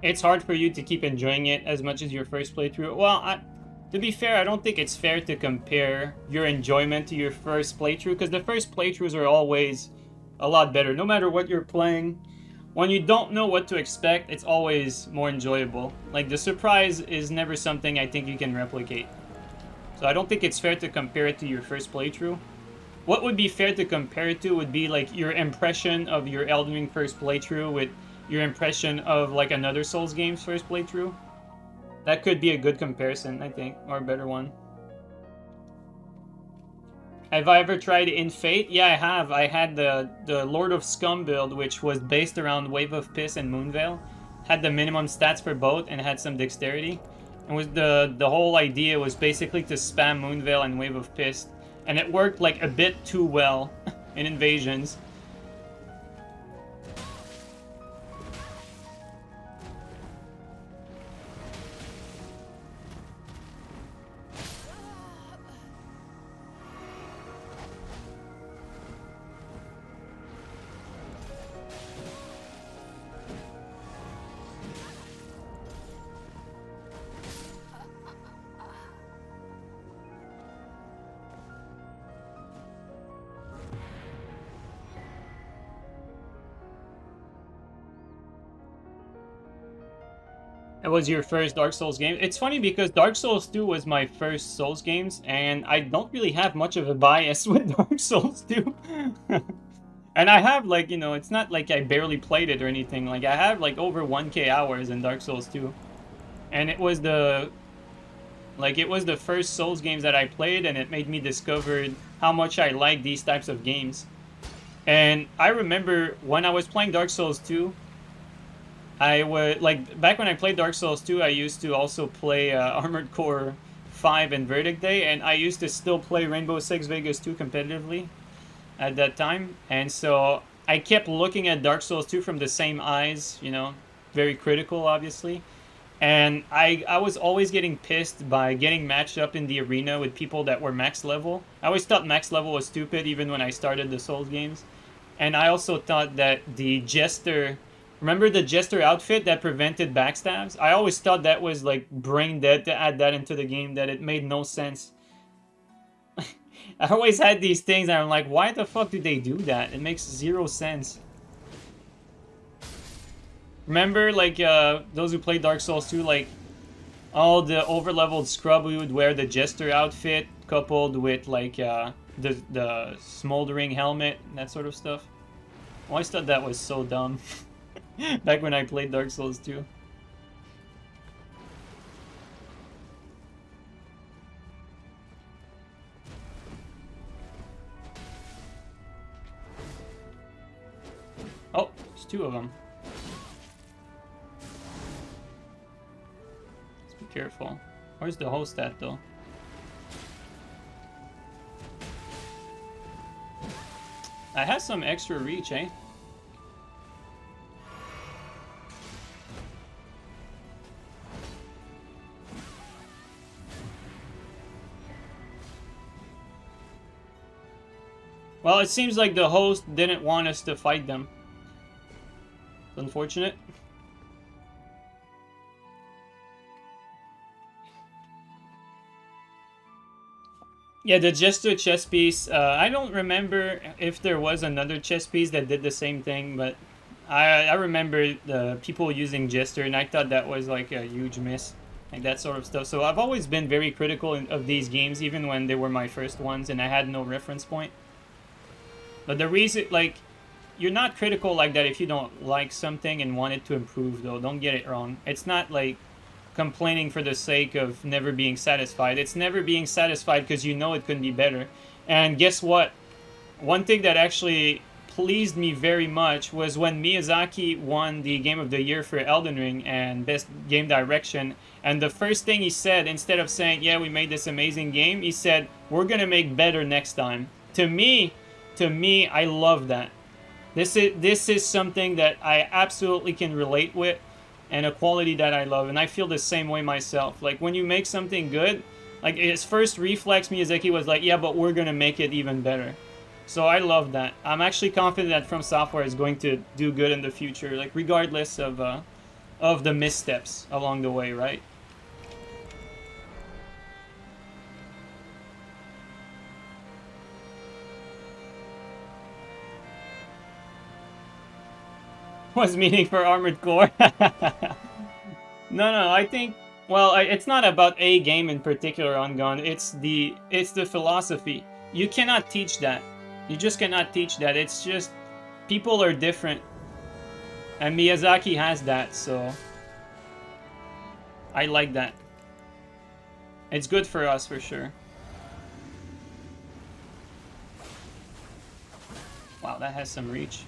It's hard for you to keep enjoying it as much as your first playthrough. Well, to be fair, I don't think it's fair to compare your enjoyment to your first playthrough, because the first playthroughs are always a lot better. No matter what you're playing, when you don't know what to expect, it's always more enjoyable. Like, the surprise is never something I think you can replicate. So I don't think it's fair to compare it to your first playthrough. What would be fair to compare it to would be, like, your impression of your Elden Ring first playthrough with your impression of, like, another Souls game's first playthrough. That could be a good comparison, I think, or a better one. Have I ever tried In Fate? Yeah, I have. I had the Lord of Scum build, which was based around Wave of Piss and Moonveil. Had the minimum stats for both and had some dexterity. And was the whole idea was basically to spam Moonveil and Wave of Piss. And it worked like a bit too well in Invasions. It was your first Dark Souls game. It's funny because Dark Souls 2 was my first Souls games, and I don't really have much of a bias with Dark Souls 2. And I have, like, you know, it's not like I barely played it or anything. Like, I have, like, over 1k hours in Dark Souls 2. And it was the first Souls games that I played, and it made me discover how much I like these types of games. And I remember when I was playing Dark Souls 2, I would, like, back when I played Dark Souls 2, I used to also play Armored Core 5 and Verdict Day, and I used to still play Rainbow Six Vegas 2 competitively at that time, and so I kept looking at Dark Souls 2 from the same eyes, you know, very critical, obviously. And I was always getting pissed by getting matched up in the arena with people that were max level. I always thought max level was stupid, even when I started the Souls games. And I also thought that the Jester... Remember the Jester outfit that prevented backstabs? I always thought that was, like, brain dead to add that into the game, that it made no sense. I always had these things, and I'm like, why the fuck do they do that? It makes 0 sense. Remember, like, those who played Dark Souls 2, like, all the overleveled scrub who would wear the Jester outfit, coupled with, like, the smoldering helmet, that sort of stuff? I always thought that was so dumb. Back when I played Dark Souls 2. Oh, there's 2 of them. Careful. Where's the host at, though? I have some extra reach, eh? Well, it seems like the host didn't want us to fight them. It's unfortunate. Yeah, the Jester chess piece, I don't remember if there was another chess piece that did the same thing, but I remember the people using Jester, and I thought that was like a huge miss, like that sort of stuff. So I've always been very critical of these games, even when they were my first ones and I had no reference point. But the reason, like, you're not critical like that if you don't like something and want it to improve, though. Don't get it wrong. It's not like complaining for the sake of never being satisfied. It's never being satisfied because you know it could be better. And guess what? One thing that actually pleased me very much was when Miyazaki won the Game of the Year for Elden Ring and Best Game Direction. And the first thing he said, instead of saying, yeah, we made this amazing game, he said, we're gonna make better next time. To me, I love that. This is something that I absolutely can relate with, and a quality that I love, and I feel the same way myself. Like, when you make something good, like, his first reflex, Miyazaki, was like, yeah, but we're gonna make it even better. So I love that. I'm actually confident that From Software is going to do good in the future, like, regardless of the missteps along the way, right? Was meaning for Armored Core. No, I think, well, it's not about a game in particular on Gun. It's the philosophy. You cannot teach that. You just cannot teach that. It's just, people are different. And Miyazaki has that, so I like that. It's good for us, for sure. Wow, that has some reach.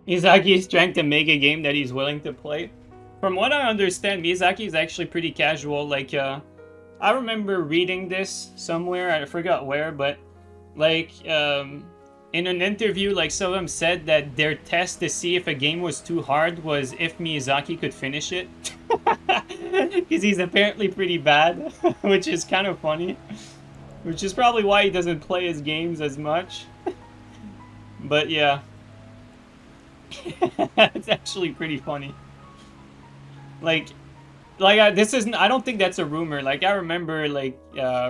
Miyazaki is trying to make a game that he's willing to play. From what I understand, Miyazaki is actually pretty casual. Like, I remember reading this somewhere, I forgot where, but, like, in an interview, like, some of them said that their test to see if a game was too hard was if Miyazaki could finish it. Because he's apparently pretty bad, which is kind of funny. Which is probably why he doesn't play his games as much. But, yeah. It's actually pretty funny. Like this isn't. I don't think that's a rumor. Like, I remember, like,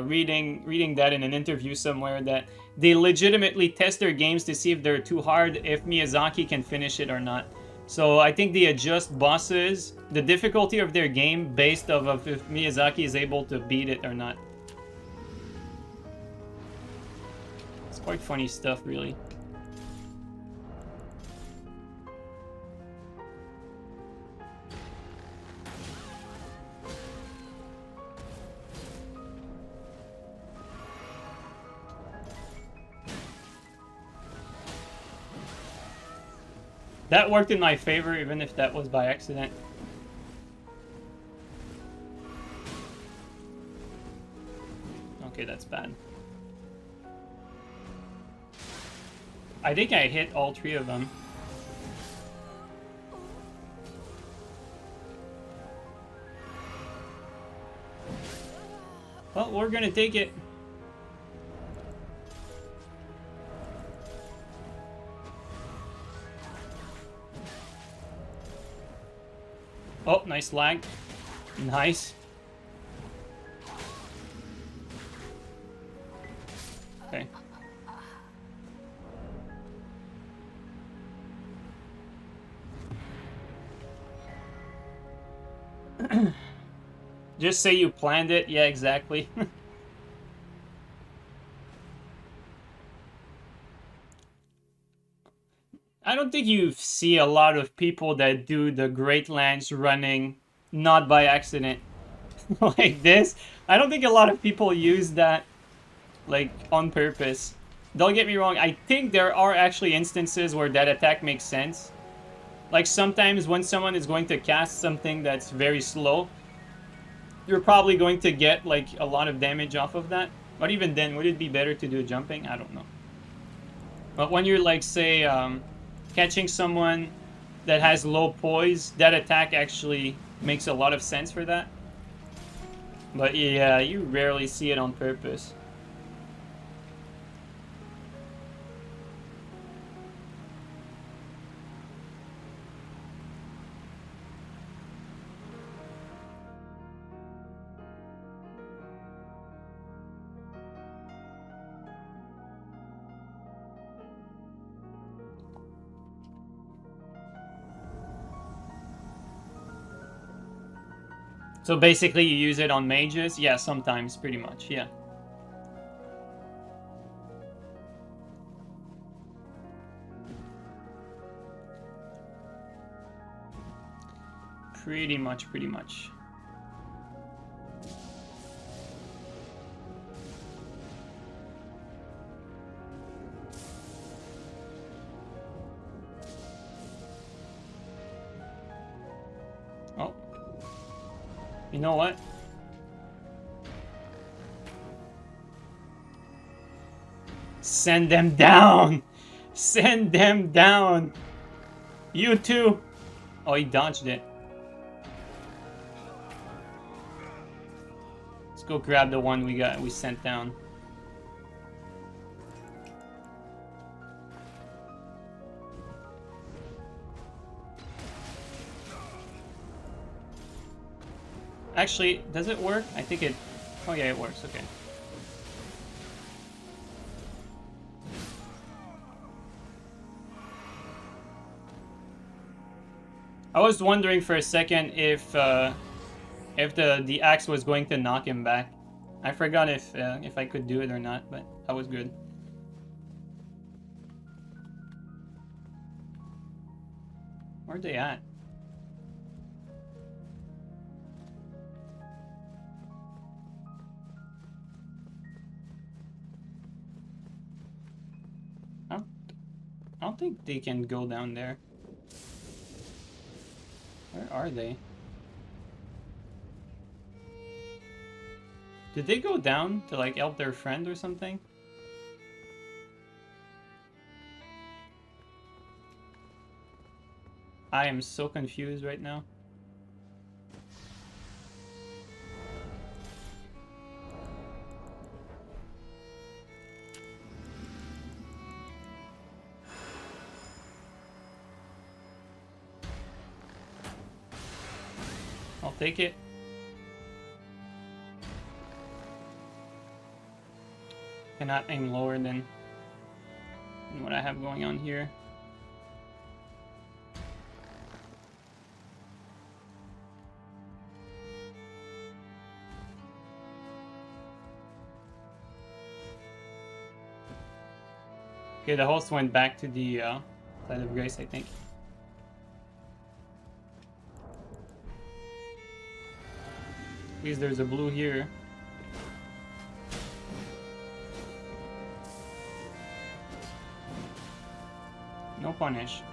reading that in an interview somewhere, that they legitimately test their games to see if they're too hard, if Miyazaki can finish it or not. So I think they adjust bosses, the difficulty of their game, based off of if Miyazaki is able to beat it or not. It's quite funny stuff, really. That worked in my favor, even if that was by accident. Okay, that's bad. I think I hit all 3 of them. Well, we're gonna take it. Oh, nice lag. Nice. Okay. Just say you planned it. Yeah, exactly. I don't think you see a lot of people that do the Great Lance running not by accident. Like this. I don't think a lot of people use that like on purpose. Don't get me wrong, I think there are actually instances where that attack makes sense. Like sometimes when someone is going to cast something that's very slow, you're probably going to get like a lot of damage off of that. But even then, would it be better to do jumping? I don't know. But when you're like, say, catching someone that has low poise, that attack actually makes a lot of sense for that. But yeah, you rarely see it on purpose. So basically you use it on mages? Yeah, sometimes, pretty much, yeah. Pretty much, pretty much. Oh. You know what? Send them down! Send them down! You too! Oh, he dodged it. Let's go grab the one we sent down. Actually, does it work? I think it... Oh yeah, it works, okay. I was wondering for a second if the axe was going to knock him back. I forgot if I could do it or not, but that was good. Where are they at? I don't think they can go down there. Where are they? Did they go down to like help their friend or something? I am so confused right now. I'll take it. Cannot aim lower than what I have going on here. Okay, the host went back to the side of grace, I think. At least there's a blue here. No punish.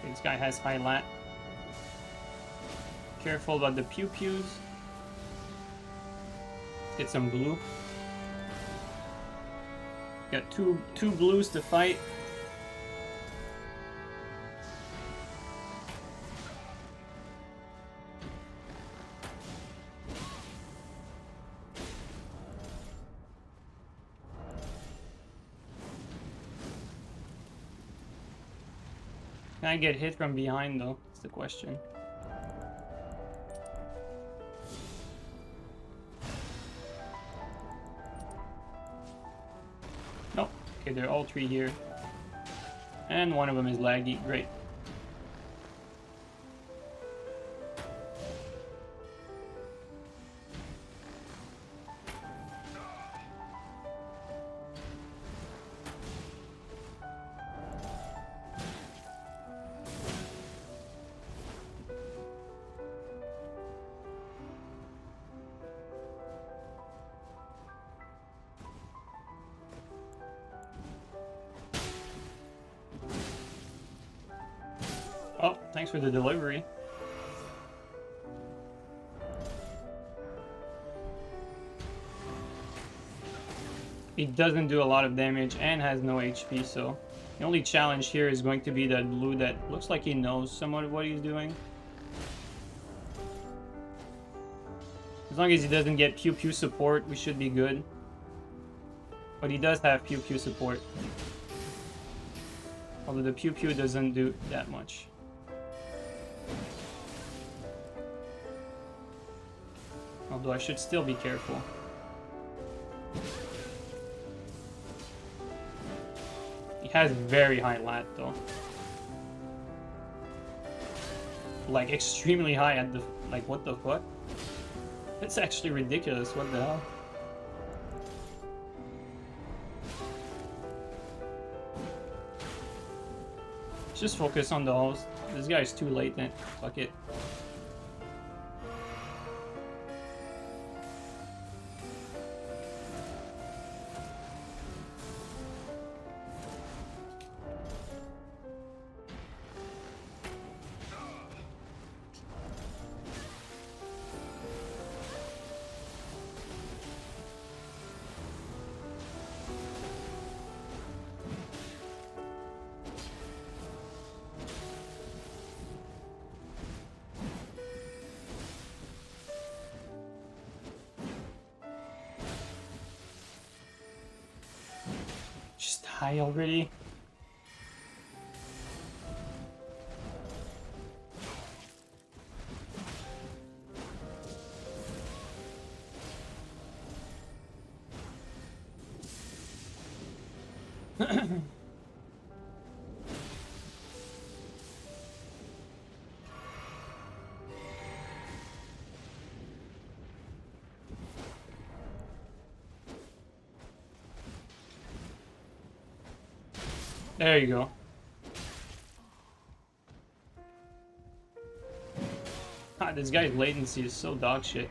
Okay, this guy has high lat. Careful about the pew-pews. Let's get some blue. Got two blues to fight. Can I get hit from behind though? That's the question. Nope. Okay, they're all three here. And one of them is laggy. Great. Oh, thanks for the delivery. He doesn't do a lot of damage and has no HP, so the only challenge here is going to be that blue that looks like he knows somewhat of what he's doing. As long as he doesn't get pew-pew support, we should be good. But he does have pew-pew support. Although the pew-pew doesn't do that much. Although I should still be careful. He has very high lat though. Like extremely high at the... Like what the fuck? That's actually ridiculous, what the hell? Just focus on the host. This guy's too late then. Fuck it. High already. There you go. God, this guy's latency is so dog shit.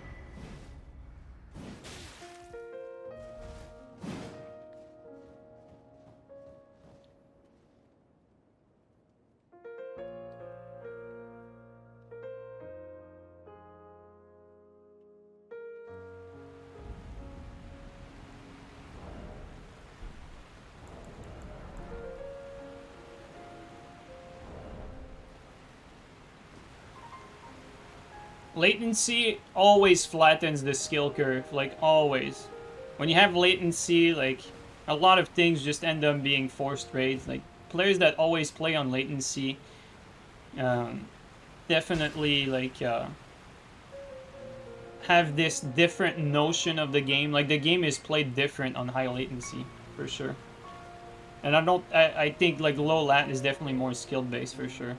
Latency always flattens the skill curve, like always. When you have latency, like a lot of things just end up being forced raids. Like players that always play on latency, definitely like have this different notion of the game. Like the game is played different on high latency for sure. And I think like low lat is definitely more skill based for sure.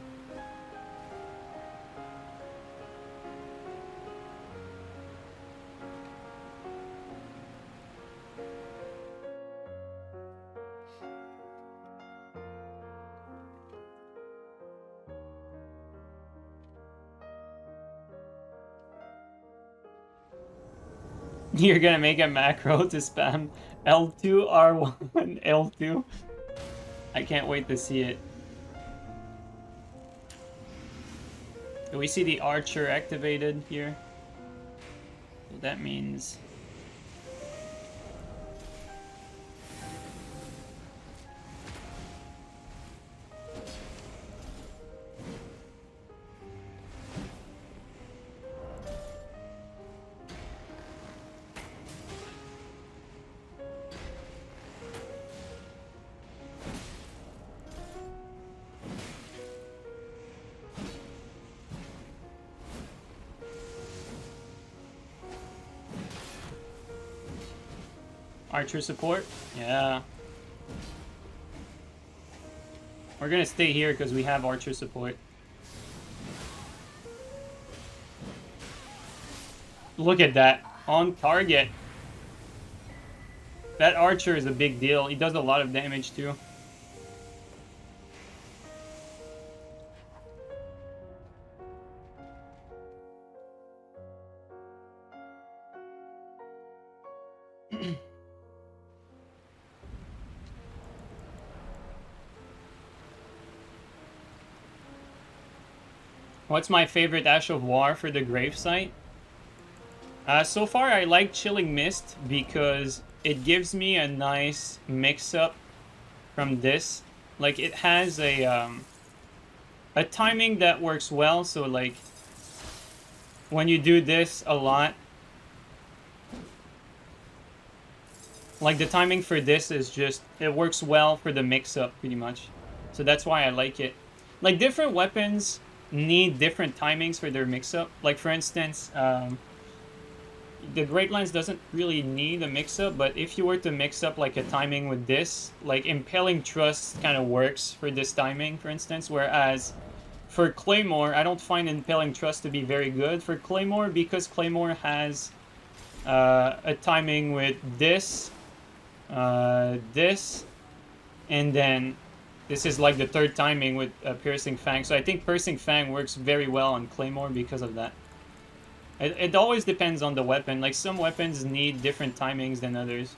You're gonna make a macro to spam L2, R1, L2. I can't wait to see it. So we see the archer activated here. So that means... Archer support? Yeah. We're gonna stay here because we have archer support. Look at that. On target. That archer is a big deal. He does a lot of damage too. What's my favorite Ash of War for the gravesite? So far I like Chilling Mist because it gives me a nice mix-up from this. Like, it has a timing that works well, so like, when you do this a lot, like the timing for this is just, it works well for the mix-up pretty much. So that's why I like it. Like, different weapons need different timings for their mix-up. Like, for instance, the Great Lance doesn't really need a mix-up, but if you were to mix up like a timing with this, like Impaling Thrust kind of works for this timing, for instance, whereas for Claymore, I don't find Impaling Thrust to be very good for Claymore because Claymore has a timing with this, this, and then this is like the third timing with Piercing Fang. So I think Piercing Fang works very well on Claymore because of that. It always depends on the weapon. Like, some weapons need different timings than others.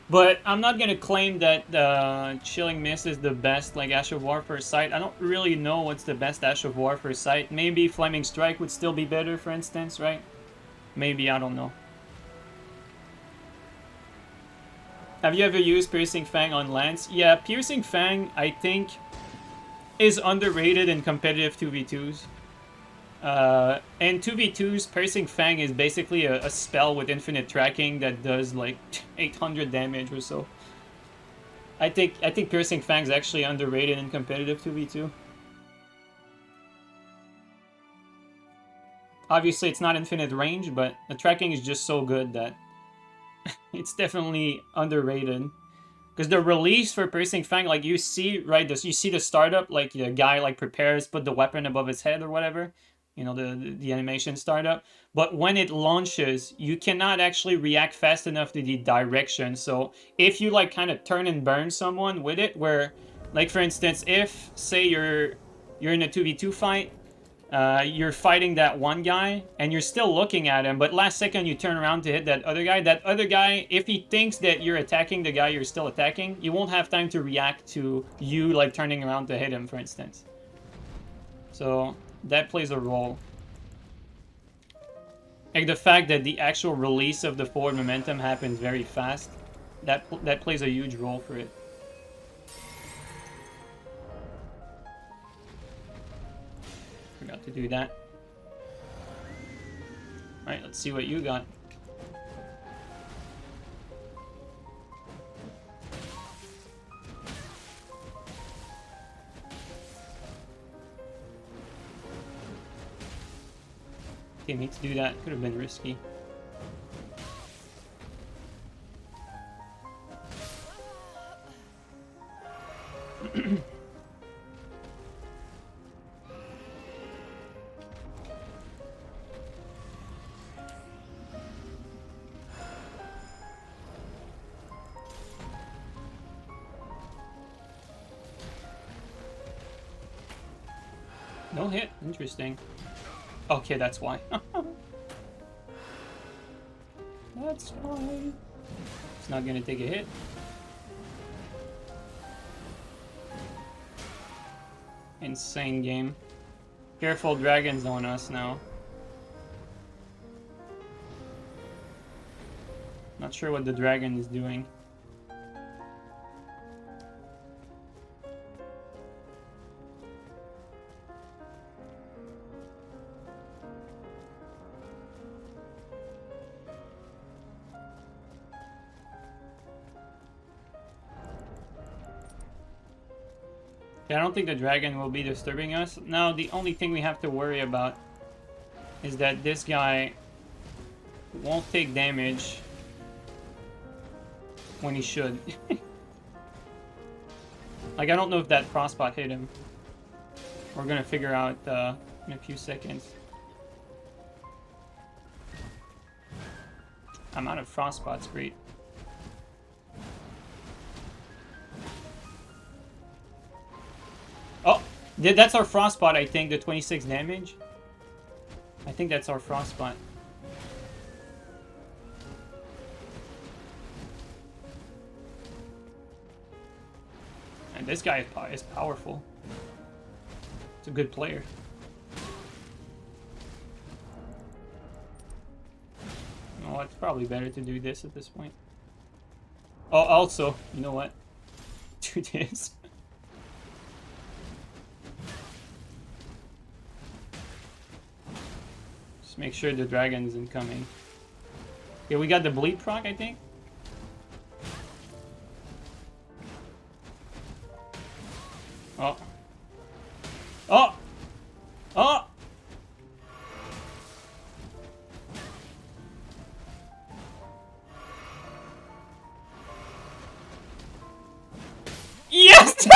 But I'm not gonna claim that Chilling Mist is the best, like, Ash of War for sight. I don't really know what's the best Ash of War for sight. Maybe Flaming Strike would still be better, for instance, right? Maybe, I don't know. Have you ever used Piercing Fang on Lance? Yeah, Piercing Fang, I think, is underrated in competitive 2v2s. And 2v2s, Piercing Fang is basically a spell with infinite tracking that does like 800 damage or so. I think Piercing Fang is actually underrated in competitive 2v2. Obviously, it's not infinite range, but the tracking is just so good that it's definitely underrated. Because the release for Piercing Fang, like, you see, right, you see the startup, like, the guy, like, prepares, put the weapon above his head or whatever. You know, the animation startup. But when it launches, you cannot actually react fast enough to the direction. So if you, like, kind of turn and burn someone with it, where, like, for instance, if, say, you're in a 2v2 fight, you're fighting that one guy, and you're still looking at him, but last second you turn around to hit that other guy, if he thinks that you're attacking the guy you're still attacking, you won't have time to react to you, like, turning around to hit him, for instance. So that plays a role. Like, the fact that the actual release of the forward momentum happens very fast, that plays a huge role for it. Forgot to do that. Alright, let's see what you got. Didn't need to do that. Could have been risky. No hit. Interesting. Okay, that's why. That's why. It's not gonna take a hit. Insane game. Careful, dragons on us now. Not sure what the dragon is doing. I don't think the dragon will be disturbing us. Now, the only thing we have to worry about is that this guy won't take damage when he should. Like, I don't know if that frostbot hit him. We're gonna figure out in a few seconds. I'm out of frostbots, great. Oh, that's our frostbot, I think, the 26 damage. I think that's our frostbot. And this guy is powerful. It's a good player. Oh, it's probably better to do this at this point. Oh, also, you know what? Do this. Just make sure the dragon isn't coming. Okay, we got the bleed proc, I think. Oh. Oh! Oh! Yes!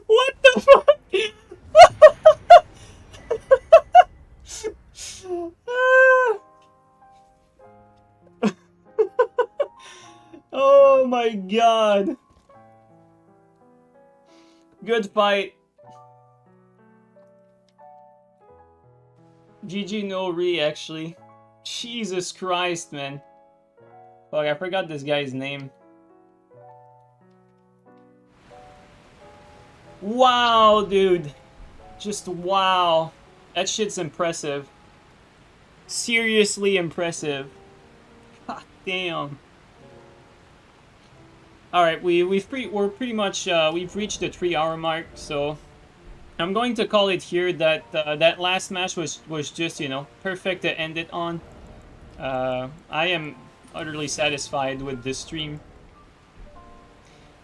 What the fuck? Oh my god. Good fight. GG no re, actually. Jesus Christ, man. Fuck, I forgot this guy's name. Wow, dude. Just wow. That shit's impressive. Seriously impressive. God damn. Alright, we're pretty much we've reached the 3-hour mark, so I'm going to call it here that that last match was just, you know, perfect to end it on. I am utterly satisfied with this stream.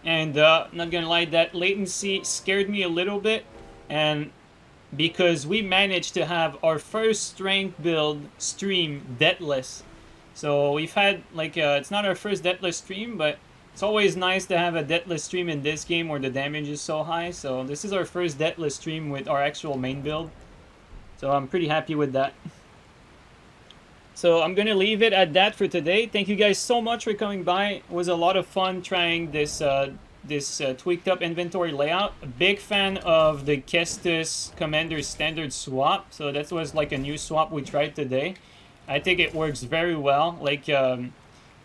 And not gonna lie, that latency scared me a little bit, and because we managed to have our first strength build stream deathless. So we've had like it's not our first deathless stream, but it's always nice to have a deathless stream in this game where the damage is so high. So this is our first deathless stream with our actual main build. So I'm pretty happy with that. So I'm going to leave it at that for today. Thank you guys so much for coming by. It was a lot of fun trying this tweaked up inventory layout. A big fan of the Kestis Commander standard swap. So that was like a new swap we tried today. I think it works very well.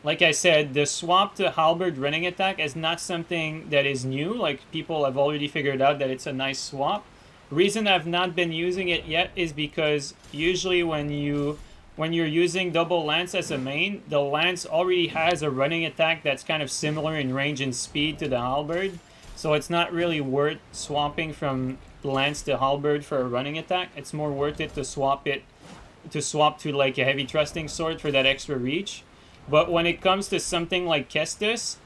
Like I said, the swap to halberd running attack is not something that is new. Like, people have already figured out that it's a nice swap. Reason I've not been using it yet is because usually when you're using double lance as a main, the lance already has a running attack that's kind of similar in range and speed to the halberd. So it's not really worth swapping from lance to halberd for a running attack. It's more worth it to swap to like a heavy thrusting sword for that extra reach. But when it comes to something like Kestis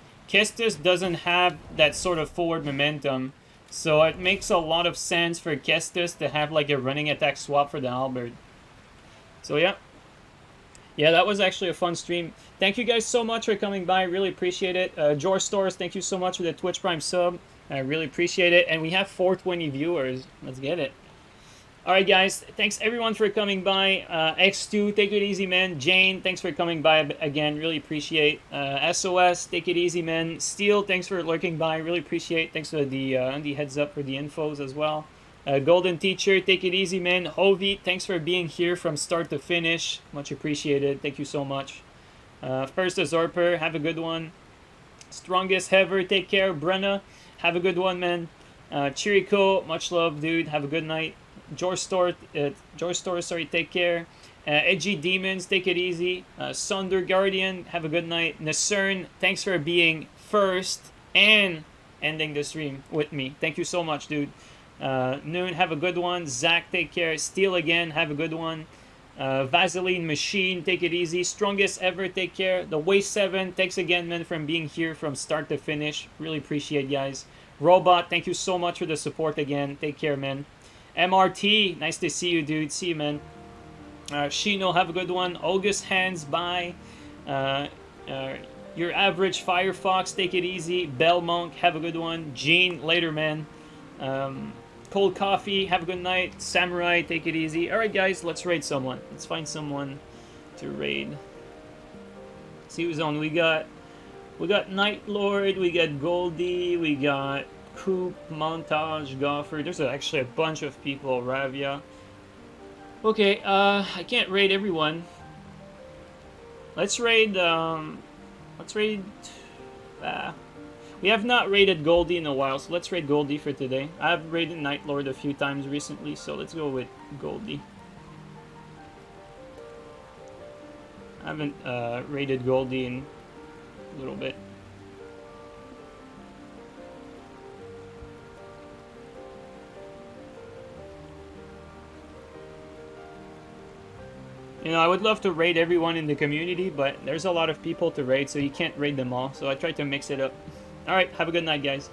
doesn't have that sort of forward momentum. So it makes a lot of sense for Kestis to have like a running attack swap for the halberd. So yeah. Yeah, that was actually a fun stream. Thank you guys so much for coming by. Really appreciate it. George Stores, thank you so much for the Twitch Prime sub. I really appreciate it. And we have 420 viewers. Let's get it. Alright guys, thanks everyone for coming by. X2, take it easy man. Jane, thanks for coming by again, really appreciate. SOS, take it easy man. Steel, thanks for lurking by, really appreciate. Thanks for the heads up for the infos as well. Golden Teacher, take it easy, man. Hovi, thanks for being here from start to finish. Much appreciated. Thank you so much. First Zorper, have a good one. Strongest ever, take care. Brenna, have a good one, man. Chirico, much love, dude. Have a good night. George Store, sorry, take care. Edgy Demons, take it easy. Sunder Guardian, have a good night. Nasern, thanks for being first and ending the stream with me. Thank you so much, dude. Noon, have a good one. Zach, take care. Steel again, have a good one. Vaseline Machine, take it easy. Strongest ever, take care. The Way 7, thanks again, man, from being here from start to finish. Really appreciate you guys. Robot, thank you so much for the support again. Take care, man. MRT, nice to see you, dude. See you, man. Shino, have a good one. August Hands, bye. Your average Firefox, take it easy. Belmonk, have a good one. Gene, later, man. Cold Coffee, have a good night. Samurai, take it easy. Alright, guys, let's raid someone. Let's find someone to raid. See who's on. We got Night Lord, we got Goldie, we got Coop, Montage, Goffer. There's actually a bunch of people. Ravia. Okay, I can't raid everyone. Let's raid, we have not raided Goldie in a while, so let's raid Goldie for today. I've raided Night Lord a few times recently, so let's go with Goldie. I haven't raided Goldie in a little bit. You know, I would love to raid everyone in the community, but there's a lot of people to raid, so you can't raid them all. So I try to mix it up. Alright, have a good night, guys.